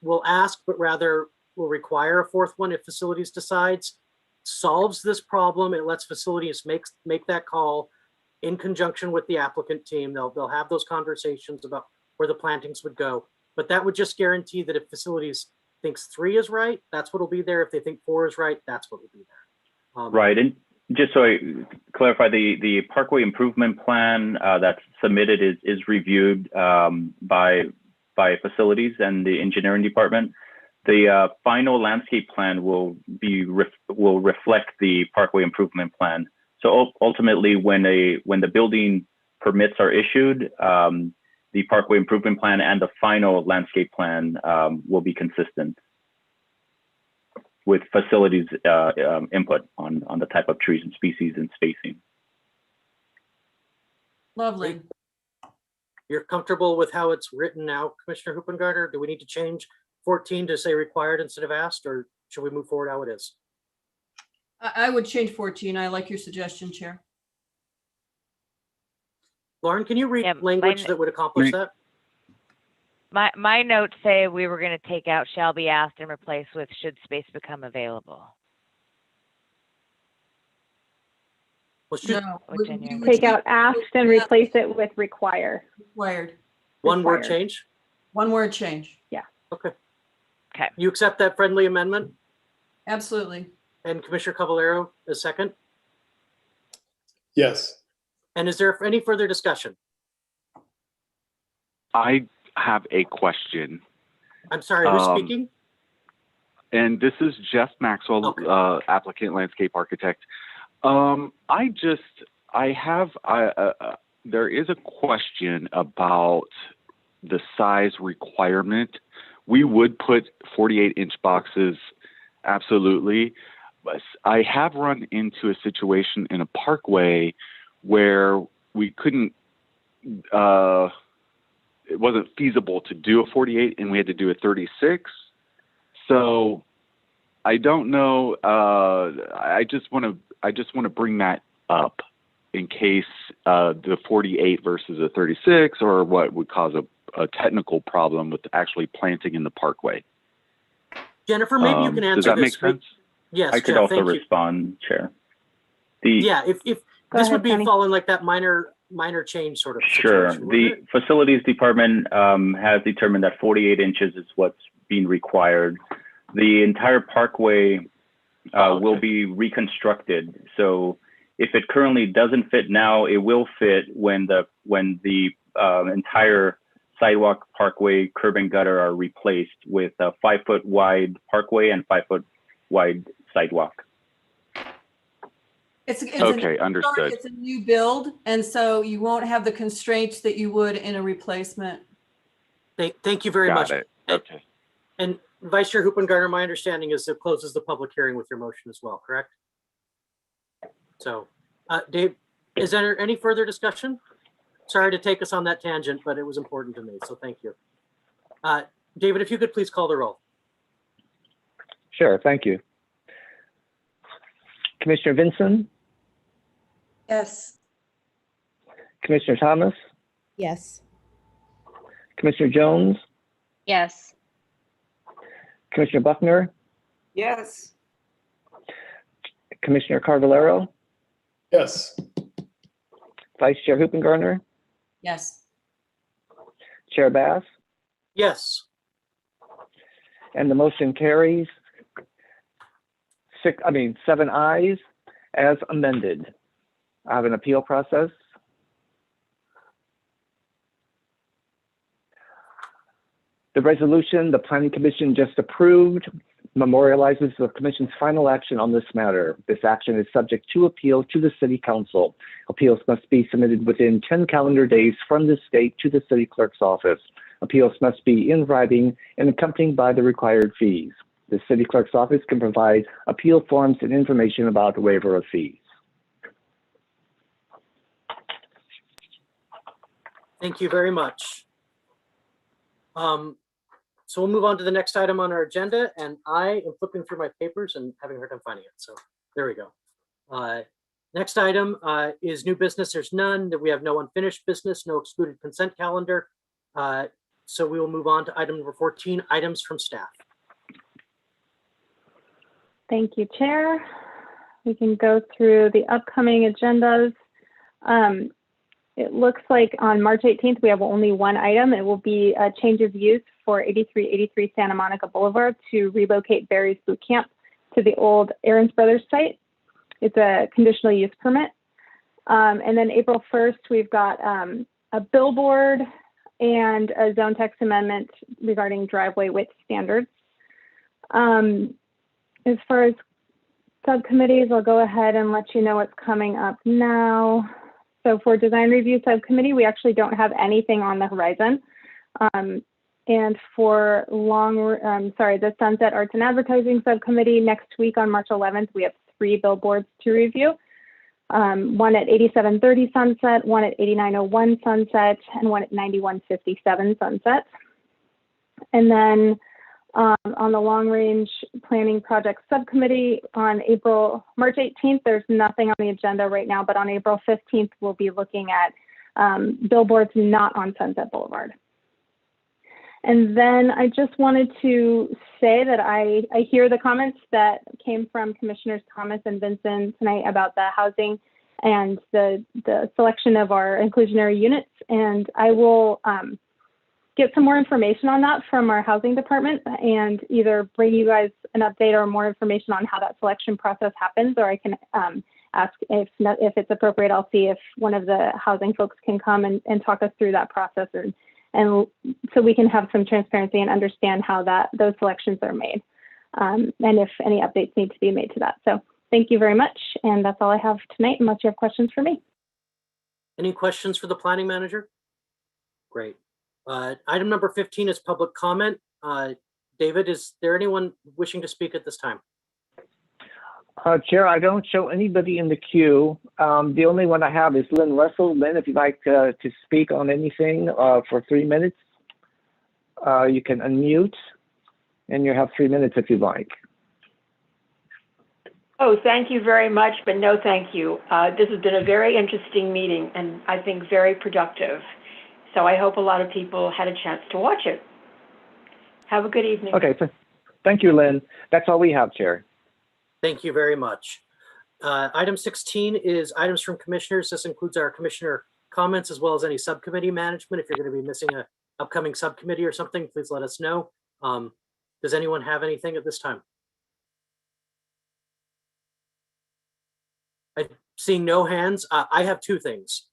will ask, but rather will require a 4th one if facilities decides, solves this problem. It lets facilities make that call in conjunction with the applicant team. They'll have those conversations about where the plantings would go. But that would just guarantee that if facilities thinks 3 is right, that's what'll be there. If they think 4 is right, that's what will be there. Right, and just so I clarify, the Parkway Improvement Plan that's submitted is reviewed by facilities and the engineering department. The final landscape plan will reflect the Parkway Improvement Plan. So ultimately, when the building permits are issued, the Parkway Improvement Plan and the final landscape plan will be consistent with facilities input on the type of trees and species and spacing. Lovely. You're comfortable with how it's written now, Commissioner Hoopengarter? Do we need to change 14 to say required instead of asked, or should we move forward how it is? I would change 14. I like your suggestion, Chair. Lauren, can you read language that would accomplish that? My notes say we were going to take out shall be asked and replace with should space become available. Well, take out asked and replace it with require. Required. One word change? One word change. Yeah. Okay. Okay. You accept that friendly amendment? Absolutely. And Commissioner Caballero is second? Yes. And is there any further discussion? I have a question. I'm sorry, who's speaking? And this is Jeff Maxwell, okay. Applicant landscape architect. There is a question about the size requirement. We would put 48-inch boxes, absolutely. But I have run into a situation in a parkway where we couldn't, it wasn't feasible to do a 48 and we had to do a 36. So I don't know. I just want to bring that up in case the 48 versus a 36 or what would cause a technical problem with actually planting in the parkway. Jennifer, maybe you can answer this. Does that make sense? Yes, I could Jeff, also respond, Chair. Yeah, if this would be falling like that minor change sort of Sure. The facilities department has determined that 48 inches is what's being required. The entire parkway will be reconstructed. So if it currently doesn't fit now, it will fit when the entire sidewalk, parkway, curb and gutter are replaced with a 5-foot wide parkway and 5-foot wide sidewalk. It's Okay, understood. It's a new build, and so you won't have the constraints that you would in a replacement. Thank you very much. Got it. Okay. And Vice Chair Hoopengarner, my understanding is it closes the public hearing with your motion as well, correct? So, Dave, is there any further discussion? Sorry to take us on that tangent, but it was important to me, so thank you. David, if you could please call the roll. Sure, thank you. Commissioner Vinson, Yes. Commissioner Thomas, Yes. Commissioner Jones, Yes. Commissioner Buckner, Yes. Commissioner Carvalero, Yes. Vice Chair Hoopengarner, Yes. Chair Bass, Yes. and the motion carries 7 ayes as amended. I have an appeal process. The resolution the Planning Commission just approved memorializes the Commission's final action on this matter. This action is subject to appeal to the City Council. Appeals must be submitted within 10 calendar days from this date to the City Clerk's office. Appeals must be in writing and accompanied by the required fees. The City Clerk's office can provide appeal forms and information about the waiver of fees. Thank you very much. So we'll move on to the next item on our agenda, and I am flipping through my papers and having a hard time finding it. So there we go. Next item is new business. There's none. We have no unfinished business, no excluded consent calendar. So we will move on to item number 14, items from staff. Thank you, Chair. We can go through the upcoming agendas. It looks like on March 18th, we have only one item. It will be a change of use for 8383 Santa Monica Boulevard to relocate Barry's Boot Camp to the old Aaron's Brothers site. It's a conditional use permit. And then April 1st, we've got a billboard and a zone text amendment regarding driveway width standards. As far as subcommittees, I'll go ahead and let you know what's coming up now. So for design review subcommittee, we actually don't have anything on the horizon. And for the Sunset Arts and Advertising subcommittee, next week on March 11th, we have 3 billboards to review. One at 8730 Sunset, one at 8901 Sunset, and one at 9157 Sunset. And then on the long range planning project subcommittee on March 18th, there's nothing on the agenda right now, but on April 15th, we'll be looking at billboards not on Sunset Boulevard. And then I just wanted to say that I hear the comments that came from Commissioners Thomas and Vinson tonight about the housing and the selection of our inclusionary units. And I will get some more information on that from our housing department and either bring you guys an update or more information on how that selection process happens, or I can ask if it's appropriate, I'll see if one of the housing folks can come and talk us through that process, and so we can have some transparency and understand how those selections are made, and if any updates need to be made to that. So thank you very much, and that's all I have tonight, unless you have questions for me. Any questions for the planning manager? Great. Item number 15 is public comment. David, is there anyone wishing to speak at this time? Chair, I don't show anybody in the queue. The only one I have is Lynn Russell. Lynn, if you'd like to speak on anything for 3 minutes, you can unmute, and you have 3 minutes if you'd like. Oh, thank you very much, but no thank you. This has been a very interesting meeting and I think very productive. So I hope a lot of people had a chance to watch it. Have a good evening. Okay, thank you, Lynn. That's all we have, Chair. Thank you very much. Item 16 is items from commissioners. This includes our commissioner comments as well as any subcommittee management. If you're going to be missing an upcoming subcommittee or something, please let us know. Does anyone have anything at this time? Seeing no hands, I have 2 things.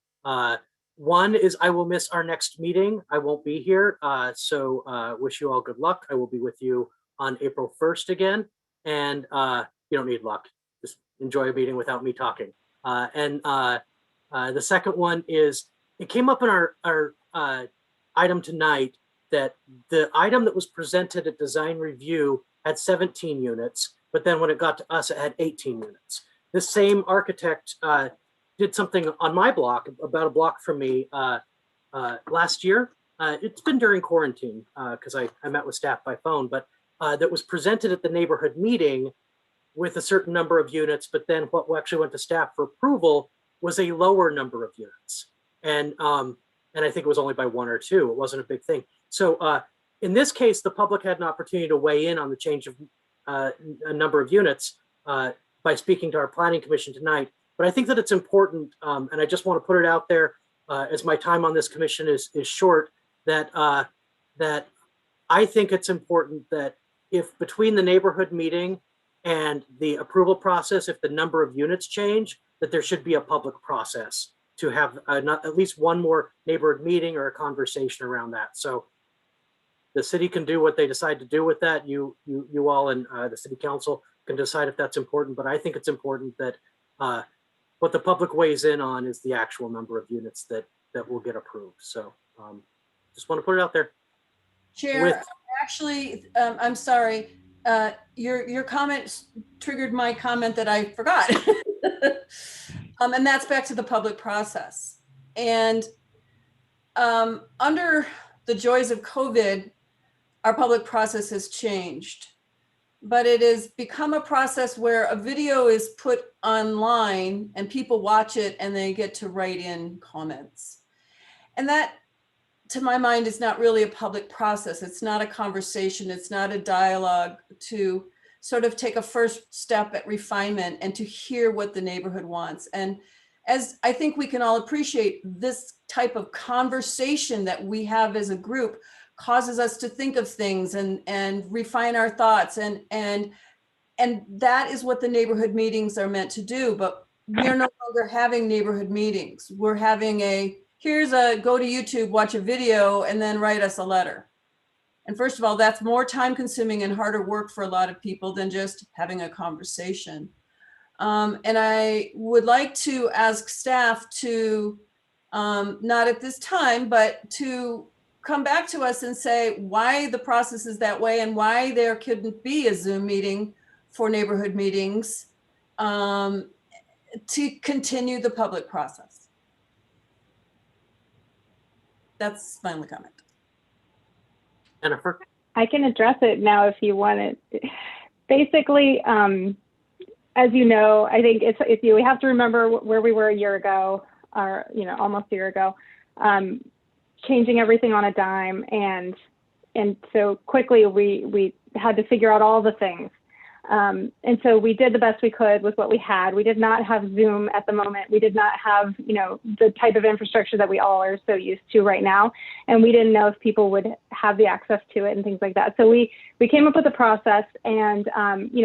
One is I will miss our next meeting. I won't be here, so wish you all good luck. I will be with you on April 1st again, and you don't need luck. Just enjoy a meeting without me talking. The second one is, it came up in our item tonight that the item that was presented at design review had 17 units, but then when it got to us, it had 18 units. This same architect did something on my block, about a block from me, last year. It's been during quarantine because I met with staff by phone, but that was presented at the neighborhood meeting with a certain number of units, but then what actually went to staff for approval was a lower number of units. And I think it was only by 1 or 2. It wasn't a big thing. So in this case, the public had an opportunity to weigh in on the change of a number of units by speaking to our planning commission tonight. But I think that it's important, and I just want to put it out there as my time on this commission is short, that that I think it's important that if between the neighborhood meeting and the approval process, if the number of units change, that there should be a public process to have at least one more neighborhood meeting or a conversation around that. So the city can do what they decide to do with that. You all and the city council can decide if that's important, but I think it's important that what the public weighs in on is the actual number of units that will get approved. So just want to put it out there. Chair, actually, I'm sorry. Your comment triggered my comment that I forgot. And that's back to the public process. And under the joys of COVID, our public process has changed. But it has become a process where a video is put online and people watch it and they get to write in comments. And that, to my mind, is not really a public process. It's not a conversation. It's not a dialogue to sort of take a first step at refinement and to hear what the neighborhood wants. And as I think we can all appreciate, this type of conversation that we have as a group causes us to think of things and refine our thoughts. And that is what the neighborhood meetings are meant to do. But we're no longer having neighborhood meetings. We're having here's a go to YouTube, watch a video, and then write us a letter. And first of all, that's more time consuming and harder work for a lot of people than just having a conversation. And I would like to ask staff to, not at this time, but to come back to us and say why the process is that way and why there couldn't be a Zoom meeting for neighborhood meetings to continue the public process. That's my only comment. Jennifer? I can address it now if you want it. Basically, as you know, I think we have to remember where we were a year ago, or almost a year ago, changing everything on a dime, and so quickly we had to figure out all the things. And so we did the best we could with what we had. We did not have Zoom at the moment. We did not have, the type of infrastructure that we all are so used to right now. And we didn't know if people would have the access to it and things like that. So we came up with a process, and,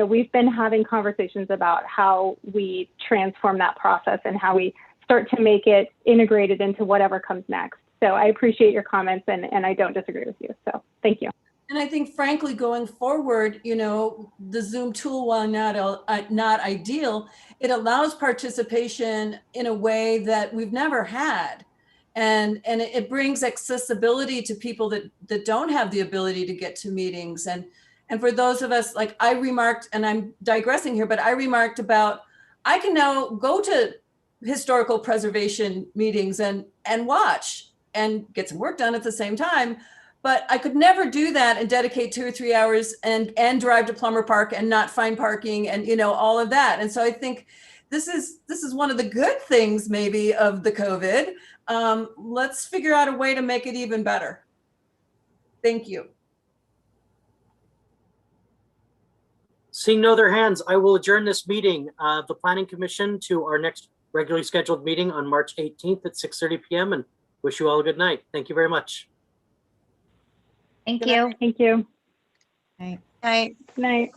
we've been having conversations about how we transform that process and how we start to make it integrated into whatever comes next. So I appreciate your comments, and I don't disagree with you. So thank you. And I think, frankly, going forward, the Zoom tool, while not ideal, it allows participation in a way that we've never had. And it brings accessibility to people that don't have the ability to get to meetings. And for those of us, like I remarked, and I'm digressing here, but I remarked about, I can now go to historical preservation meetings and watch and get some work done at the same time. But I could never do that and dedicate 2 or 3 hours and drive to Plummer Park and not find parking and all of that. And so I think this is one of the good things maybe of the COVID. Let's figure out a way to make it even better. Thank you. Seeing no other hands, I will adjourn this meeting of the Planning Commission to our next regularly scheduled meeting on March 18th at 6:30 p.m. and wish you all a good night. Thank you very much. Thank you. Thank you. Night. Night. Night.